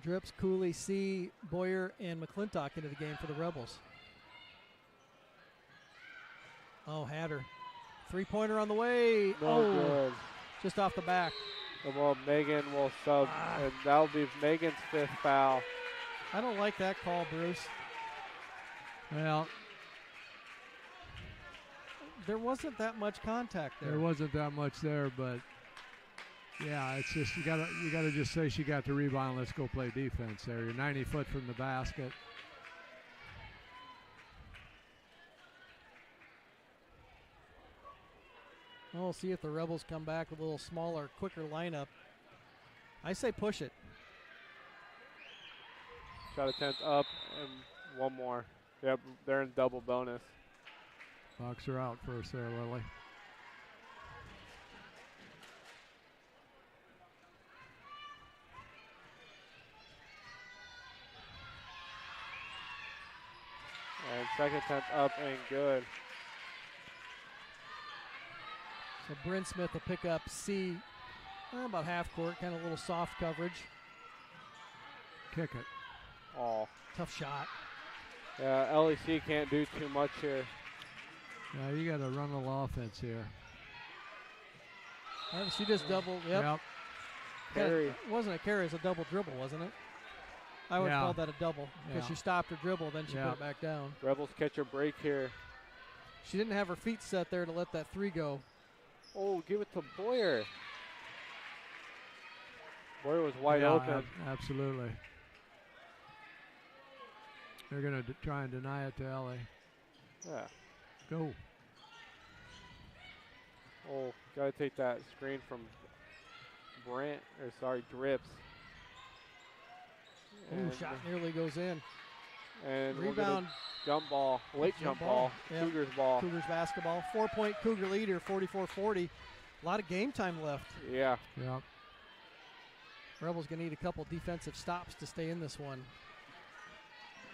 Drips, Cooley, C, Boyer, and McClintock into the game for the Rebels. Oh, had her. Three-pointer on the way. No good. Just off the back. Well, Megan will sub, and that'll be Megan's 5th foul. I don't like that call, Bruce. Well, there wasn't that much contact there. There wasn't that much there, but yeah, it's just you gotta just say she got the rebound. Let's go play defense there. You're 90 foot from the basket. Well, we'll see if the Rebels come back with a little smaller, quicker lineup. I say push it. Shot attempt up and one more. Yep, they're in double bonus. Box her out first there, Lily. And second attempt up and good. So Bryn Smith will pick up C, about half court, kind of a little soft coverage. Kick it. Oh. Tough shot. Yeah, LEC can't do too much here. Yeah, you got to run a little offense here. She just doubled. Yep. Carry. It wasn't a carry, it was a double dribble, wasn't it? I would call that a double because she stopped her dribble, then she put it back down. Rebels catch a break here. She didn't have her feet set there to let that three go. Oh, give it to Boyer. Boyer was wide open. Absolutely. They're going to try and deny it to LA. Yeah. Go. Oh, got to take that screen from Drips. Ooh, shot nearly goes in. And rebound. Jump ball. Late jump ball. Yep. Cougars ball. Cougars basketball. 4-point Cougar lead here, 44-40. A lot of game time left. Yeah. Yep. Rebels going to need a couple defensive stops to stay in this one.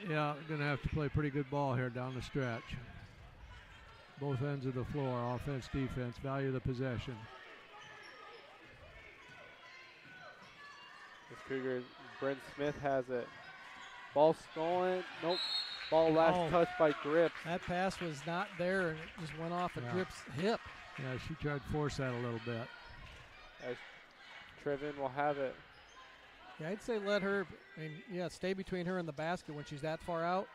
Yeah, going to have to play pretty good ball here down the stretch. Both ends of the floor, offense, defense, value the possession. This Cougar, Brent Smith has it. Ball stolen. Nope. Ball last touch by Drips. That pass was not there, and it just went off of Drips' hip. Yeah, she tried to force that a little bit. As Trevin will have it. Yeah, I'd say let her, stay between her and the basket when she's that far out.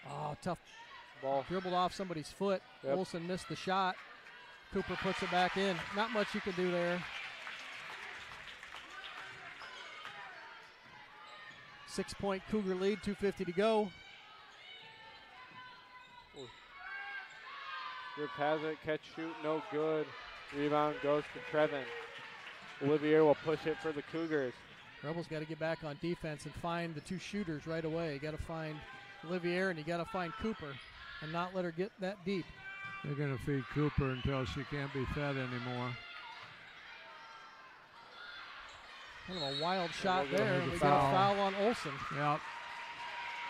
Oh, tough ball. Dribbled off somebody's foot. Yep. Olsen missed the shot. Cooper puts it back in. Not much you can do there. 6-point Cougar lead, 2:50 to go. Drips has it, catch, shoot, no good. Rebound goes to Trevin. Olivier will push it for the Cougars. Rebels got to get back on defense and find the two shooters right away. You got to find Olivier and you got to find Cooper and not let her get that deep. They're going to feed Cooper until she can't be fed anymore. Kind of a wild shot there. We foul. got a foul on Olsen. Yep.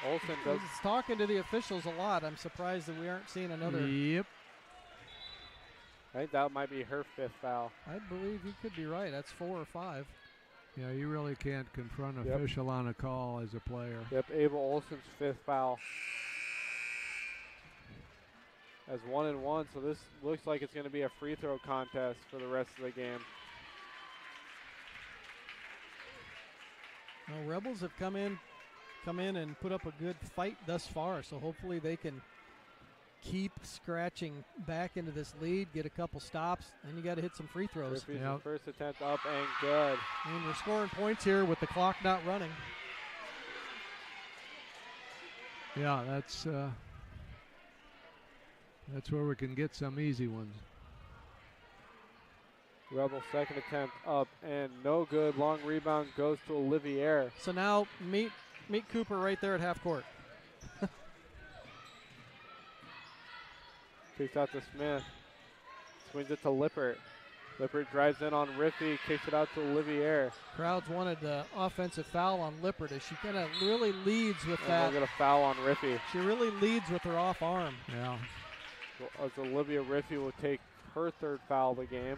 Olsen does. He's talking to the officials a lot. I'm surprised that we aren't seeing another. Yep. I think that might be her 5th foul. I believe you could be right. That's 4 or 5. Yeah, you really can't confront an official on a call as a player. Yep, Ava Olsen's 5th foul. As 1-1, so this looks like it's going to be a free throw contest for the rest of the game. Well, Rebels have come in and put up a good fight thus far, so hopefully they can keep scratching back into this lead, get a couple stops, and you got to hit some free throws. Yep. First attempt up and good. And we're scoring points here with the clock not running. Yeah, that's where we can get some easy ones. Rebel second attempt up and no good. Long rebound goes to Olivier. So now meet Cooper right there at half court. Kicks out to Smith. Swings it to Lippert. Lippert drives in on Riffy, kicks it out to Olivier. Crowds wanted the offensive foul on Lippert as she kind of really leads with that. We'll get a foul on Riffy. She really leads with her off arm. Yeah. As Olivia Riffy will take her 3rd foul of the game.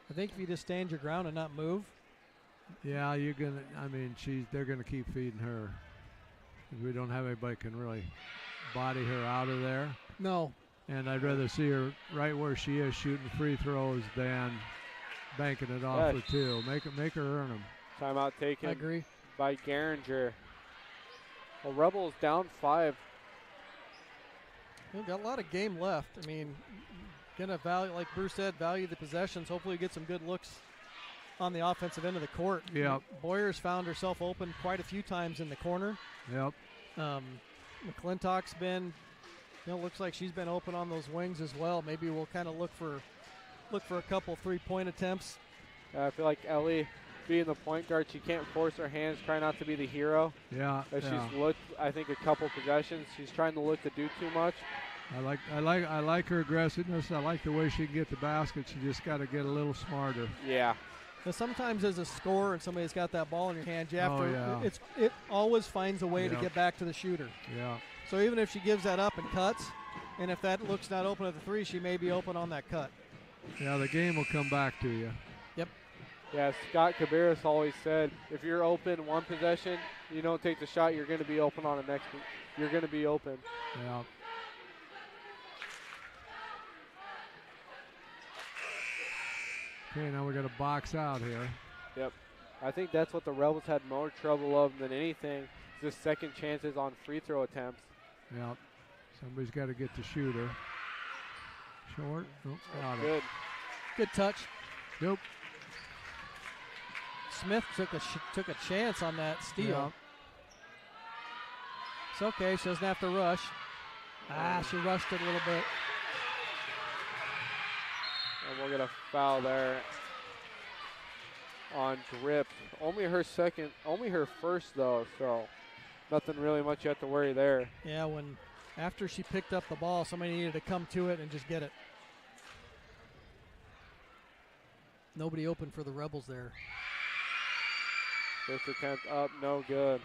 I think if you just stand your ground and not move. Yeah, they're gonna keep feeding her. We don't have anybody can really body her out of there. No. And I'd rather see her right where she is shooting free throws than banking it off for two. Make her earn them. Timeout taken. I agree. By Geringer. Well, Rebels down 5. We've got a lot of game left. I mean, gonna value, like Bruce said, value the possessions. Hopefully get some good looks on the offensive end of the court. Yep. Boyer's found herself open quite a few times in the corner. Yep. McClintock's been, looks like she's been open on those wings as well. Maybe we'll kind of look for a couple 3-point attempts. I feel like Ellie, being the point guard, she can't force her hands, try not to be the hero. Yeah. She's looked, I think, a couple possessions. She's trying to look to do too much. I like her aggressiveness. I like the way she can get the basket. She just got to get a little smarter. Yeah. But sometimes as a scorer and somebody's got that ball in your hand, you have to. It always finds a way to get back to the shooter. Yeah. So even if she gives that up and cuts, and if that looks not open at the 3, she may be open on that cut. Yeah, the game will come back to you. Yep. Yeah, Scott Cabarrus always said, if you're open one possession, you don't take the shot, you're going to be open on the next one. You're going to be open. Yeah. Okay, now we got to box out here. Yep. I think that's what the Rebels had more trouble of than anything, is just second chances on free throw attempts. Yep. Somebody's got to get the shooter. Short. Nope, got Good. it. Good touch. Nope. Smith took a chance on that steal. Yep. It's okay. She doesn't have to rush. She rushed it a little bit. And we'll get a foul there on Drip. Only her first though, so nothing really much you have to worry there. Yeah, after she picked up the ball, somebody needed to come to it and just get it. Nobody open for the Rebels there. First attempt up, no good.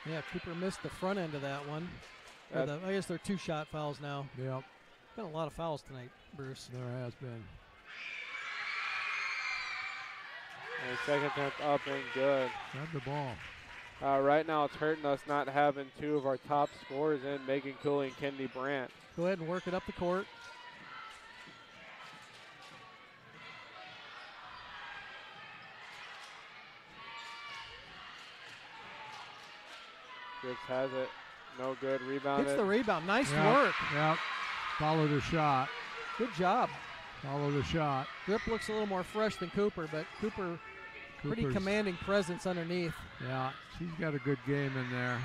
Yeah, Cooper missed the front end of that one. I guess they're 2 shot fouls now. Yep. Been a lot of fouls tonight, Bruce. There has been. And second attempt up and good. Grab the ball. Right now it's hurting us not having 2 of our top scorers in, Megan Cooley and Kendi Brandt. Go ahead and work it up the court. Gibbs has it. No good. Rebound. Gets the rebound. Nice Yep. work. Yep. Follow the shot. Good job. Follow the shot. Grip looks a little more fresh than Cooper, but Cooper's pretty commanding presence underneath. Yeah, she's got a good game in there.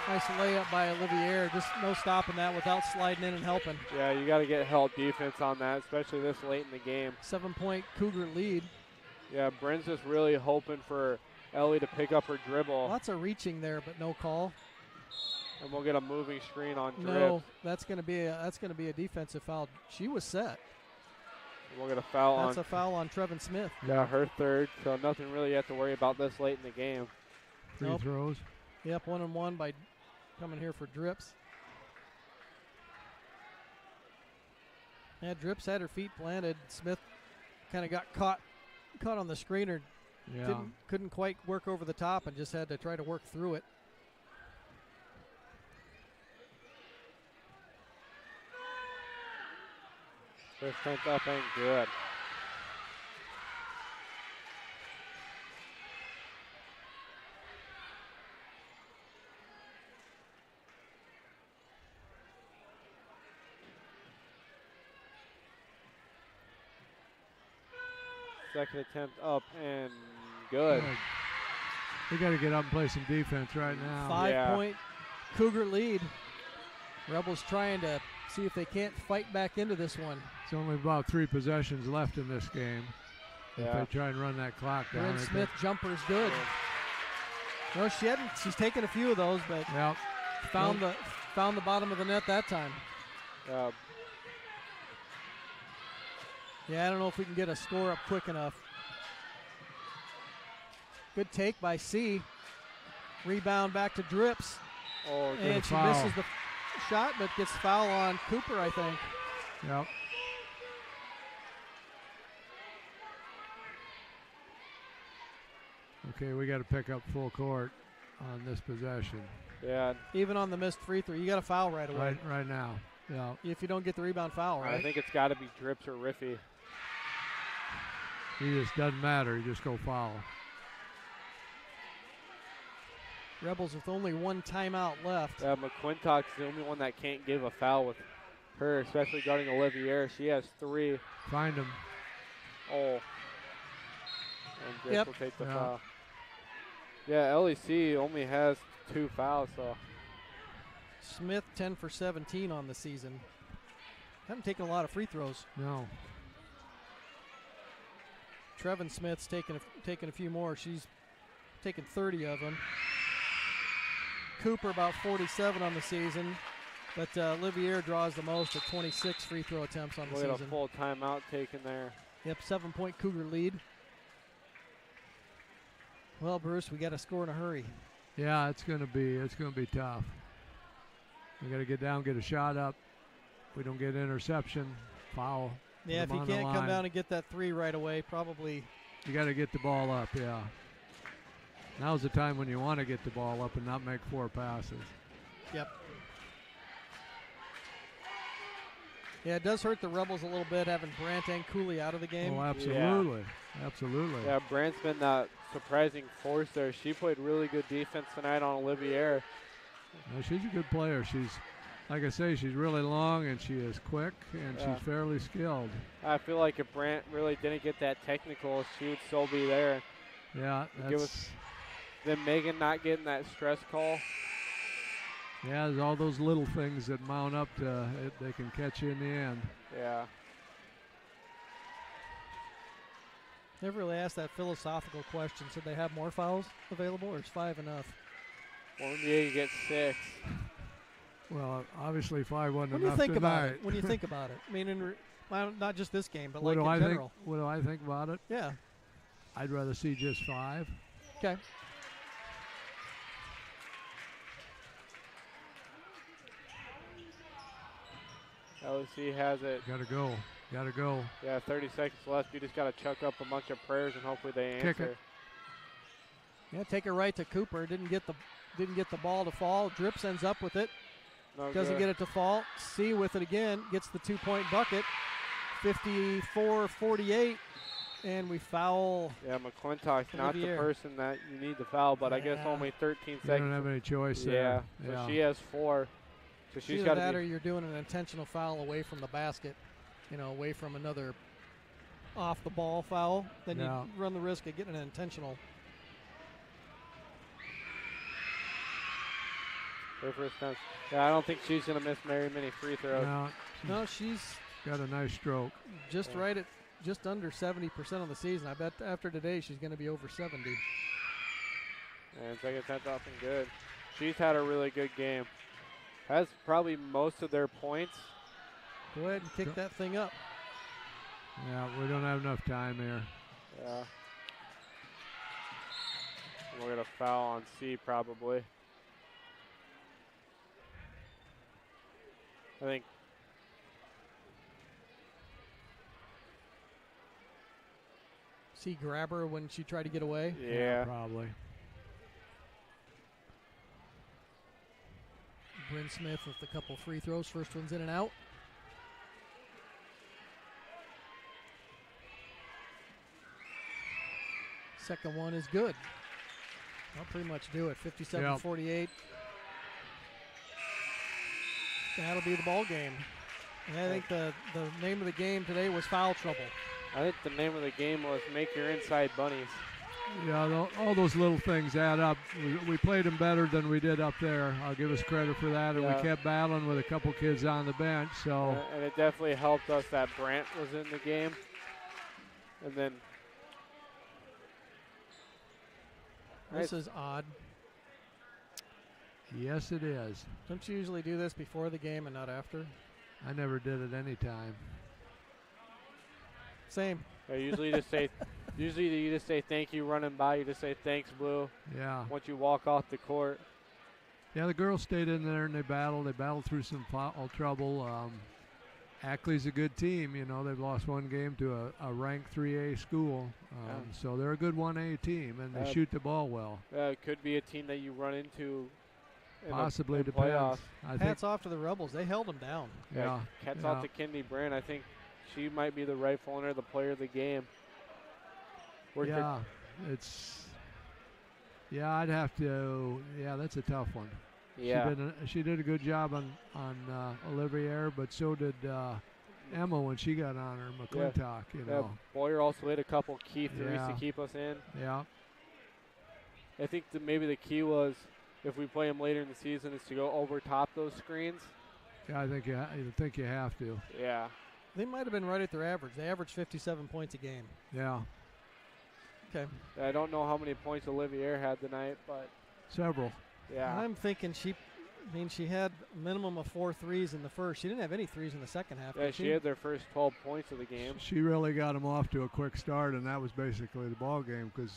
Nice layup by Olivier. Just no stopping that without sliding in and helping. Yeah, you got to get help defense on that, especially this late in the game. 7-point Cougar lead. Yeah, Bryn's just really hoping for Ellie to pick up her dribble. Lots of reaching there, but no call. And we'll get a moving screen on Drip. No, that's going to be a defensive foul. She was set. And we'll get a foul That's a foul on Trevin Smith. Yeah, her third. So nothing really you have to worry about this late in the game. Free throws. Yep, 1-1 by coming here for Drips. Yeah, Drips had her feet planted. Smith kind of got caught on the screener. Yeah. Couldn't quite work over the top and just had to try to work through it. First attempt up and good. Second attempt up and good. We got to get up and play some defense right now. 5-point Cougar lead. Rebels trying to see if they can't fight back into this one. It's only about 3 possessions left in this game. If they try and run that clock down. Bryn Smith jumper's good. No, she's taken a few of those, but found the bottom of the net that time. Yeah, I don't know if we can get a score up quick enough. Good take by C. Rebound back to Drips. And she misses the shot, but gets foul on Cooper, I think. Yep. Okay, we got to pick up full court on this possession. Yeah. Even on the missed free throw, you got to foul right away. Right now. Yeah. if you don't get the rebound foul, right? I think it's got to be Drips or Riffy. He just doesn't matter. You just go foul. Rebels with only one timeout left. McClintock's the only one that can't give a foul with her, especially guarding Olivier. She has 3. Find him. Oh. And Drips Yep. will take the Yeah. foul. Yeah, LEC only has 2 fouls, so. Smith 10 for 17 on the season. Haven't taken a lot of free throws. No. Trevin Smith's taken a few more. She's taken 30 of them. Cooper about 47 on the season, but Olivier draws the most at 26 free throw attempts on the Look at a season. full timeout taken there. Yep, 7-point Cougar lead. Well, Bruce, we got to score in a hurry. Yeah, it's gonna be tough. We got to get down, get a shot up. If we don't get interception, foul. Yeah, if Put 'em you on the can't come line. down and get that 3 right away, probably. You got to get the ball up. Yeah. Now's the time when you want to get the ball up and not make 4 passes. Yep. Yeah, it does hurt the Rebels a little bit having Brandt and Cooley out of the game. Oh, absolutely. Absolutely. Yeah, Brandt's been that surprising force there. She played really good defense tonight on Olivier. No, she's a good player. She's, like I say, she's really long and she is quick and Yeah. she's fairly skilled. I feel like if Brandt really didn't get that technical, she would still be there. Yeah, Give that's, us- Then Megan not getting that stress call. yeah, there's all those little things that mount up to they can catch you in the end. Yeah. Never really asked that philosophical question. Should they have more fouls available, or is 5 enough? Well, NBA gets 6. Well, obviously 5 wasn't When you enough think tonight. about it, when you think about it, I mean, well, not just this game, but what like do in I general. think? What do I think about it? Yeah. I'd rather see just 5. Okay. LSC has it. Got to go. Got to go. Yeah, 30 seconds left. You just got to chuck up a bunch of prayers and hopefully they Kick answer. it. Yeah, take it right to Cooper. Didn't get the ball to fall. Drips ends up with it. No Doesn't good. get it to fall. C with it again. Gets the 2-point bucket. 54-48. And we foul. Yeah, McClintock's not the Olivier. person that you need to foul, but I guess Yeah. only 13 You don't seconds. have any choice Yeah, there. so she has 4. So she's Either got that to or be. you're doing an intentional foul away from the basket. Away from another off the ball foul. Then Yeah. you run the risk of getting an intentional. Her first time. Yeah, I don't think she's going to miss very many free throws. No, No, she's got a nice stroke. just Yeah. right at just under 70% of the season. I bet after today she's going to be over 70. And second attempt off and good. She's had a really good game. Has probably most of their points. Go ahead and kick that thing up. Yeah, we don't have enough time here. Yeah. And we're going to foul on C probably. I think. See grab her when she tried to get away. Yeah. Probably. Bryn Smith with a couple free throws. First one's in and out. Second one is good. That'll pretty much do it. 57-48. That'll be the ball game. And I think the name of the game today was foul trouble. I think the name of the game was Make Your Inside Bunnies. Yeah, all those little things add up. We played them better than we did up there. I'll give us credit for that. And Yeah. we kept battling with a couple kids on the bench. So And it definitely helped us that Brandt was in the game. And then. This is odd. yes, it is. Don't you usually do this before the game and not after? I never did it any time. Same. I usually just say, you just say thank you running by. You just say thanks, Blue. Yeah. Once you walk off the court. Yeah, the girls stayed in there and they battled. They battled through some foul trouble. Ackley's a good team. You know, they've lost one game to a ranked 3A school. So they're a good 1A team, and they shoot the ball well. It could be a team that you run into Possibly in depends. playoffs. I think. Hats off to the Rebels. They held them down. Yeah. Hats yeah. off to Kendi Brand. I think she might be the rightful owner, the player of the game. Yeah, it's. Yeah, I'd have to. Yeah, that's a tough one. Yeah. She did a good job on Olivier, but so did Emma when she got on her McClintock. You know. Boyer also hit a couple key threes Yeah. to keep us in. Yeah. I think maybe the key was if we play them later in the season is to go over top those screens. Yeah, I think you have to. Yeah. They might have been right at their average. They averaged 57 points a game. Yeah. Okay. I don't know how many points Olivier had tonight, but several. Yeah. I'm thinking she had a minimum of 4 threes in the first. She didn't have any threes in the second half. Yeah, she had their first 12 points of the game. She really got them off to a quick start, and that was basically the ball game because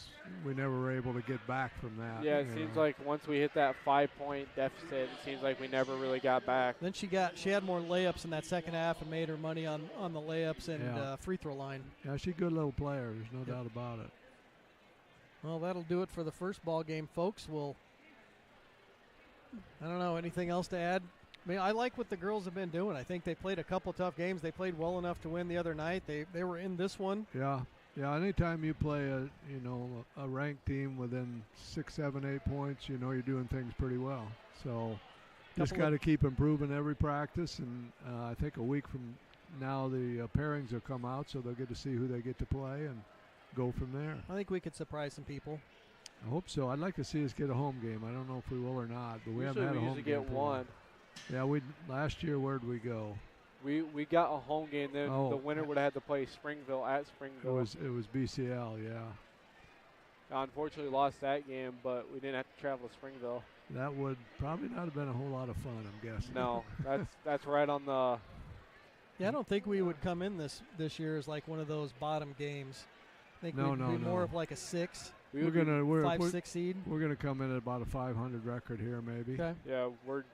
we never were able to get back from that. Yeah, it seems like once we hit that 5-point deficit, it seems like we never really got back. Then she had more layups in that second half and made her money on the layups and free throw line. Yeah, she's a good little player. There's no doubt about it. Well, that'll do it for the first ball game, folks. I don't know, anything else to add? I mean, I like what the girls have been doing. I think they played a couple tough games. They played well enough to win the other night. They were in this one. Yeah. Yeah, anytime you play a ranked team within 6, 7, 8 points, you're doing things pretty well. So just got to keep improving every practice, and I think a week from now the pairings will come out, so they'll get to see who they get to play and go from there. I think we could surprise some people. I hope so. I'd like to see us get a home game. I don't know if we will or not, but we haven't had a home game. We usually get one. Yeah, last year, where'd we go? We got a home game. Then the winner would have had to play Springville at Springville. It was BCL, yeah. Unfortunately, lost that game, but we didn't have to travel to Springville. That would probably not have been a whole lot of fun, I'm guessing. No, that's right on the. Yeah, I don't think we would come in this year as like one of those bottom games. I think we'd be more of like a 6. We're 5-6 seed. We're gonna come in at about a 500 record here, maybe. Okay. Yeah, we're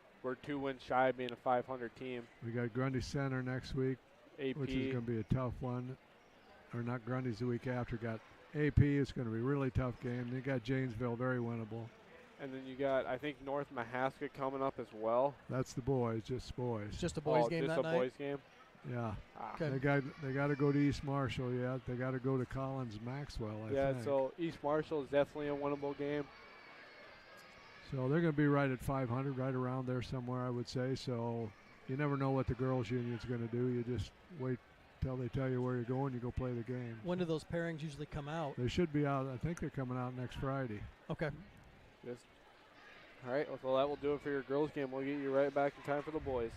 2 wins shy of being a 500 team. We got Grundy Center next week, AP. which is going to be a tough one. Or not Grundy's the week after. Got AP. It's going to be a really tough game. Then you got Janesville, very winnable. And then you got, I think, North Mahaska coming up as well. That's the boys, just boys. Just a boys game that night. Just a boys game. Yeah. Okay. They got to go to East Marshall. Yeah. They got to go to Collins Maxwell. I think. So East Marshall is definitely a winnable game. So they're going to be right at 500, right around there somewhere, I would say. So you never know what the girls' union's going to do. You just wait till they tell you where you're going. You go play the game. When do those pairings usually come out? They should be out. I think they're coming out next Friday. Okay. Yes. All right. Well, that will do it for your girls' game. We'll get you right back in time for the boys.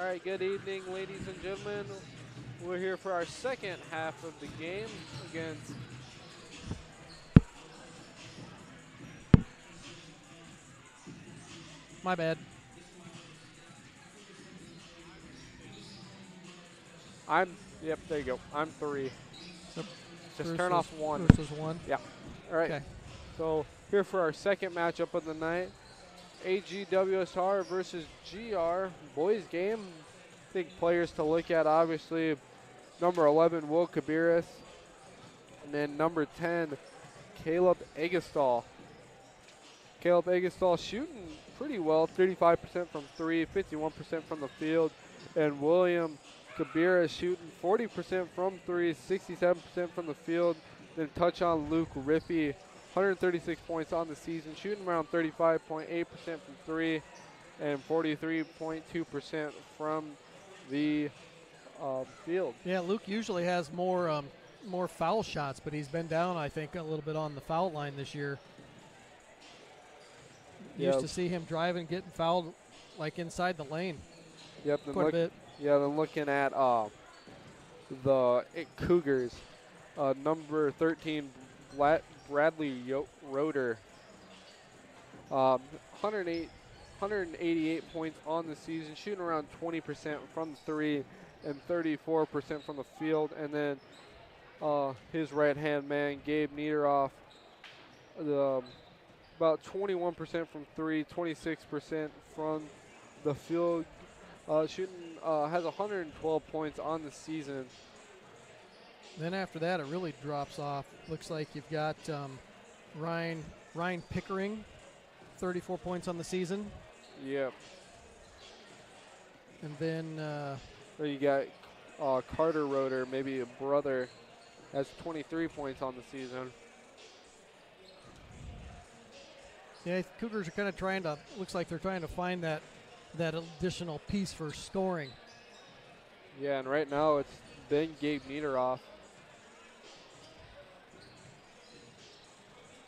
All right, good evening, ladies and gentlemen. We're here for our second half of the game against My bad. Yep, there you go. I'm 3. So Just turn off 1. Versus 1. Yeah. All right. Okay. So here for our second matchup of the night, AGWSR versus GR boys game. I think players to look at, obviously, number 11, Will Kabiris, and then number 10, Caleb Egestall. Caleb Egestall shooting pretty well, 35% from 3, 51% from the field, and William Kabiris shooting 40% from 3, 67% from the field. Then touch on Luke Rippey, 136 points on the season, shooting around 35.8% from 3 and 43.2% from the field. Yeah, Luke usually has more foul shots, but he's been down, I think, a little bit on the foul line this year. Used to see him driving, getting fouled like inside the lane. Yep, quite a bit. Yeah, then looking at the Cougars, number 13, Bradley Roeder, 188 points on the season, shooting around 20% from 3 and 34% from the field. And then his right-hand man, Gabe Niederoff, about 21% from 3, 26% from the field. Shooting has 112 points on the season. Then after that, it really drops off. Looks like you've got Ryan Pickering, 34 points on the season. Yep. And then so you got Carter Roeder, maybe a brother, has 23 points on the season. Yeah, Cougars are kind of looks like they're trying to find that additional piece for scoring. Yeah, and right now it's been Gabe Niederoff.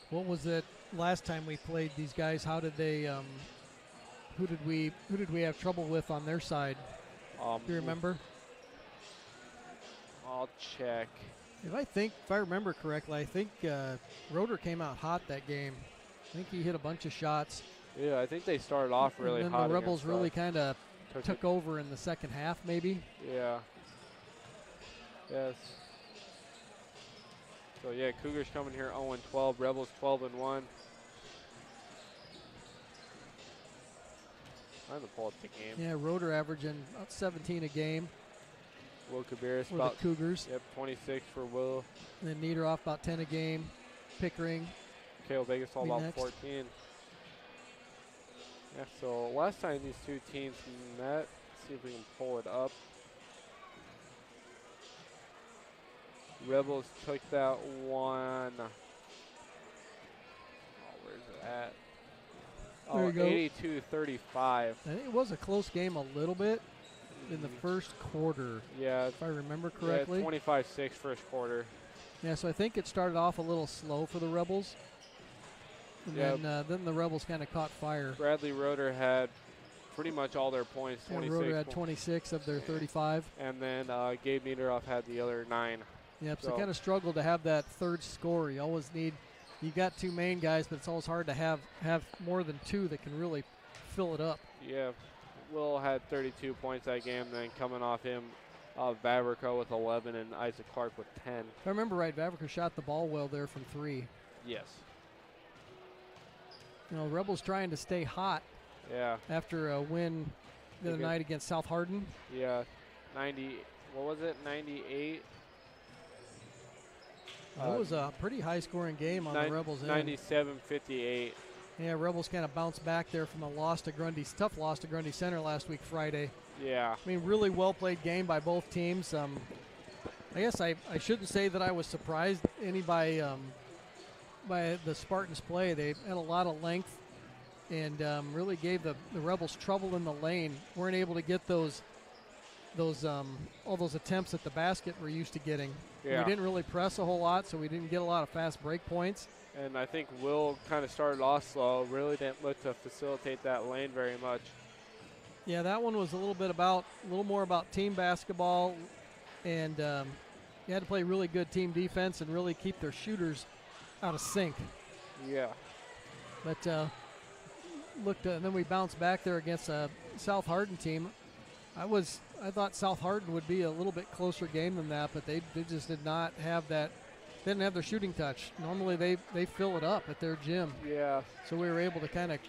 What was it last time we played these guys? How did they? Who did we have trouble with on their side? Do you remember? I'll check. If I remember correctly, I think Roeder came out hot that game. I think he hit a bunch of shots. Yeah, I think they started off really and then hot. The Rebels really kind of took over in the second half, maybe. Yeah. Yes. So yeah, Cougars coming here 0-12, Rebels 12-1. I'm gonna pull up the game. Yeah, Roeder averaging about 17 a game. Will Kabiris for about the Cougars. Yep, 26 for Will. And then Niederoff about 10 a game. Pickering. Caleb Egestall about next. 14. Yeah, so last time these two teams met, let's see if we can pull it up. Rebels took that one. Oh, where's it at? There you go. 82-35. I think it was a close game a little bit in the first quarter. Yeah. If I remember correctly. Yeah, 25-6 first quarter. Yeah, so I think it started off a little slow for the Rebels. And then the Rebels kind of caught fire. Bradley Roeder had pretty much all their points. 26 Roeder had 26 of their 35. And then Gabe Niederoff had the other 9. Yep, so kind of struggled to have that third score. You always need, you got two main guys, but it's always hard to have more than two that can really fill it up. Yeah, Will had 32 points that game, then coming off him, Vavrico with 11 and Isaac Clark with 10. If I remember right, Vavrico shot the ball well there from 3. Yes. You know, Rebels trying to stay hot. Yeah. After a win the other night against South Hardin. Yeah, 90. What was it? 98. It was a pretty high-scoring game on the Rebels' end. 97-58. Yeah, Rebels kind of bounced back there from a tough loss to Grundy Center last week Friday. Yeah. I mean, really well-played game by both teams. I guess I shouldn't say that I was surprised by the Spartans' play. They had a lot of length and really gave the Rebels trouble in the lane. Weren't able to get all those attempts at the basket we're used to getting. Yeah. We didn't really press a whole lot, so we didn't get a lot of fast break points. And I think Will kind of started off slow, really didn't look to facilitate that lane very much. Yeah, that one was a little more about team basketball, and you had to play really good team defense and really keep their shooters out of sync. Yeah. But and then we bounced back there against a South Hardin team. I thought South Hardin would be a little bit closer game than that, but they just did not have that. They didn't have their shooting touch. Normally they fill it up at their gym. Yeah. So we were able to kind of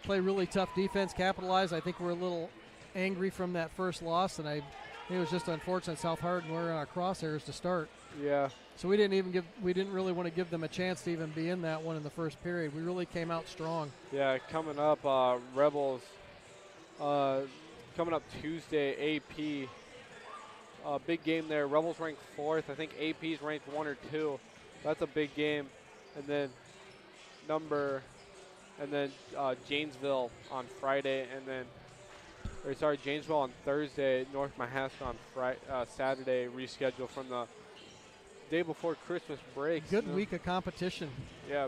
play really tough defense, capitalize. I think we're a little angry from that first loss, and it was just unfortunate South Hardin were in our crosshairs to start. Yeah. So we didn't really want to give them a chance to even be in that one in the first period. We really came out strong. Yeah, coming up, Rebels. Coming up Tuesday, AP. Big game there. Rebels ranked 4th. I think AP's ranked 1 or 2. That's a big game. And then Janesville on Friday, Janesville on Thursday, North Mahaska on Saturday, rescheduled from the day before Christmas break. Good week of competition. Yeah.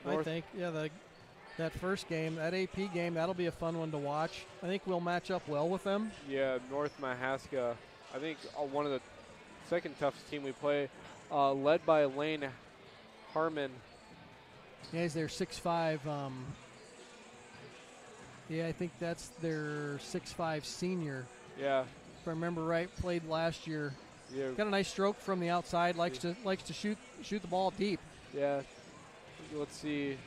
I think. Yeah, that first game, that AP game, that'll be a fun one to watch. I think we'll match up well with them. Yeah, North Mahaska, I think one of the second toughest team we play, led by Lane Harmon. Yeah, he's their 6'5". I think that's their 6'5" senior. Yeah. If I remember right, played last year. Yeah. Got a nice stroke from the outside. Likes to shoot the ball deep. Yeah. Let's see.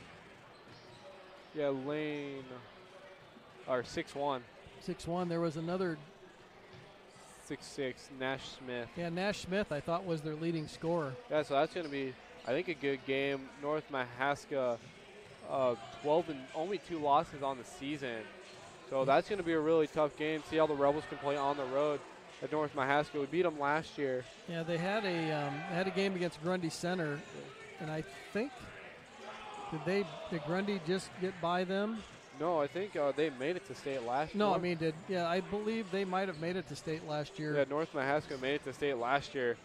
Yeah, Lane, or 6'1". 6'1". There was another 6'6", Nash Smith. Yeah, Nash Smith I thought was their leading scorer. Yeah, so that's going to be, I think, a good game. North Mahaska, 12 and only 2 losses on the season. So that's going to be a really tough game. See how the Rebels can play on the road at North Mahaska. We beat them last year. Yeah, they had a game against Grundy Center, and I think did Grundy just get by them? No, I think they made it to state last year. No, I mean I believe they might have made it to state last year. Yeah, North Mahaska made it to state last year.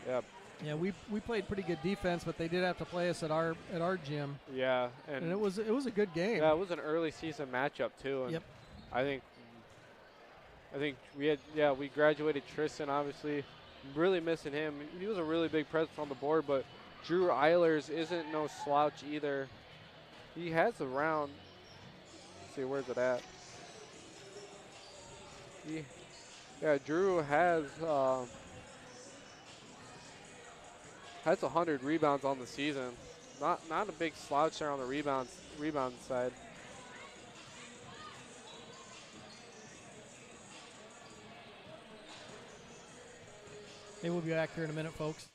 Yep. Yeah, we played pretty good defense, but they did have to play us at our gym. Yeah, and it was a good game. Yeah, it was an early season matchup too. And yep. I think we graduated Tristan, obviously. Really missing him. He was a really big presence on the board, but Drew Eilers isn't no slouch either. He has a round. Let's see, where's it at? Drew has 100 rebounds on the season. Not a big slouch there on the rebound side. Hey, we'll be back here in a minute, folks.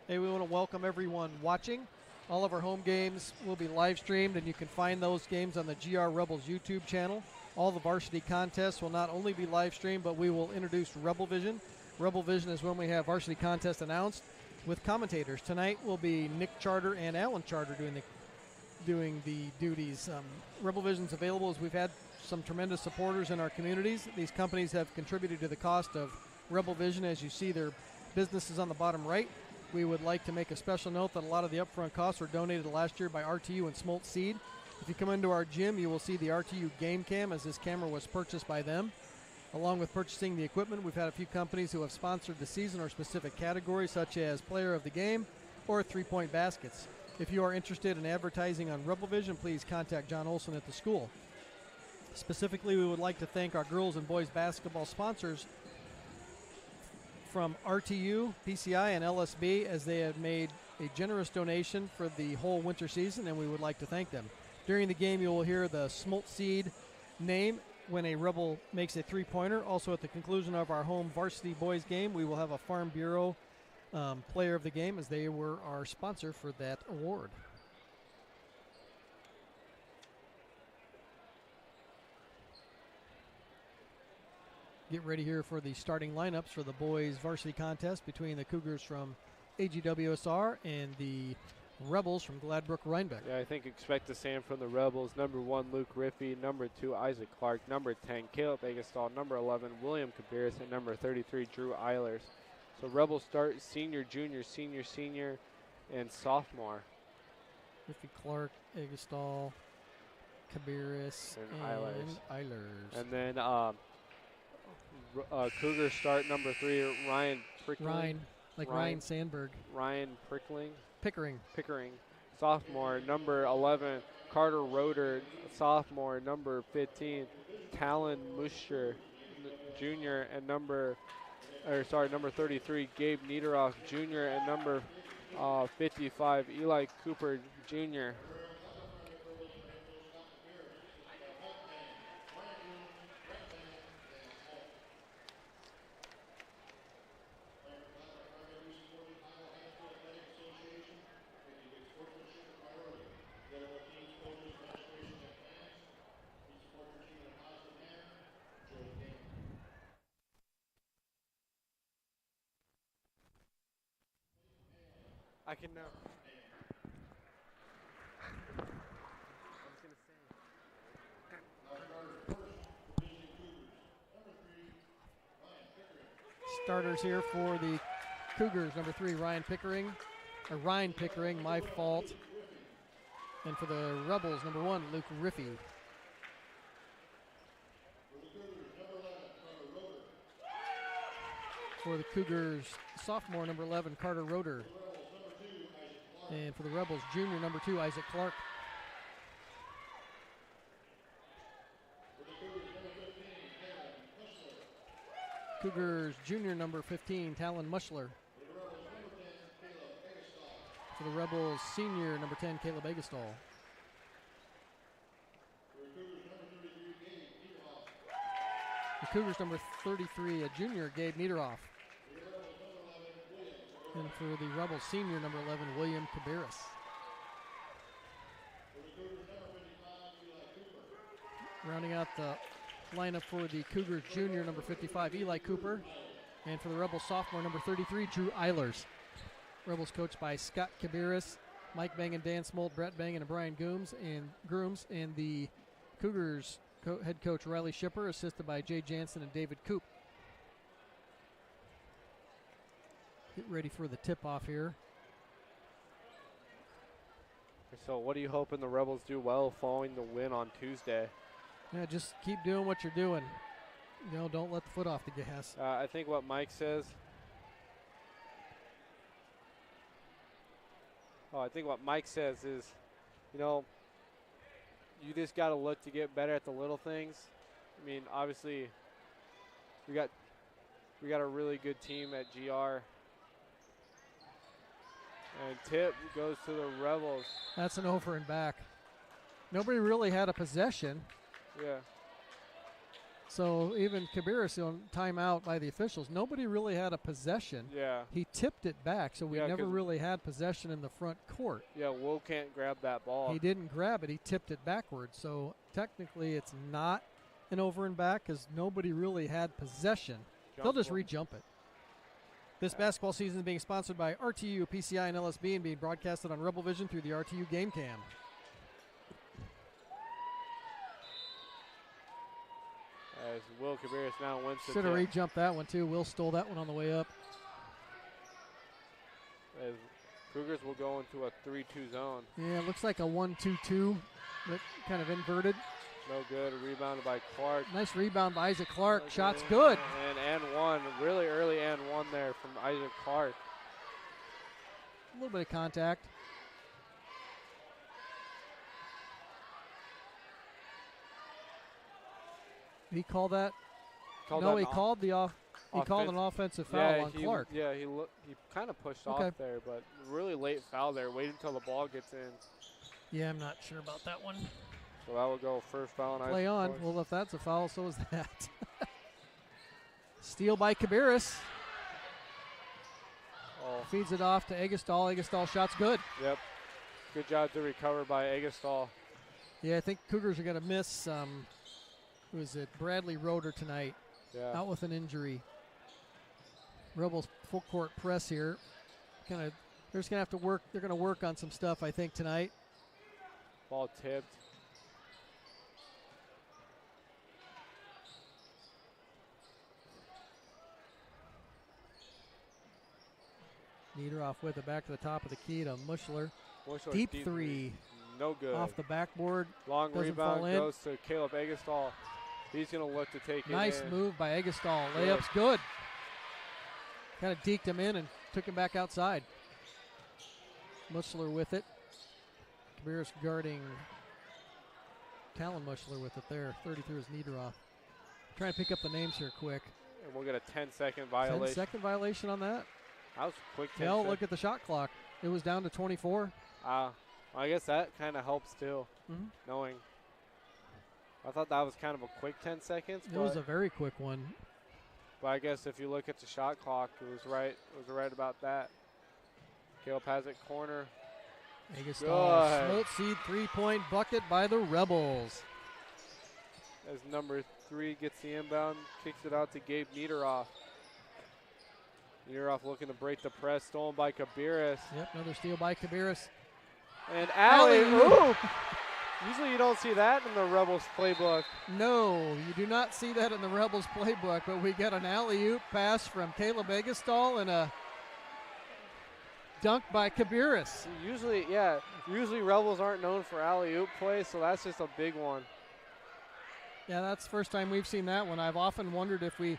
Hey, we want to welcome everyone watching. All of our home games will be live streamed, and you can find those games on the GR Rebels YouTube channel. All the varsity contests will not only be live streamed, but we will introduce Rebel Vision. Rebel Vision is when we have varsity contests announced with commentators. Tonight will be Nick Charter and Alan Charter doing the duties. Rebel Vision's available as we've had some tremendous supporters in our communities. These companies have contributed to the cost of Rebel Vision. As you see, their businesses on the bottom right. We would like to make a special note that a lot of the upfront costs were donated last year by RTU and Smolt Seed. If you come into our gym, you will see the RTU Game Cam, as this camera was purchased by them. Along with purchasing the equipment, we've had a few companies who have sponsored the season or specific categories, such as Player of the Game or 3-point baskets. If you are interested in advertising on Rebel Vision, please contact John Olson at the school. Specifically, we would like to thank our girls and boys basketball sponsors from RTU, PCI, and LSB, as they have made a generous donation for the whole winter season, and we would like to thank them. During the game, you will hear the Smolt Seed name when a Rebel makes a three-pointer. Also, at the conclusion of our home varsity boys game, we will have a Farm Bureau player of the game, as they were our sponsor for that award. Get ready here for the starting lineups for the boys varsity contest between the Cougars from AGWSR and the Rebels from Gladbrook Rhinebeck. Yeah, I think expect the same from the Rebels. Number 1, Luke Riffey. Number 2, Isaac Clark. Number 10, Caleb Agastall. Number 11, William Cabiris. And number 33, Drew Eilers. So Rebels start senior, junior, senior, and sophomore. Riffey, Clark, Agastall, Cabiris, and Eilers. And then Cougars start number 3, Ryan Prickling. Ryan Sandberg. Ryan Prickling. Pickering. Sophomore. Number 11, Carter Roeder. Sophomore. Number 15, Talon Musher, junior. And number 33, Gabe Niederoff, junior. And number 55, Eli Cooper, junior. I can know. Starters here for the Cougars. Number 3, Ryan Pickering, my fault. And for the Rebels, number 1, Luke Riffey. For the Cougars, sophomore, number 11, Carter Roeder. And for the Rebels, junior, number 2, Isaac Clark. Cougars, junior, number 15, Talon Mushler. For the Rebels, senior, number 10, Caleb Agastall. The Cougars, number 33, a junior, Gabe Niederoff. And for the Rebels, senior, number 11, William Cabiris. Rounding out the lineup for the Cougars, junior, number 55, Eli Cooper. And for the Rebels, sophomore, number 33, Drew Eilers. Rebels coached by Scott Cabiris, Mike Bang and Dan Smolt, Brett Bang and Brian Grooms. And the Cougars head coach Riley Shipper, assisted by Jay Jansen and David Coop. Get ready for the tip-off here. So what are you hoping the Rebels do well following the win on Tuesday? Yeah, just keep doing what you're doing. You know, don't let the foot off the gas. I think what Mike says. I think what Mike says is, you know, you just got to look to get better at the little things. I mean, obviously, we got a really good team at GR. And tip goes to the Rebels. That's an over and back. Nobody really had a possession. Yeah. So even Cabarrus on timeout by the officials, nobody really had a possession. Yeah. He tipped it back, so we Yeah, never 'cause- really had possession in the front court. Yeah, Will can't grab that ball. He didn't grab it. He tipped it backwards. So technically it's not an over and back because nobody really had possession. They'll just re-jump it. This basketball season is being sponsored by RTU, PCI, and LSB and being broadcasted on Rebel Vision through the RTU Game Cam. As Will Cabarrus now wins the Should have tip. re-jumped that one too. Will stole that one on the way up. As Cougars will go into a 3-2 zone. Yeah, it looks like a 1-2-2, but kind of inverted. No good. Rebounded by Clark. Nice rebound by Isaac Clark. Shot's good. And one. Really early and one there from Isaac Clark. A little bit of contact. Did he call that? No, he called an offensive foul on Clark. He kind of pushed off there, but really late foul there. Wait until the ball gets in. Yeah, I'm not sure about that one. So that will go first foul on Play Isaac on. Clark. Well, if that's a foul, so is that. Steal by Cabarrus. Oh. Feeds it off to Eggestal. Eggestal shot's good. Yep. Good job to recover by Eggestal. Yeah, I think Cougars are going to miss, who is it, Bradley Roeder tonight. Yeah. Out with an injury. Rebels full court press here. They're just going to have to work. They're going to work on some stuff, I think, tonight. Ball tipped. Niederhoff with it back to the top of the key to Muschler. Muschler Deep three. No good. Off the backboard. Long Doesn't rebound fall in. goes to Caleb Eggestal. He's going to look to take it Nice in. move by Eggestal. Layup's good. Kind of deked him in and took him back outside. Muschler with it. Cabarrus guarding Talon Muschler with it there. 33 is Niederhoff. Trying to pick up the names here quick. And we'll get a 10-second violation. 10-second violation on that. That was quick. 10 Hell, look at the shot clock. It was down to 24. I guess that kind of helps too, knowing. I thought that was kind of a quick 10 seconds. It was a very quick one. But I guess if you look at the shot clock, it was right about that. Caleb has it corner. Eggestal, Smolt Seed 3-point bucket by the Rebels. As number 3 gets the inbound, kicks it out to Gabe Niederhoff. Niederhoff looking to break the press, stolen by Cabarrus. Yep, another steal by Cabarrus. And alley-oop. Usually you don't see that in the Rebels playbook. No, you do not see that in the Rebels playbook, but we get an alley-oop pass from Caleb Eggestal and a dunk by Cabarrus. Usually Rebels aren't known for alley-oop play, so that's just a big one. Yeah, that's the first time we've seen that one. I've often wondered if we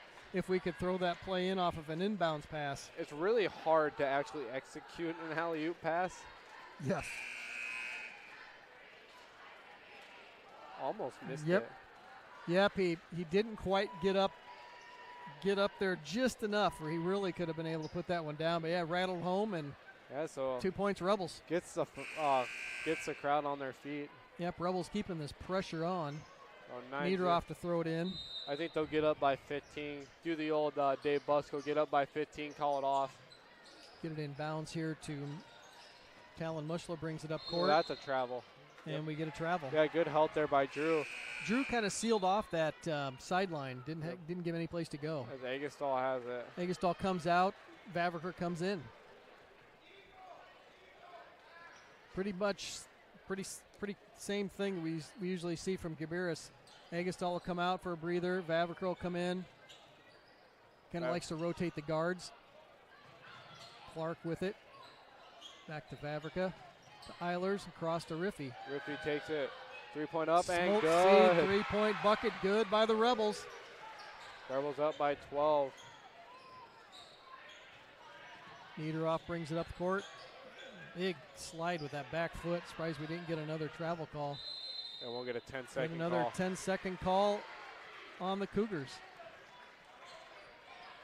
could throw that play in off of an inbounds pass. It's really hard to actually execute an alley-oop pass. Yes. Almost missed it. Yep, he didn't quite get up there just enough where he really could have been able to put that one down. But yeah, rattled home and 2 points Rebels. Gets the crowd on their feet. Yep, Rebels keeping this pressure on. Oh, Niederhoff to throw it in. I think they'll get up by 15. Do the old Dave Busko, get up by 15, call it off. Get it in bounds here to Talon Muschler, brings it up court. That's a travel. And we get a travel. Yeah, good help there by Drew. Drew kind of sealed off that sideline. Didn't give any place to go. As Eggestal has it. Eggestal comes out. Vavriker comes in. Pretty same thing we usually see from Cabarrus. Eggestal will come out for a breather. Vavriker will come in. Kind of likes to rotate the guards. Clark with it. Back to Vavriker. To Eilers, across to Riffy. Riffy takes it. 3-point up and Smoke good. Seed, 3-point bucket, good by the Rebels. Rebels up by 12. Niederhoff brings it up the court. Big slide with that back foot. Surprised we didn't get another travel call. And we'll get a 10-second another call. 10-second call on the Cougars.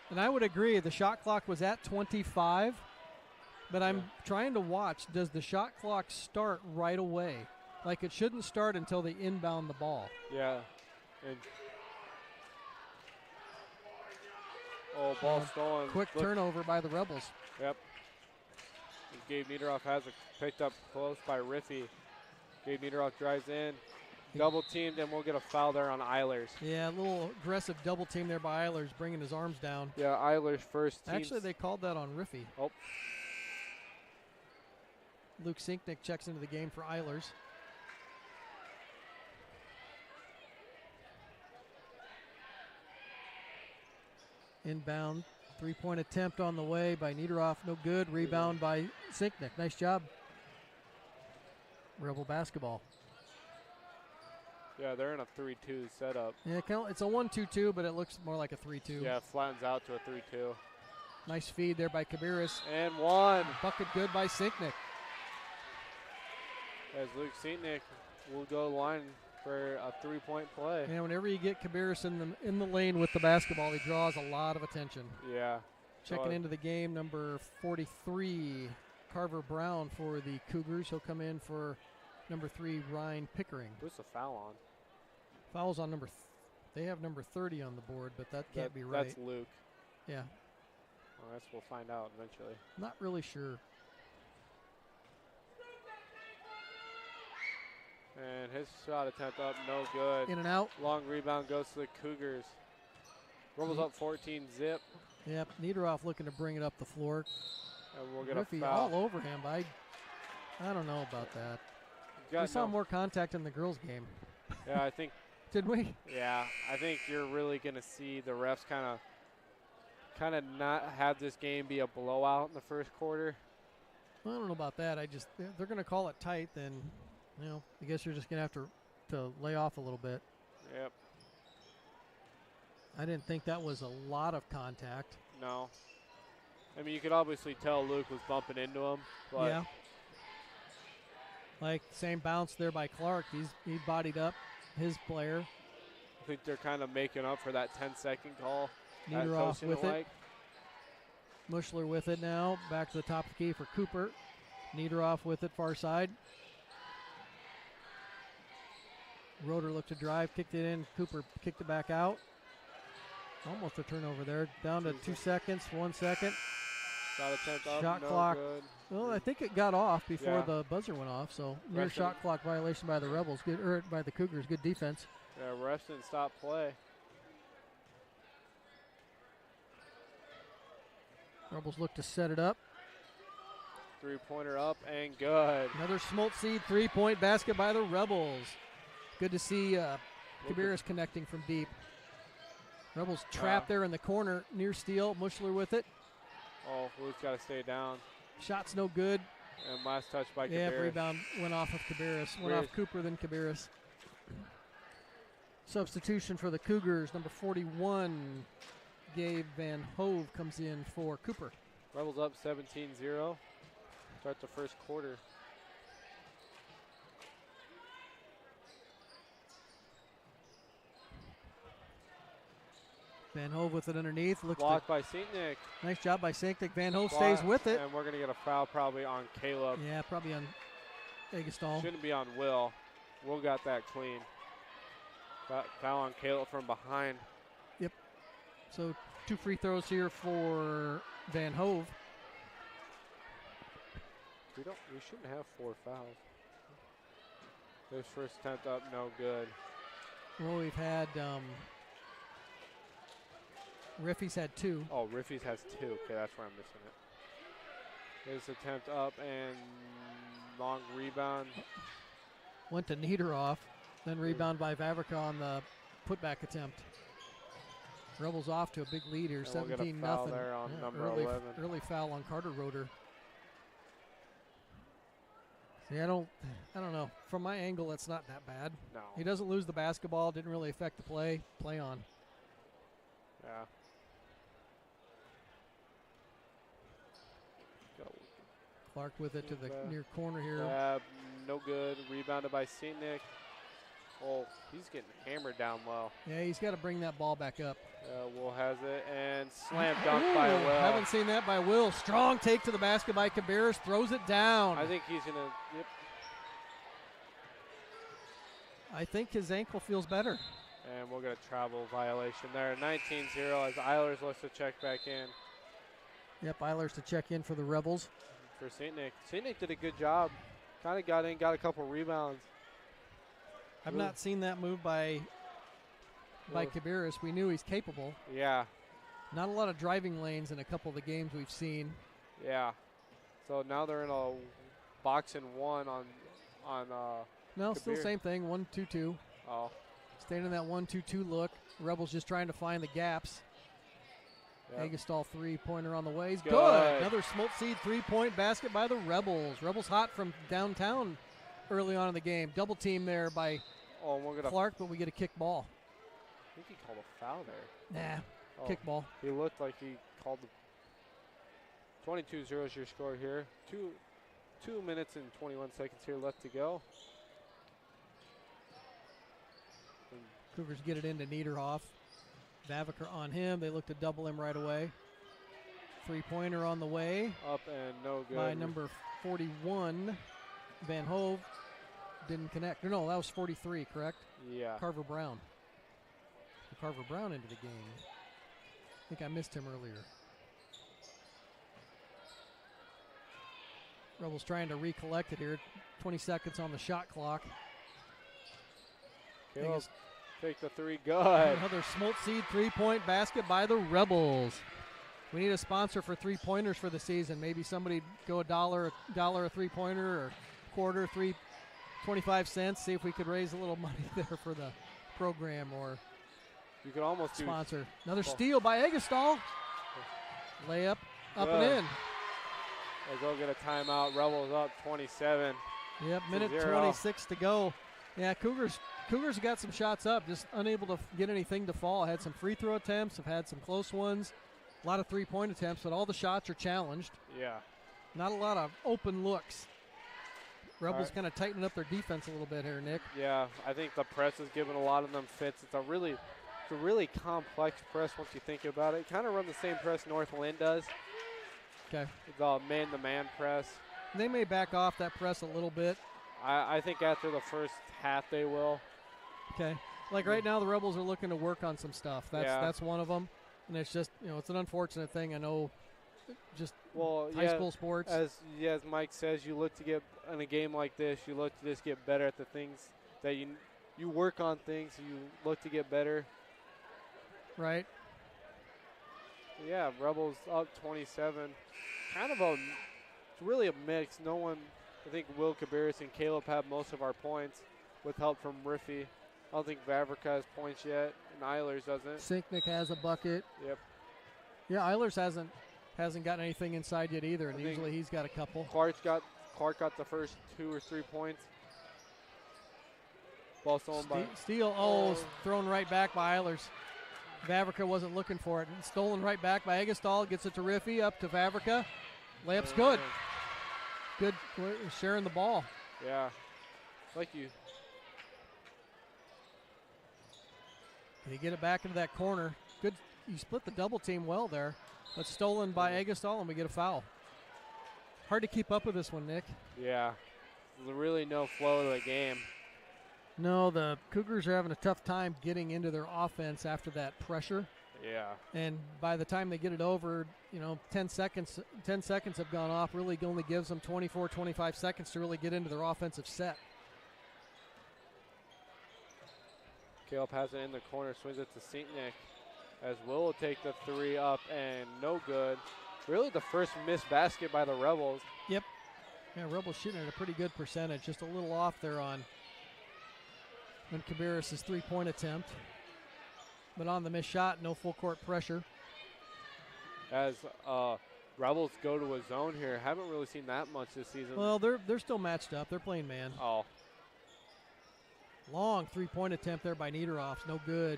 And I would agree, the shot clock was at 25. But I'm trying to watch, does the shot clock start right away? Like it shouldn't start until they inbound the ball. Yeah. And Oh, ball stolen. Quick turnover by the Rebels. Yep. Gabe Niederhoff has it picked up close by Riffy. Gabe Niederhoff drives in. Double teamed, and we'll get a foul there on Eilers. Yeah, a little aggressive double team there by Eilers, bringing his arms down. Yeah, Eilers first team. Actually, they called that on Riffy. Oh. Luke Sinknick checks into the game for Eilers. Inbound, three-point attempt on the way by Niederhoff, no good. Rebound by Sinknick, nice job. Rebel basketball. Yeah, they're in a 3-2 setup. Yeah, it's a 1-2-2, but it looks more like a 3-2. Yeah, it flattens out to a 3-2. Nice feed there by Kabiris. And one. Bucket good by Sinknick. As Luke Sinknick will go line for a three-point play. And whenever you get Kabiris in the lane with the basketball, he draws a lot of attention. Yeah. Checking into the game, number 43, Carver Brown for the Cougars. He'll come in for number 3, Ryan Pickering. Who's the foul on? Foul's on they have number 30 on the board, but that can't be right. That's Luke. Yeah. Well, I guess we'll find out eventually. Not really sure. And his shot attempt up, no good. In and out. Long rebound goes to the Cougars. Rebels up 14-zip. Yep, Niederhoff looking to bring it up the floor. And we'll get Riffy a foul. all over him, but I don't know about that. We saw more contact in the girls' game. Yeah, I think. Did we? Yeah, I think you're really going to see the refs kind of not have this game be a blowout in the first quarter. Well, I don't know about that. They're going to call it tight, then, I guess you're just going to have to lay off a little bit. Yep. I didn't think that was a lot of contact. No. I mean, you could obviously tell Luke was bumping into him. But yeah. Like, same bounce there by Clark. He bodied up his player. I think they're kind of making up for that 10-second call. Niederhoff with it. Mushler with it now. Back to the top of the key for Cooper. Niederhoff with it, far side. Roeder looked to drive, kicked it in. Cooper kicked it back out. Almost a turnover there. Down to 2 seconds, 1 second. Shot clock. Good. Well, I think it got off before the buzzer went off. So near shot clock violation by the Rebels, by the Cougars. Good defense. Yeah, refs didn't stop play. Rebels look to set it up. Three-pointer up and good. Another Smoltz three-point basket by the Rebels. Good to see Kabiris connecting from deep. Rebels trapped there in the corner near steal. Mushler with it. Oh, Luke's got to stay down. Shot's no good. And last touch by Kabiris. Yeah, rebound went off of Kabiris. Went off Cooper, then Kabiris. Substitution for the Cougars, number 41, Gabe Van Hove comes in for Cooper. Rebels up 17-0. Start the first quarter. Van Hove with it underneath. Blocked by Sinknick. Nice job by Sinknick. Van Hove stays with it. And we're going to get a foul probably on Caleb. Yeah, probably on Egestall. Shouldn't be on Will. Will got that clean. Foul on Caleb from behind. Yep. So 2 free throws here for Van Hove. We shouldn't have 4 fouls. This first attempt up, no good. Well, we've had Riffy's had 2. Oh, Riffy's has 2. Okay, that's where I'm missing it. His attempt up and long rebound. Went to Niederhoff, then rebound by Vavrica on the putback attempt. Rebels off to a big lead here, 17-0. There on number 11. Early foul on Carter Roeder. See, I don't know. From my angle, it's not that bad. No. He doesn't lose the basketball. Didn't really affect the play. Play on. Yeah. Clark with it to the near corner here. No good. Rebounded by Sinknick. Oh, he's getting hammered down low. Yeah, he's got to bring that ball back up. Will has it, and slam dunk by Will. Haven't seen that by Will. Strong take to the basket by Kabiris. Throws it down. I think he's going to, I think his ankle feels better. And we'll get a travel violation there. 19-0 as Eilers looks to check back in. Yep, Eilers to check in for the Rebels. For St. Nick. St. Nick did a good job. Kind of got in, got a couple rebounds. I've not seen that move by Cabarrus. We knew he's capable. Yeah. Not a lot of driving lanes in a couple of the games we've seen. Yeah. So now they're in a box and one on No, Kabir. still same thing, 1-2-2. Oh. Staying in that 1-2-2 look. Rebels just trying to find the gaps. Yep. Agastal three-pointer on the way. He's Good. good. Another Smoltz-Seed three-point basket by the Rebels. Rebels hot from downtown early on in the game. Double team there by Clark, but we get a kick ball. I think he called a foul there. Nah, kick ball. He looked like he called the 22-0 is your score here. 2 minutes and 21 seconds here left to go. Cougars get it into Niederhoff. Vaviker on him. They look to double him right away. Three-pointer on the way. Up and no good. By number 41, Van Hove. Didn't connect. No, that was 43, correct? Yeah. Carver Brown. Carver Brown into the game. I think I missed him earlier. Rebels trying to recollect it here. 20 seconds on the shot clock. Caleb, take the three. Good. Another Smoltz-Seed three-point basket by the Rebels. We need a sponsor for three-pointers for the season. Maybe somebody go $1 a three-pointer or quarter, 25 cents. See if we could raise a little money there for the program or you could almost sponsor. Another steal by Agastal. Layup up and in. They go get a timeout. Rebels up 27. Yep, minute 26 to go. Yeah, Cougars got some shots up, just unable to get anything to fall. Had some free throw attempts, have had some close ones, a lot of three-point attempts, but all the shots are challenged. Yeah. Not a lot of open looks. Rebels kind of tightening up their defense a little bit here, Nick. Yeah, I think the press is giving a lot of them fits. It's a really complex press once you think about it. Kind of run the same press Northland does. Okay. The man-to-man press. They may back off that press a little bit. I think after the first half they will. Okay. Like right now the Rebels are looking to work on some stuff. That's one of them. And it's just, it's an unfortunate thing. I know just high school sports. As Mike says, you look to get in a game like this, you look to just get better at the things that you work on things, you look to get better. Right. Yeah, Rebels up 27. It's really a mix. I think Will Cabarrus and Caleb have most of our points with help from Riffy. I don't think Vavrika has points yet, and Eilers doesn't. Sinknick has a bucket. Yep. Yeah, Eilers hasn't gotten anything inside yet either, and usually he's got a couple. Clark got the first 2 or 3 points. Ball stolen by Steele. Thrown right back by Eilers. Vavrika wasn't looking for it. And stolen right back by Agastal. Gets it to Riffy, up to Vavrika. Layup's good. Good sharing the ball. Yeah. Like you. Can he get it back into that corner? Good. You split the double team well there. But stolen by Agastal, and we get a foul. Hard to keep up with this one, Nick. Yeah. There's really no flow to the game. No, the Cougars are having a tough time getting into their offense after that pressure. Yeah. And by the time they get it over, 10 seconds have gone off. Really only gives them 24, 25 seconds to really get into their offensive set. Caleb has it in the corner, swings it to Sinknick as Will take the three up and no good. Really the first missed basket by the Rebels. Yep. Yeah, Rebels shooting at a pretty good percentage. Just a little off there on Cabarrus' three-point attempt. But on the missed shot, no full court pressure. As Rebels go to a zone here. Haven't really seen that much this season. Well, they're still matched up. They're playing man. Oh. Long three-point attempt there by Niederhoff. No good.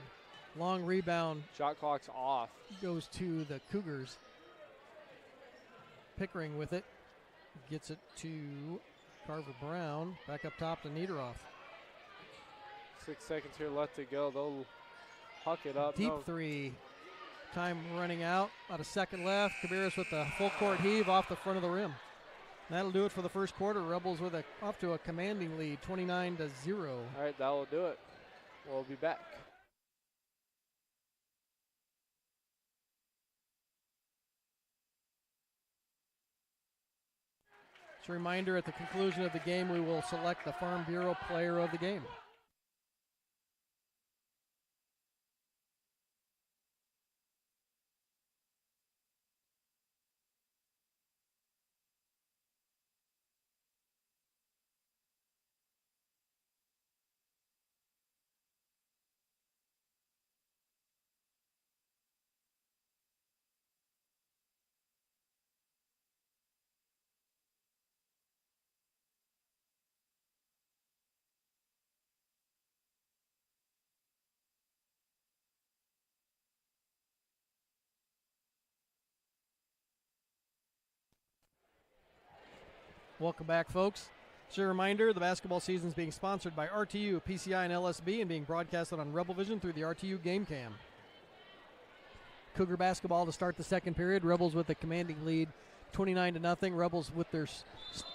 Long rebound. Shot clock's off. Goes to the Cougars. Pickering with it. Gets it to Carver Brown. Back up top to Niederhoff. 6 seconds here left to go. They'll huck it up. Deep three. Time running out. About a second left. Cabarrus with the full court heave off the front of the rim. That'll do it for the first quarter. Rebels off to a commanding lead, 29-0. All right, that will do it. We'll be back. Just a reminder, at the conclusion of the game, we will select the Farm Bureau player of the game. Welcome back, folks. Just a reminder, the basketball season is being sponsored by RTU, PCI, and LSB, and being broadcasted on Rebel Vision through the RTU Game Cam. Cougar basketball to start the second period. Rebels with a commanding lead, 29-0. Rebels with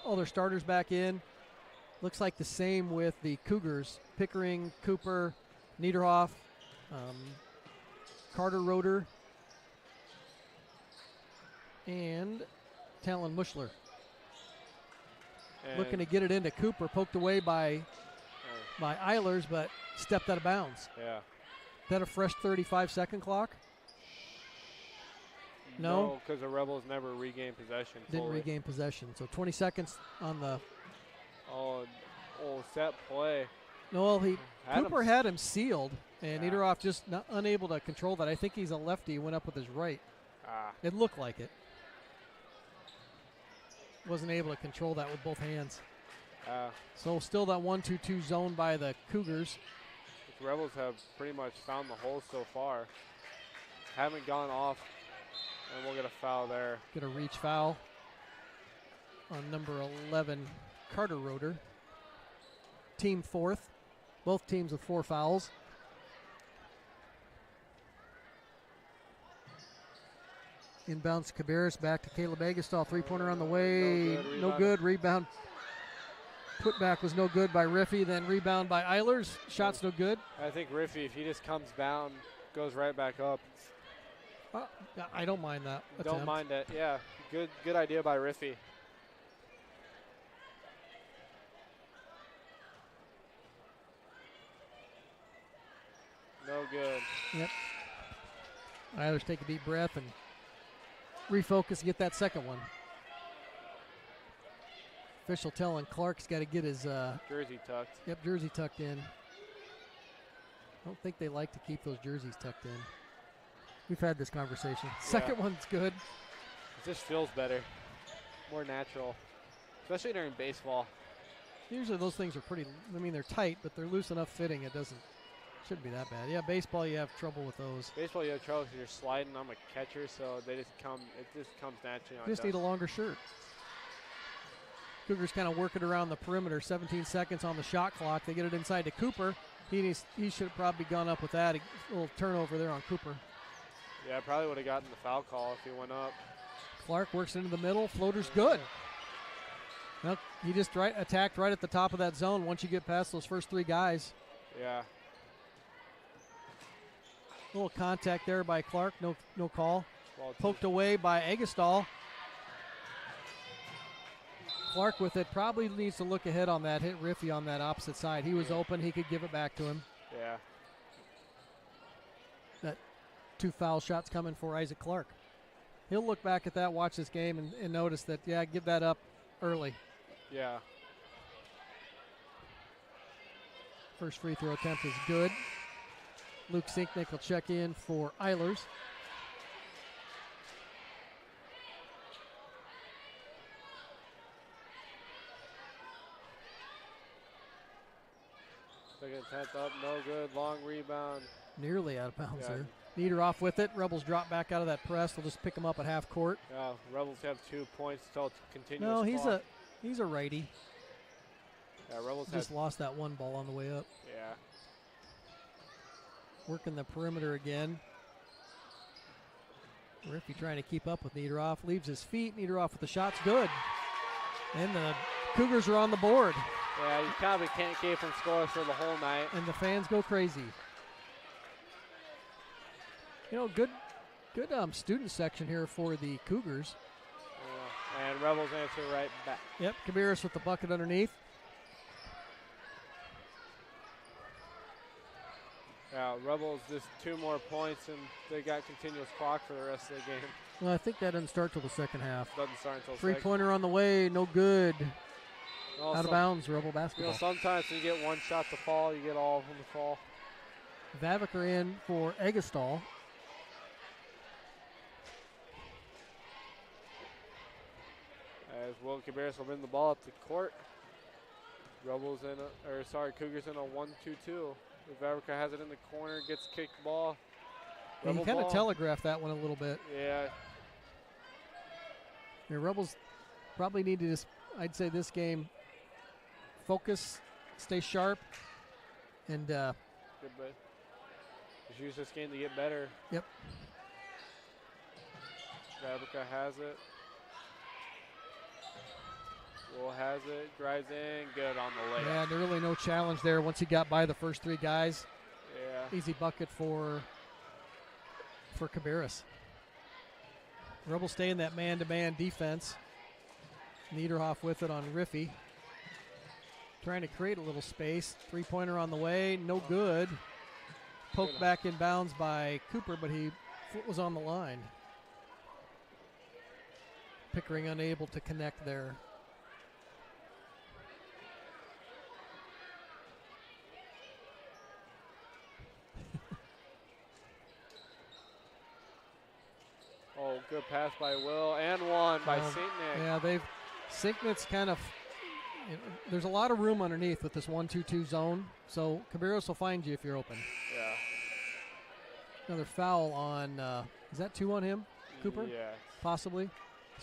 all their starters back in. Looks like the same with the Cougars. Pickering, Cooper, Niederhoff, Carter Roeder, and Talon Mushler. And looking to get it into Cooper, poked away by Eilers, but stepped out of bounds. Yeah. Is that a fresh 35-second clock? No, because the Rebels never regained possession. Didn't regain possession. So 20 seconds on the. Oh, set play. No, Cooper had him sealed, and Niederhoff just unable to control that. I think he's a lefty. Went up with his right. It looked like it. Wasn't able to control that with both hands. So still that 1-2-2 zone by the Cougars. The Rebels have pretty much found the hole so far. Haven't gone off, and we'll get a foul there. Get a reach foul on number 11, Carter Roeder. Team fourth. Both teams with 4 fouls. Inbounds Cabarrus, back to Caleb Agastall. Three-pointer on the way. No good. Rebound. Putback was no good by Riffey. Then rebound by Eilers. Shot's no good. I think Riffey, if he just comes down, goes right back up. I don't mind that attempt. Don't mind it. Yeah, good idea by Riffey. No good. Yep. Eilers take a deep breath and refocus, get that second one. Official telling Clark's got to get his jersey tucked. Yep, jersey tucked in. I don't think they like to keep those jerseys tucked in. We've had this conversation. Second one's good. It just feels better, more natural, especially during baseball. Usually those things are pretty, I mean, they're tight, but they're loose enough fitting. Shouldn't be that bad. Yeah, baseball, you have trouble with those. Baseball, you have trouble because you're sliding. I'm a catcher, so it just comes naturally on. You just need a longer shirt. Cougars kind of working around the perimeter. 17 seconds on the shot clock. They get it inside to Cooper. He should have probably gone up with that. A little turnover there on Cooper. Yeah, probably would have gotten the foul call if he went up. Clark works into the middle. Floater's good. Well, he just attacked right at the top of that zone once you get past those first 3 guys. Yeah. A little contact there by Clark. No call. Well, poked away by Agastall. Clark with it probably needs to look ahead on that. Hit Riffey on that opposite side. He was open. He could give it back to him. Yeah. That 2 foul shots coming for Isaac Clark. He'll look back at that, watch this game, and notice that, give that up early. Yeah. First free throw attempt is good. Luke Sinknick will check in for Eilers. Second attempt up, no good. Long rebound. Nearly out of bounds there. Niederhoff with it. Rebels drop back out of that press. They'll just pick him up at half court. Yeah, Rebels have 2 points until continuous. No, clock. he's a righty. Yeah, Rebels just lost that 1 ball on the way up. Yeah. Working the perimeter again. Riffey trying to keep up with Niederhoff. Leaves his feet. Niederhoff with the shot's good. And the Cougars are on the board. Yeah, you probably can't keep them scoreless for the whole night. And the fans go crazy. Good student section here for the Cougars. And Rebels answer right back. Yep, Cabarrus with the bucket underneath. Yeah, Rebels just 2 more points, and they got continuous clock for the rest of the game. Well, I think that doesn't start till the second half. Doesn't start until Three-pointer on the way, no good. Well, Out of bounds, Rebel basketball. Sometimes when you get one shot to fall, you get all of them to fall. Vavaker in for Eggestal. As Will Cabarrus will bring the ball up the court. Rebels Cougars in a 1-2-2. Vavaker has it in the corner, gets kicked ball. Yeah, he kind of telegraphed that one a little bit. Yeah. The Rebels probably need to just, I'd say this game, focus, stay sharp, and Good bit. Just use this game to get better. Yep. Vavaker has it. Will has it, drives in, good on the layup. Yeah, there really no challenge there once he got by the first 3 guys. Yeah. Easy bucket for Cabarrus. Rebels stay in that man-to-man defense. Niederhoff with it on Riffy. Trying to create a little space. Three-pointer on the way, no good. Poked back in bounds by Cooper, but foot was on the line. Pickering unable to connect there. Oh, good pass by Will, and one by St. Nick. Yeah, Sinknick's kind of, there's a lot of room underneath with this 1-2-2 zone, so Cabarrus will find you if you're open. Yeah. Another foul on, is that 2 on him, Cooper? Yeah. Possibly.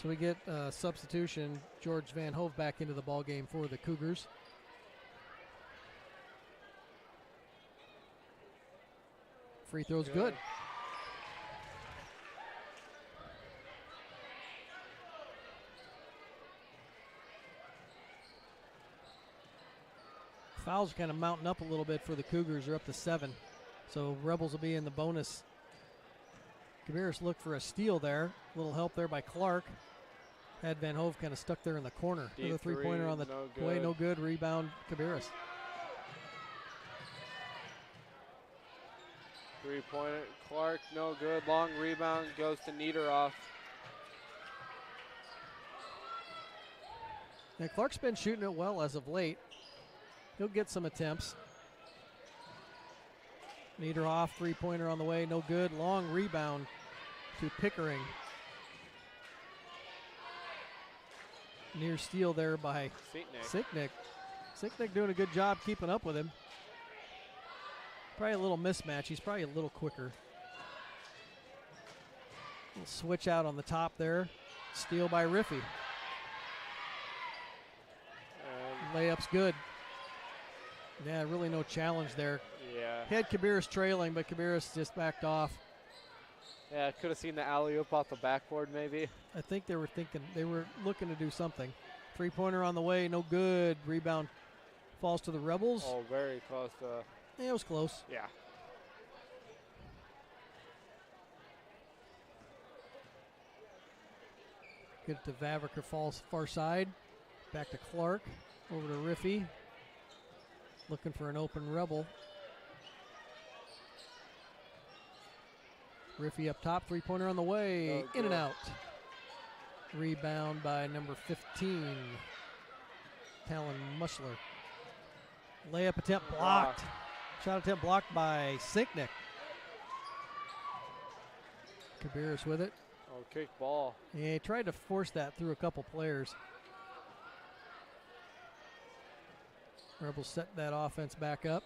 So we get substitution, George Van Hove back into the ball game for the Cougars. Free throw's good. Fouls are kind of mounting up a little bit for the Cougars. They're up to 7. So Rebels will be in the bonus. Cabarrus looked for a steal there. A little help there by Clark. Had Van Hove kind of stuck there in the corner. Another three-pointer on the way, no good. Rebound, Cabarrus. Three-pointer, Clark, no good. Long rebound goes to Niederhoff. Now Clark's been shooting it well as of late. He'll get some attempts. Niederhoff, three-pointer on the way, no good. Long rebound to Pickering. Near steal there by Sinknick. Sinknick doing a good job keeping up with him. Probably a little mismatch. He's probably a little quicker. Little switch out on the top there. Steal by Riffy. Layup's good. Yeah, really no challenge there. Yeah. Had Cabarrus trailing, but Cabarrus just backed off. Yeah, could have seen the alley-oop off the backboard maybe. I think they were looking to do something. Three-pointer on the way, no good. Rebound falls to the Rebels. Oh, very close to. Yeah, it was close. Yeah. Get it to Vavaker, falls far side. Back to Clark. Over to Riffy. Looking for an open Rebel. Riffy up top, three-pointer on the way. In and out. Rebound by number 15, Talon Mushler. Layup attempt blocked. Shot attempt blocked by Sinknick. Cabarrus with it. Oh, kick ball. Yeah, he tried to force that through a couple players. Rebels set that offense back up.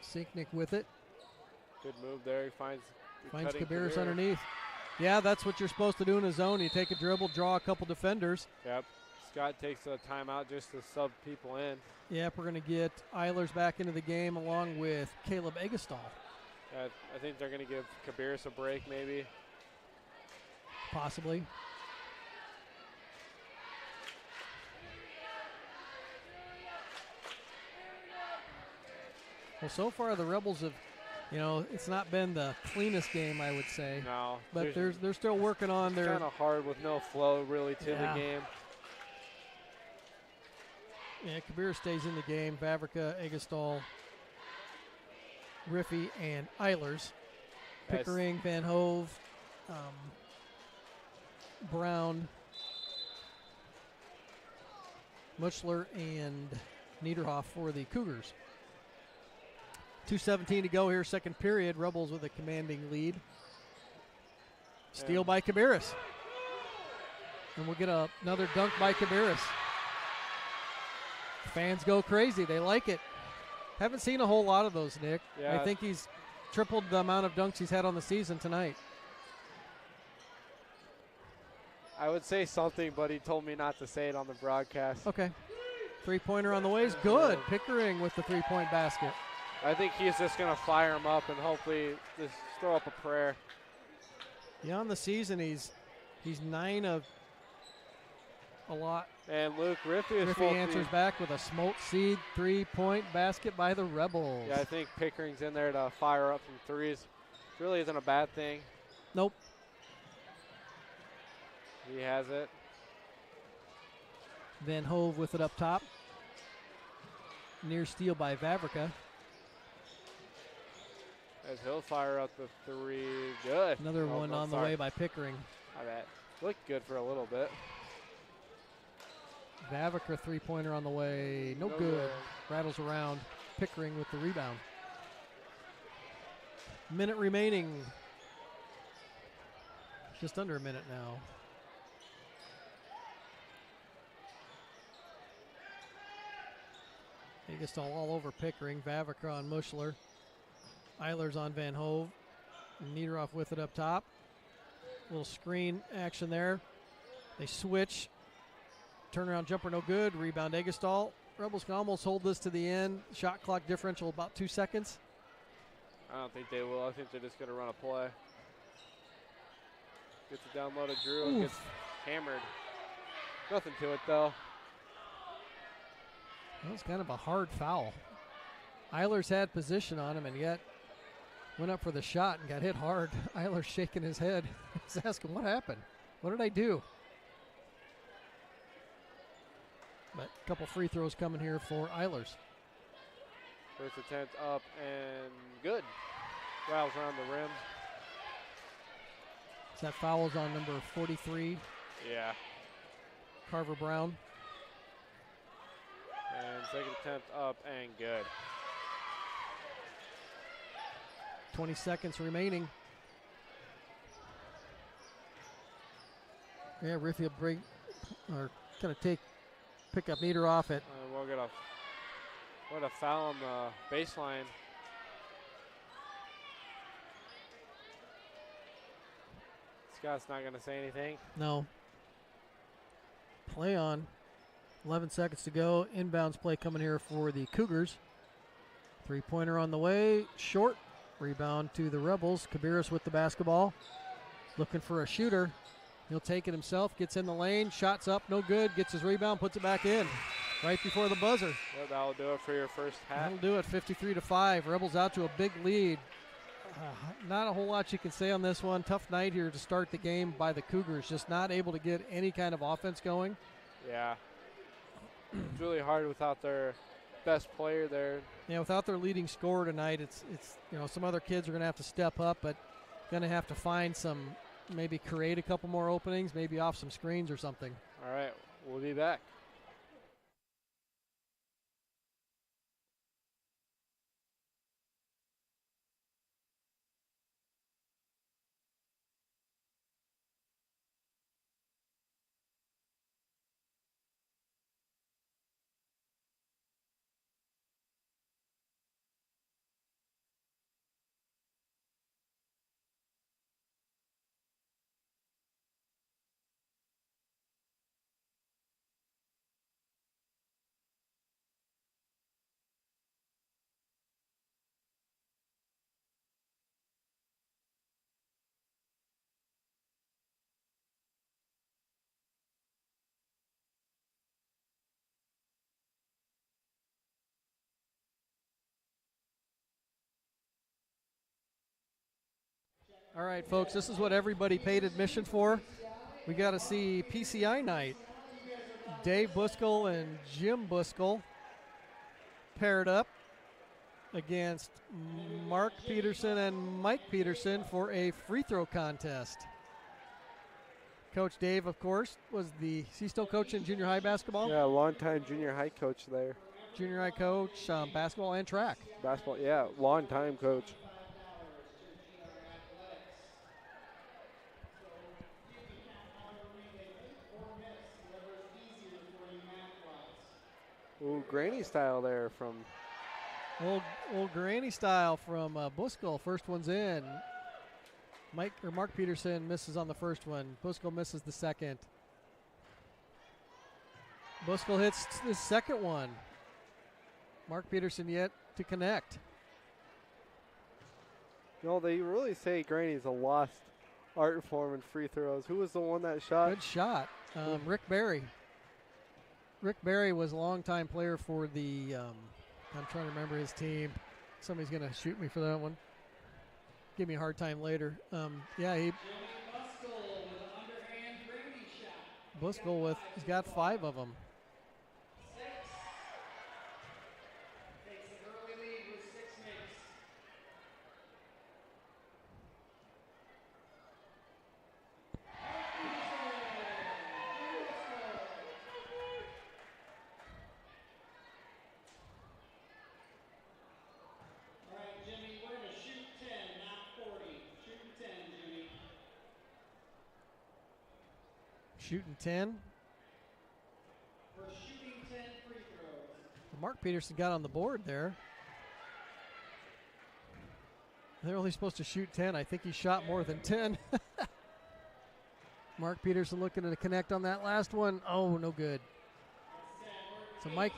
Sinknick with it. Good move there. He finds Cabarrus underneath. Yeah, that's what you're supposed to do in a zone. You take a dribble, draw a couple defenders. Yep. Scott takes a timeout just to sub people in. Yep, we're going to get Eilers back into the game along with Caleb Eggestal. I think they're going to give Cabarrus a break maybe. Possibly. Well, so far the Rebels have You know, it's not been the cleanest game, I would say. No. But they're still working on their. Kind of hard with no flow really to the game. Yeah, Kabir stays in the game. Vavrica, Egestall, Riffy, and Eilers. Pickering, Van Hove, Brown, Muchler, and Niederhoff for the Cougars. 2:17 to go here, second period. Rebels with a commanding lead. Steal by Cabarrus. And we'll get another dunk by Cabarrus. Fans go crazy. They like it. Haven't seen a whole lot of those, Nick. Yeah. I think he's tripled the amount of dunks he's had on the season tonight. I would say something, but he told me not to say it on the broadcast. Okay. Three-pointer on the way is good. Pickering with the three-point basket. I think he's just going to fire him up and hopefully just throw up a prayer. Yeah, on the season, he's 9 of a lot. And Luke Riffy answers back with a Smolt Seed three-point basket by the Rebels. Yeah, I think Pickering's in there to fire up some threes. It really isn't a bad thing. Nope. He has it. Van Hove with it up top. Near steal by Vavrica. As he'll fire up the three. Good. Another one on the way by Pickering. My bad. Looked good for a little bit. Vavrica three-pointer on the way. No good. Rattles around. Pickering with the rebound. Minute remaining. Just under a minute now. Egestall all over Pickering. Vavrica on Mushler. Eilers on Van Hove. Niederhoff with it up top. Little screen action there. They switch. Turnaround jumper no good. Rebound Egestall. Rebels can almost hold this to the end. Shot clock differential about 2 seconds. I don't think they will. I think they're just going to run a play. Gets it down low to Drew and gets hammered. Nothing to it, though. That was kind of a hard foul. Eilers had position on him and yet went up for the shot and got hit hard. Eilers shaking his head. He's asking, what happened? What did I do? But a couple free throws coming here for Eilers. First attempt up and good. Rattles around the rim. So that foul is on number 43. Yeah. Carver Brown. And second attempt up and good. 20 seconds remaining. Yeah, Riffy will break, or kind of pick up Niederhoff at. We'll get a foul on the baseline. Scott's not going to say anything. No. Play on. 11 seconds to go. Inbounds play coming here for the Cougars. Three-pointer on the way. Short. Rebound to the Rebels. Cabarrus with the basketball. Looking for a shooter. He'll take it himself. Gets in the lane. Shots up. No good. Gets his rebound. Puts it back in. Right before the buzzer. Yeah, that'll do it for your first half. That'll do it. 53-5. Rebels out to a big lead. Not a whole lot you can say on this one. Tough night here to start the game by the Cougars. Just not able to get any kind of offense going. Yeah. It's really hard without their best player there. Yeah, without their leading scorer tonight, it's some other kids are going to have to step up, but going to have to find maybe create a couple more openings, maybe off some screens or something. All right, we'll be back. All right, folks, this is what everybody paid admission for. We got to see PCI night. Dave Buskell and Jim Buskell paired up against Mark Peterson and Mike Peterson for a free throw contest. Coach Dave, of course, is he still coaching junior high basketball? Yeah, longtime junior high coach there. Junior high coach, basketball and track. Basketball, yeah, longtime coach. Ooh, granny style there from old granny style from Buskell. First one's in. Mark Peterson misses on the first one. Buskell misses the second. Buskell hits the second one. Mark Peterson yet to connect. No, they really say granny's a lost art form in free throws. Who was the one that shot? Good shot. Rick Berry. Rick Berry was a longtime player for the, I'm trying to remember his team. Somebody's going to shoot me for that one. Give me a hard time later. Buskell he's got 5 of them. Shooting 10. We're shooting 10 free throws. Mark Peterson got on the board there. They're only supposed to shoot 10. I think he shot more than 10. Mark Peterson looking to connect on that last one. Oh, no good. So Mark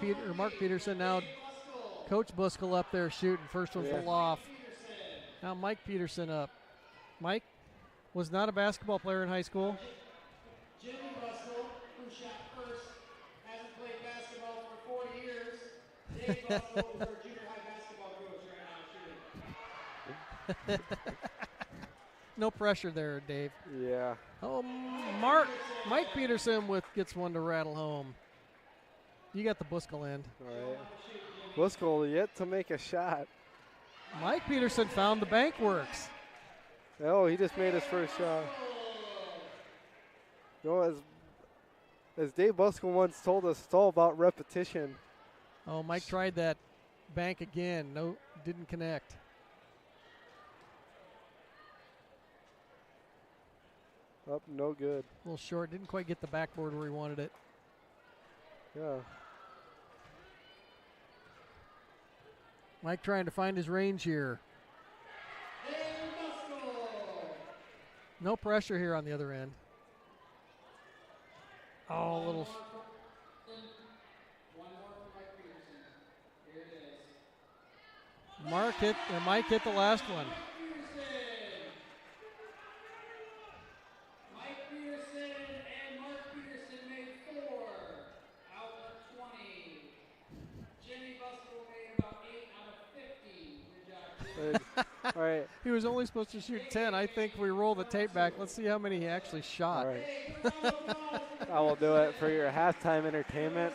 Peterson now, Coach Buskell up there shooting. First one fell off. Now Mike Peterson up. Mike was not a basketball player in high school. Jimmy Buskell, who shot first, hasn't played basketball for 40 years. Dave Buskell is our junior high basketball coach right now shooting. No pressure there, Dave. Yeah. Oh, Mike Peterson gets one to rattle home. You got the Buskell end. All right. Buskell yet to make a shot. Mike Peterson found the bank works. Oh, he just made his first shot. You know, as Dave Buskell once told us, it's all about repetition. Oh, Mike tried that bank again. No, didn't connect. Up, no good. A little short. Didn't quite get the backboard where he wanted it. Yeah. Mike trying to find his range here. No pressure here on the other end. Oh, a little. Mike hit the last one. Mike Peterson and Mark Peterson made 4 out of 20. Jimmy Buskell made about 8 out of 50. Good job, Jimmy. All right. He was only supposed to shoot 10. I think we roll the tape back. Let's see how many he actually shot. All right. I will do it for your halftime entertainment.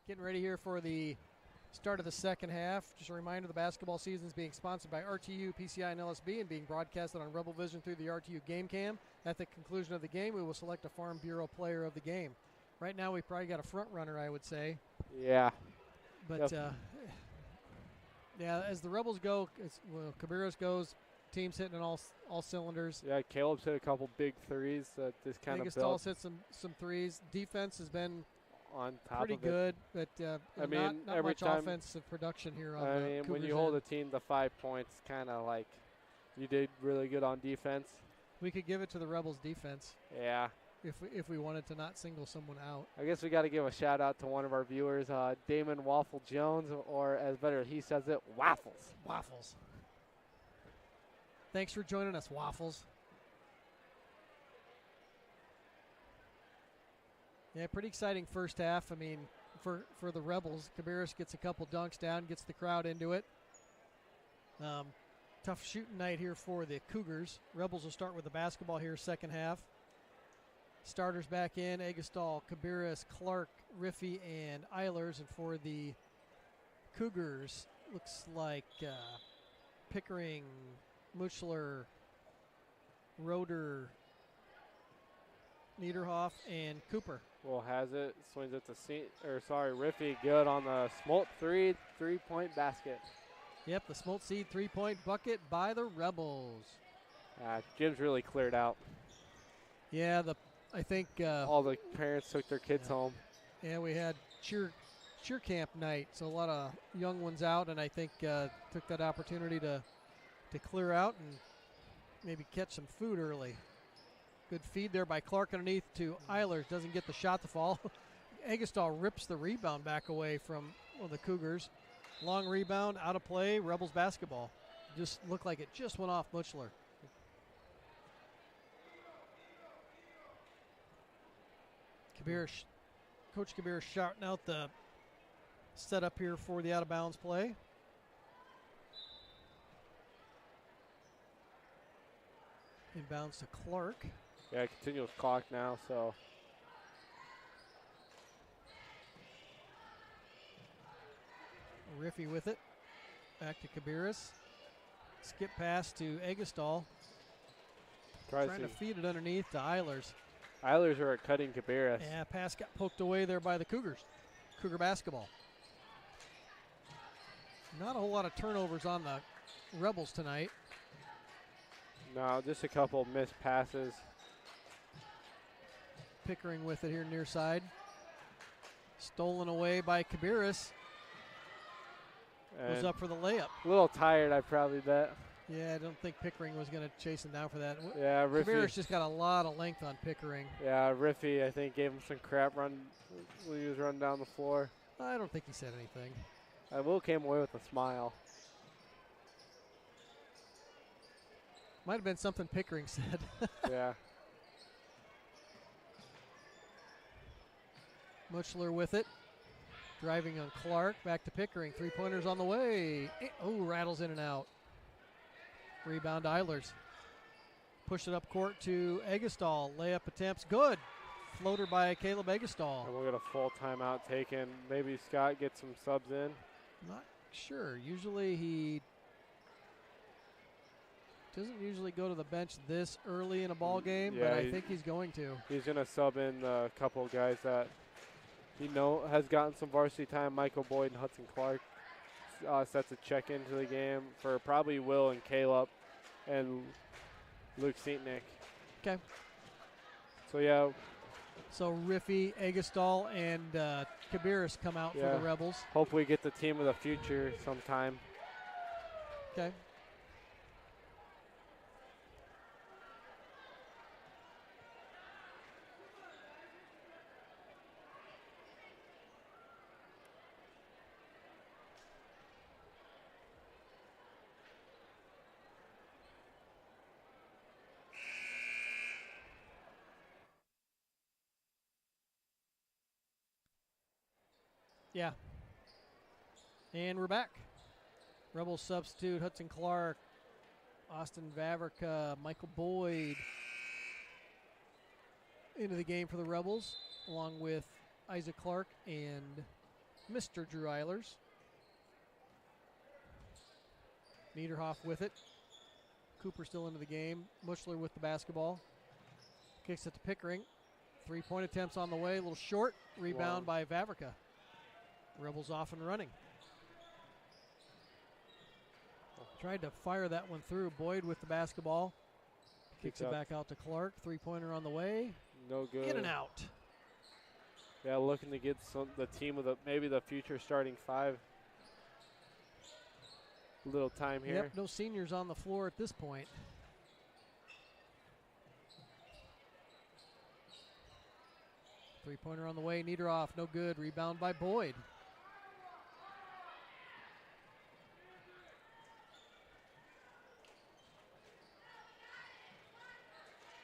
Getting ready here for the start of the second half. Just a reminder, the basketball season is being sponsored by RTU, PCI, and LSB and being broadcasted on Rebel Vision through the RTU Game Cam. At the conclusion of the game, we will select a Farm Bureau player of the game. Right now, we've probably got a front runner, I would say. Yeah. But, yeah, as the Rebels go, Cabarrus goes, team's hitting on all cylinders. Yeah, Caleb's hit a couple big threes that just kind of built. Agastall's hit some threes. Defense has been on top pretty of good, but I mean, not every much time, offensive production here on I the mean, when Cougars you hold end. a team to 5 points, kind of like you did really good on defense. We could give it to the Rebels defense Yeah. if we wanted to not single someone out. I guess we got to give a shout out to one of our viewers, Damon Waffle Jones, or as better he says it, Waffles. Waffles. Thanks for joining us, Waffles. Yeah, pretty exciting first half. I mean, for the Rebels, Cabarrus gets a couple dunks down, gets the crowd into it. Tough shooting night here for the Cougars. Rebels will start with the basketball here, second half. Starters back in, Agastall, Cabarrus, Clark, Riffey, and Eilers. And for the Cougars, looks like Pickering, Muchler, Roeder, Niederhoff, and Cooper. Well, has it, swings it to Riffey, good on the Smolt three-point basket. Yep, the Smolt Seed three-point bucket by the Rebels. Gym's really cleared out. Yeah, I think all the parents took their kids home. Yeah, we had cheer camp night, so a lot of young ones out, and I think took that opportunity to clear out and maybe catch some food early. Good feed there by Clark underneath to Eilers. Doesn't get the shot to fall. Agastall rips the rebound back away from the Cougars. Long rebound, out of play, Rebels basketball. Just looked like it just went off Muchler. Coach Cabarrus shouting out the setup here for the out-of-bounds play. Inbounds to Clark. Yeah, continuous clock now, so. Riffey with it. Back to Cabarrus. Skip pass to Agastall. Trying to feed it underneath to Eilers. Eilers are cutting Cabarrus. Yeah, pass got poked away there by the Cougars. Cougar basketball. Not a whole lot of turnovers on the Rebels tonight. No, just a couple missed passes. Pickering with it here near side. Stolen away by Cabarrus. Goes up for the layup. A little tired, I probably bet. Yeah, I don't think Pickering was going to chase him down for that. Yeah, Riffey. Cabarrus just got a lot of length on Pickering. Yeah, Riffey, I think, gave him some crap when he was running down the floor. I don't think he said anything. Will came away with a smile. Might have been something Pickering said. Yeah. Muchler with it. Driving on Clark. Back to Pickering. Three-pointers on the way. Oh, rattles in and out. Rebound Eilers. Push it up court to Agastall. Layup attempts. Good. Floater by Caleb Agastall. And we'll get a full timeout taken. Maybe Scott gets some subs in. Not sure. Usually he doesn't usually go to the bench this early in a ball game, yeah, but I think he's going to. He's going to sub in a couple of guys that he has gotten some varsity time. Michael Boyd and Hudson Clark sets a check into the game for probably Will and Caleb and Luke Seatnick. Okay. So, yeah. So Riffey, Agastall, and Cabarrus come out for the Rebels. Hopefully get the team of the future sometime. Okay. Yeah. And we're back. Rebels substitute Hudson Clark, Austin Vavrika, Michael Boyd into the game for the Rebels, along with Isaac Clark and Mr. Drew Eilers. Niederhoff with it. Cooper still into the game. Mushler with the basketball. Kicks it to Pickering. 3-point attempts on the way. A little short. Rebound by Vavrica. Rebels off and running. Tried to fire that one through. Boyd with the basketball. Kicks it back out to Clark. 3-pointer on the way. No good. In and out. Yeah, looking to get the team of maybe the future starting 5. Little time here. Yep, no seniors on the floor at this point. Three-pointer on the way. Niederhoff, no good. Rebound by Boyd.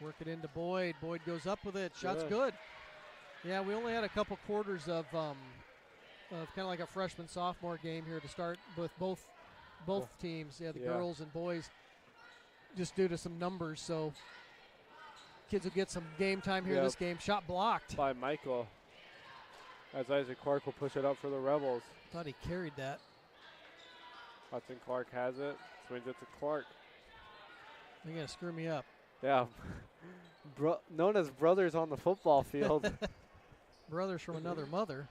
Work it into Boyd. Boyd goes up with it. Shot's good. Yeah, we only had a couple quarters of kind of like a freshman-sophomore game here to start with both teams. Yeah, the girls and boys, just due to some numbers. So kids will get some game time here in this game. Shot blocked by Michael. As Isaac Clark will push it up for the Rebels. Thought he carried that. Hudson Clark has it. Swings it to Clark. They're going to screw me up. Yeah. Known as brothers on the football field. Brothers from another mother.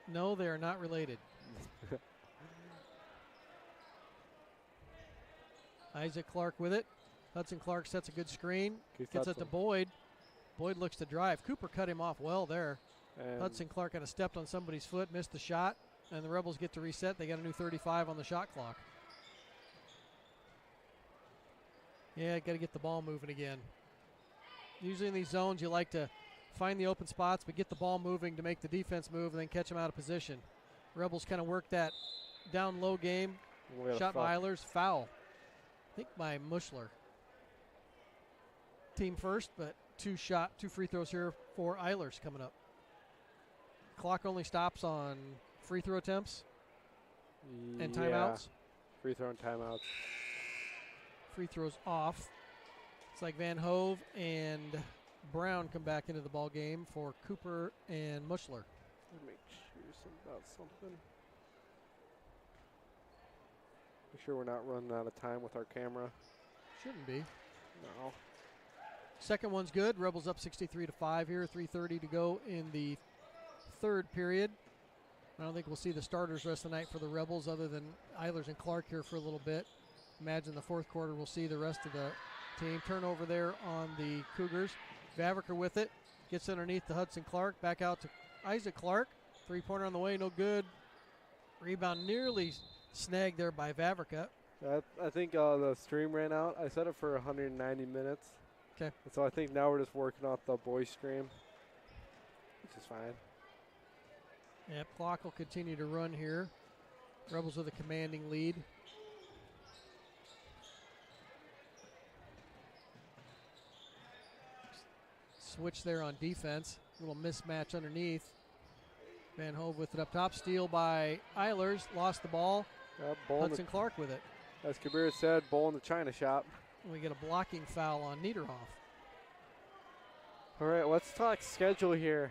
No, they are not related. Isaac Clark with it. Hudson Clark sets a good screen. Gets it to Boyd. Boyd looks to drive. Cooper cut him off well there. And Hudson Clark kind of stepped on somebody's foot, missed the shot, and the Rebels get to reset. They got a new 35 on the shot clock. Yeah, got to get the ball moving again. Usually in these zones, you like to find the open spots, but get the ball moving to make the defense move and then catch them out of position. Rebels kind of work that down low game. Shot by Eilers, foul. I think by Mushler. Team first, but two free throws here for Eilers coming up. Clock only stops on free throw attempts and timeouts. Free throw and timeouts. Free throws off. It's like Van Hove and Brown come back into the ball game for Cooper and Mushler. Make sure about something. Make sure we're not running out of time with our camera. Shouldn't be. No. Second one's good. Rebels up 63-5 here. 3:30 to go in the third period. I don't think we'll see the starters rest of the night for the Rebels other than Eilers and Clark here for a little bit. Imagine the fourth quarter we'll see the rest of the team. Turnover there on the Cougars. Vavrica with it. Gets underneath to Hudson Clark. Back out to Isaac Clark. 3-pointer on the way. No good. Rebound nearly snagged there by Vavrica. I think the stream ran out. I set it for 190 minutes. Okay. So I think now we're just working off the boys stream, which is fine. Yep, clock will continue to run here. Rebels with a commanding lead. Switch there on defense. Little mismatch underneath. Van Hove with it up top. Steal by Eilers. Lost the ball. Hudson Clark with it. As Kabir said, bowl in the China shop. We get a blocking foul on Niederhoff. All right, let's talk schedule here.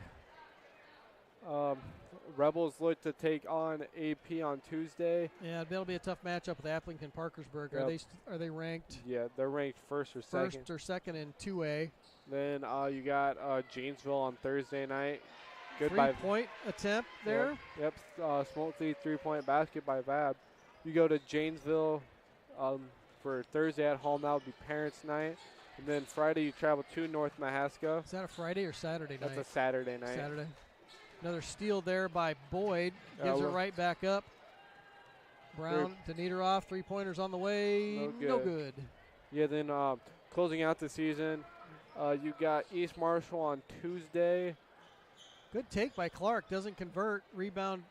Rebels look to take on AP on Tuesday. Yeah, that'll be a tough matchup with Applington Parkersburg. Yep. Are they ranked? Yeah, they're ranked first or second. First or second in 2A. Then you got Janesville on Thursday night. Good 3-point attempt there. Yep. Smoke lead 3-point basket by Vab. You go to Janesville for Thursday at home. That would be Parents' Night. And then Friday you travel to North Mahaska. Is that a Friday or Saturday night? That's a Saturday night. Saturday. Another steal there by Boyd. Gives it right back up. Brown to Niederhoff. 3-pointers on the way. No good. Yeah, then closing out the season, you got East Marshall on Tuesday. Good take by Clark. Doesn't convert. Rebound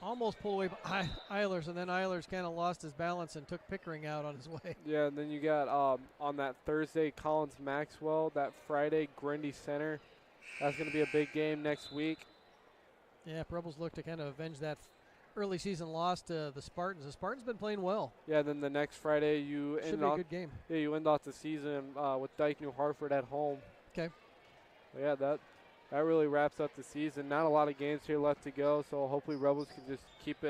almost pulled away by Eilers, and then Eilers kind of lost his balance and took Pickering out on his way. Yeah, and then you got on that Thursday, Collins Maxwell. That Friday, Grundy Center. That's going to be a big game next week. Yeah, Rebels look to kind of avenge that early season loss to the Spartans. The Spartans been playing well. Yeah, then the next Friday you should be a good game. Yeah, you end off the season with Dyke New Hartford at home. Okay. Yeah, that really wraps up the season. Not a lot of games here left to go, so hopefully Rebels can just keep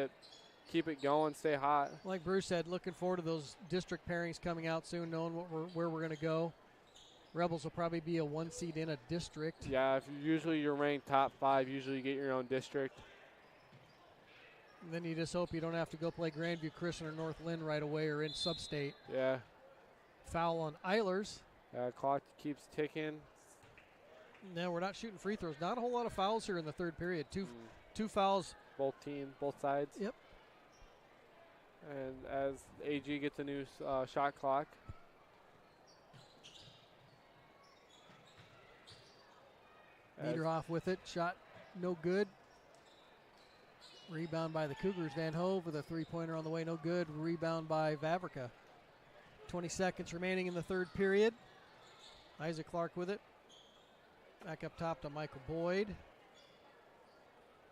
it going, stay hot. Like Bruce said, looking forward to those district pairings coming out soon, knowing where we're going to go. Rebels will probably be a 1 seed in a district. Yeah, if you're ranked top 5, usually you get your own district. And then you just hope you don't have to go play Grandview Christian or North Lynn right away or in sub-state. Yeah. Foul on Eilers. Clock keeps ticking. No, we're not shooting free throws. Not a whole lot of fouls here in the third period. Two fouls. Both sides. Yep. And as AG gets a new shot clock. Niederhoff with it. Shot no good. Rebound by the Cougars. Van Hove with a three-pointer on the way. No good. Rebound by Vavrica. 20 seconds remaining in the third period. Isaac Clark with it. Back up top to Michael Boyd.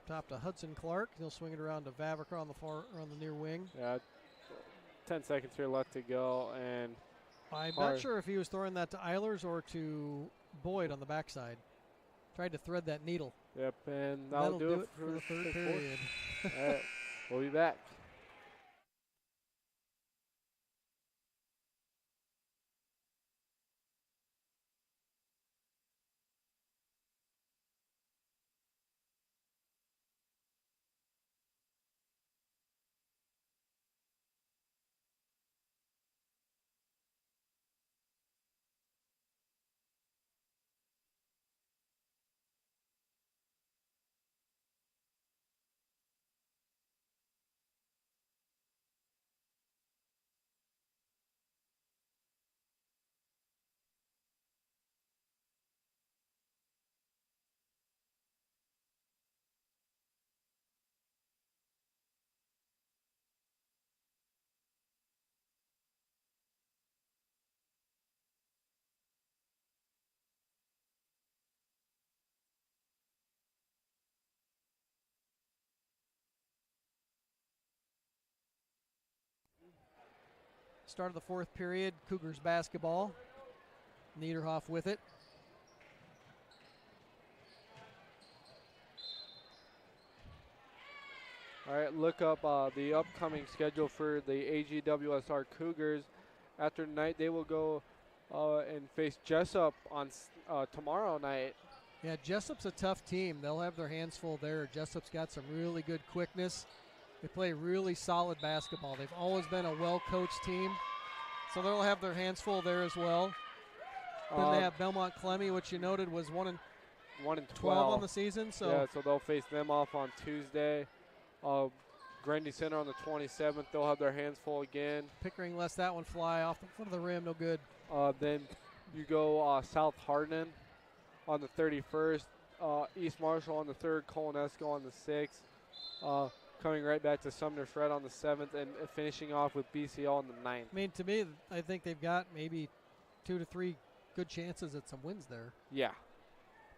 Top to Hudson Clark. He'll swing it around to Vavrica on the near wing. Yeah, 10 seconds here left to go. And I'm not sure if he was throwing that to Eilers or to Boyd on the backside. Tried to thread that needle. Yep, and that'll do it for the third period. All right, we'll be back. Start of the fourth period, Cougars basketball. Niederhoff with it. All right, look up the upcoming schedule for the AGWSR Cougars. After tonight, they will go and face Jessup on tomorrow night. Yeah, Jessup's a tough team. They'll have their hands full there. Jessup's got some really good quickness. They play really solid basketball. They've always been a well-coached team, so they'll have their hands full there as well. Then they have Belmont Clemmy, which you noted was 1 and 12 on the season. So yeah, so they'll face them off on Tuesday. Grundy Center on the 27th. They'll have their hands full again. Pickering lets that one fly off the front of the rim, no good. Then you go South Hardin on the 31st. East Marshall on the 3rd. Colonesco on the 6th. Coming right back to Sumner Fred on the 7th and finishing off with BCL on the 9th. I mean, to me, I think they've got maybe 2 to 3 good chances at some wins there. Yeah.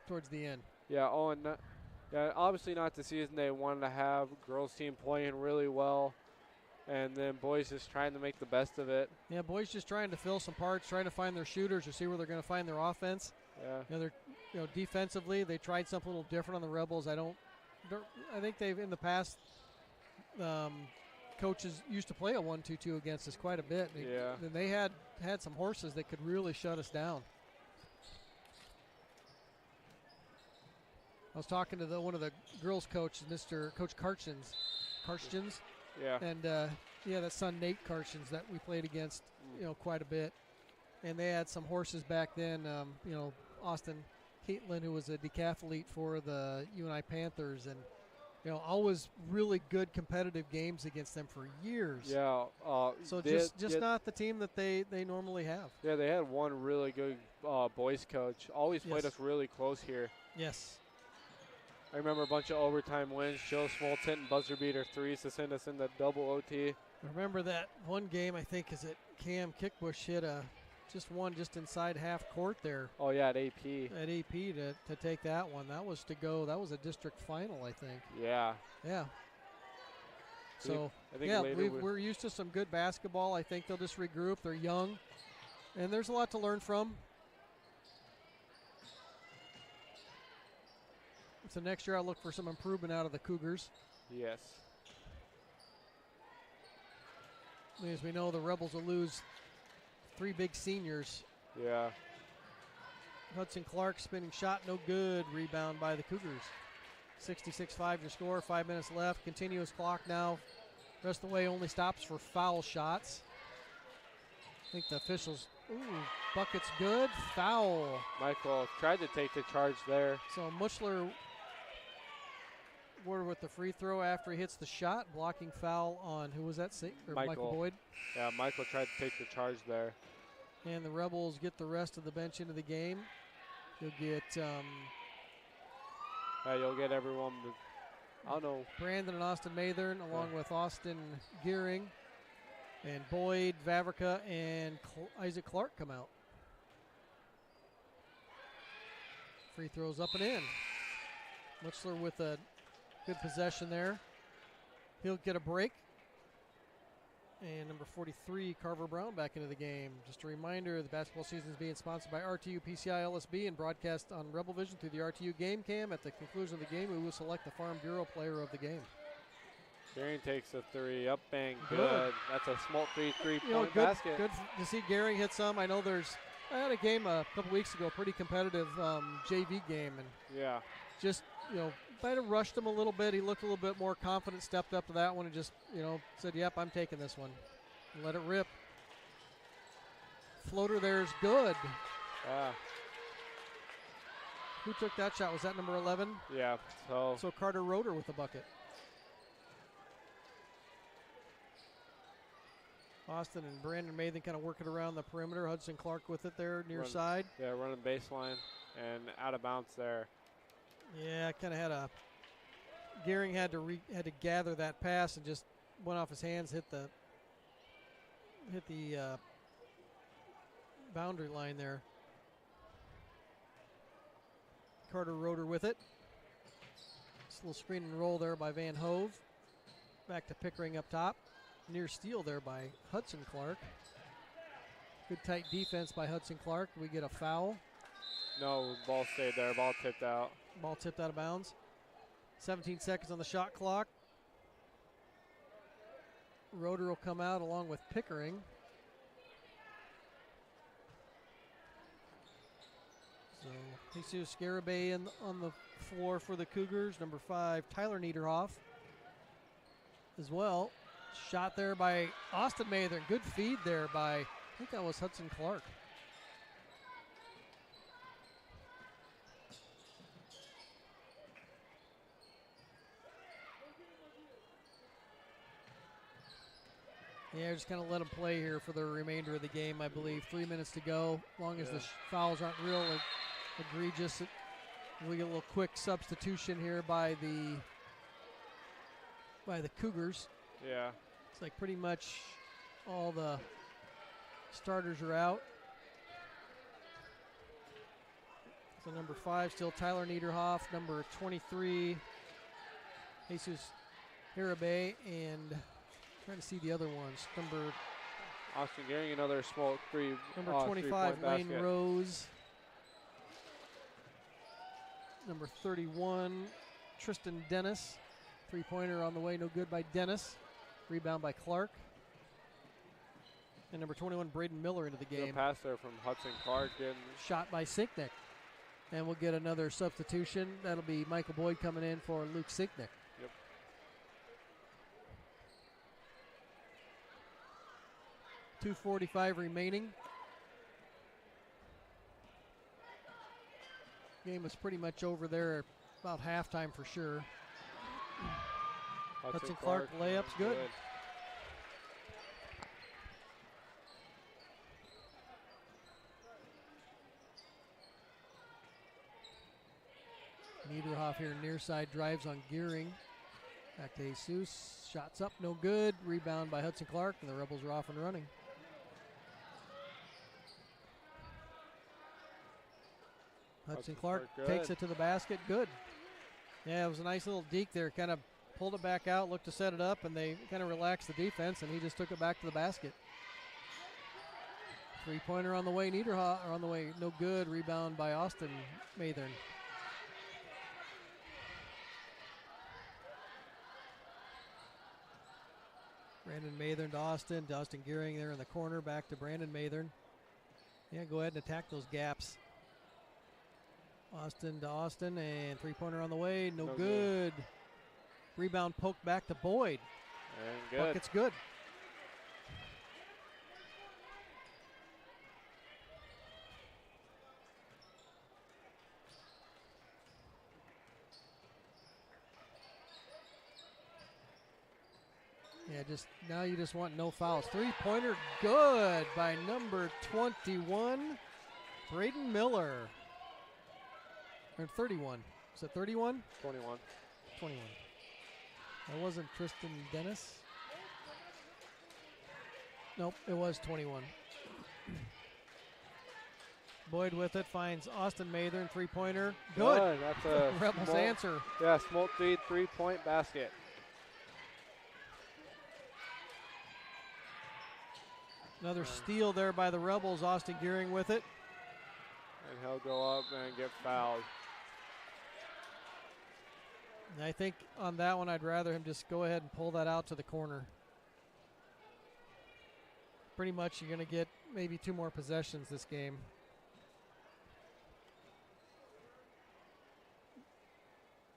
Towards the end. Yeah, yeah, obviously not the season they wanted to have. Girls team playing really well, and then boys just trying to make the best of it. Yeah, boys just trying to fill some parts, trying to find their shooters or see where they're going to find their offense. Yeah. Defensively, they tried something a little different on the Rebels. I think they've in the past coaches used to play a 1-2-2 against us quite a bit. And they had some horses that could really shut us down. I was talking to one of the girls' coaches, Mr. Coach Karstjens. Yeah. And that's son Nate Karstjens that we played against, quite a bit. And they had some horses back then. Austin Heatlin, who was a decathlete for the UNI Panthers, and always really good competitive games against them for years. Yeah. So just not the team that they normally have. Yeah, they had one really good boys coach. Always played us really close here. Yes. I remember a bunch of overtime wins. Joe Smoltz and buzzer beater threes to send us in the double OT. I remember that one game, I think, is it Cam Kickbush hit just inside half court there. Oh, yeah, at AP. At AP to take that one. That was a district final, I think. Yeah. Yeah. So, we're used to some good basketball. I think they'll just regroup. They're young, and there's a lot to learn from. So next year I'll look for some improvement out of the Cougars. Yes. As we know, the Rebels will lose 3 big seniors. Yeah. Hudson Clark spinning shot, no good. Rebound by the Cougars. 66-5 your score, 5 minutes left. Continuous clock now. Rest of the way only stops for foul shots. I think the officials, bucket's good, foul. Michael tried to take the charge there. So Muchler were with the free throw after he hits the shot, blocking foul on, who was that? Michael Boyd. Yeah, Michael tried to take the charge there. And the Rebels get the rest of the bench into the game. You'll get you'll get everyone. I don't know. Brandon and Austin Mathern, along with Austin Gearing, and Boyd, Vavrica, and Isaac Clark come out. Free throws up and in. Muchler with a good possession there. He'll get a break. And number 43, Carver Brown, back into the game. Just a reminder, the basketball season is being sponsored by RTU PCI LSB and broadcast on Rebel Vision through the RTU Game Cam. At the conclusion of the game, we will select the Farm Bureau player of the game. Gehring takes a 3, up bang, good. That's a small three-point basket. Good to see Gehring hit some. I know I had a game a couple weeks ago, pretty competitive JV game, and just, might have rushed him a little bit. He looked a little bit more confident, stepped up to that one and just, said, yep, I'm taking this one. Let it rip. Floater there is good. Yeah. Who took that shot? Was that number 11? Yeah. So Carter Roeder with the bucket. Austin and Brandon Mathan kind of working around the perimeter. Hudson Clark with it there near side. Yeah, running baseline and out of bounds there. Yeah, kind of Gehring had to gather that pass and just went off his hands, hit the boundary line there. Carter Roeder with it. Just a little screen and roll there by Van Hove. Back to Pickering up top. Near steal there by Hudson Clark. Good tight defense by Hudson Clark. We get a foul. No, ball stayed there. Ball tipped out. Ball tipped out of bounds. 17 seconds on the shot clock. Roeder will come out along with Pickering. So Jesus Garibay on the floor for the Cougars. Number 5, Tyler Niederhoff as well. Shot there by Austin Mather. Good feed there by, I think that was Hudson Clark. Yeah, just kind of let them play here for the remainder of the game, I believe. 3 minutes to go. As long as the fouls aren't real egregious, we get a little quick substitution here by the Cougars. Yeah. It's like pretty much all the starters are out. So number 5 still Tyler Niederhoff. Number 23, Jesus Garibay, and trying to see the other ones. Number Austin Gehring, another small three. Number 25, Lane basket. Rose. Number 31, Tristan Dennis. 3-pointer on the way, no good by Dennis. Rebound by Clark. And number 21, Braden Miller into the game. Good pass there from Hudson Clark. Shot by Sinknick. And we'll get another substitution. That'll be Michael Boyd coming in for Luke Sinknick. Yep. .245 remaining. Game was pretty much over there about halftime for sure. Hudson Clark layup's good. Niederhoff here near side drives on Gehring. Back to Jesus. Shots up, no good. Rebound by Hudson Clark, and the Rebels are off and running. Hudson Clark takes it to the basket. Good. Yeah, it was a nice little deke there. Kind of pulled it back out, looked to set it up, and they kind of relaxed the defense, and he just took it back to the basket. 3-pointer on the way. Niederhoff on the way. No good. Rebound by Austin Mathern. Brandon Mathern to Austin. Dustin Gearing there in the corner. Back to Brandon Mathern. Yeah, go ahead and attack those gaps. Austin to Austin, and three-pointer on the way. No good. Rebound poked back to Boyd. And good. Bucket's good. Yeah, just now you just want no fouls. Three-pointer good by number 21, Braden Miller. Or 31. Is it 31? 21. 21. That wasn't Tristan Dennis. Nope, it was 21. Boyd with it, finds Austin Mathern, three-pointer. Good. That's a Rebels answer. Yeah, Smolt feed, three-point basket. Another steal there by the Rebels. Austin Gearing with it. And he'll go up and get fouled. And I think on that one, I'd rather him just go ahead and pull that out to the corner. Pretty much you're going to get maybe 2 more possessions this game.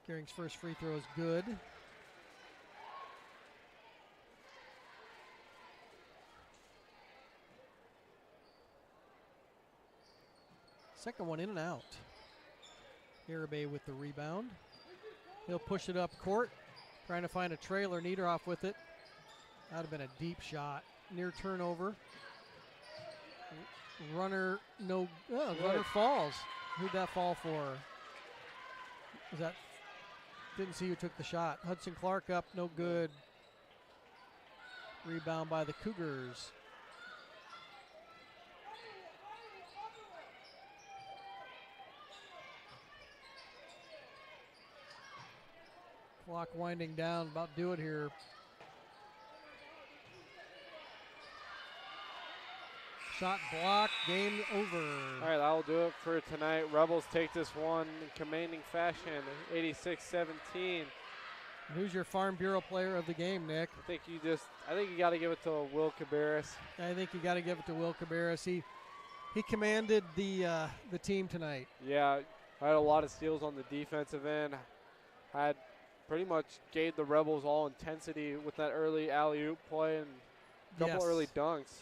Gearing's first free throw is good. Second one in and out. Garibay with the rebound. He'll push it up court, trying to find a trailer. Niederhoff with it. That would have been a deep shot. Near turnover. Runner, no, runner falls. Who'd that fall for? Was that, didn't see who took the shot. Hudson Clark up, no good. Rebound by the Cougars. Clock winding down, about to do it here. Shot blocked, game over. All right, that'll do it for tonight. Rebels take this one in commanding fashion, 86-17. Who's your Farm Bureau player of the game, Nick? I think you got to give it to Will Cabarrus. I think you got to give it to Will Cabarrus. He commanded the team tonight. Yeah, I had a lot of steals on the defensive end. Had pretty much gave the Rebels all intensity with that early alley-oop play and a couple early dunks.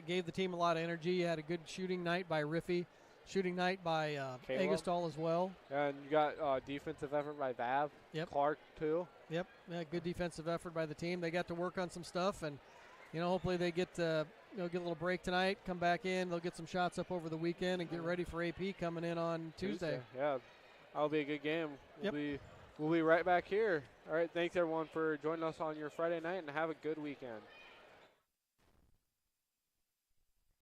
Gave the team a lot of energy. Had a good shooting night by Riffy, shooting night by Agastol as well. And you got defensive effort by Vav. Yep. Clark too. Yep. Yeah, good defensive effort by the team. They got to work on some stuff, and hopefully they get get a little break tonight. Come back in. They'll get some shots up over the weekend and get ready for AP coming in on Tuesday. Yeah, that'll be a good game. Yep. We'll be right back here. All right, thanks everyone for joining us on your Friday night, and have a good weekend.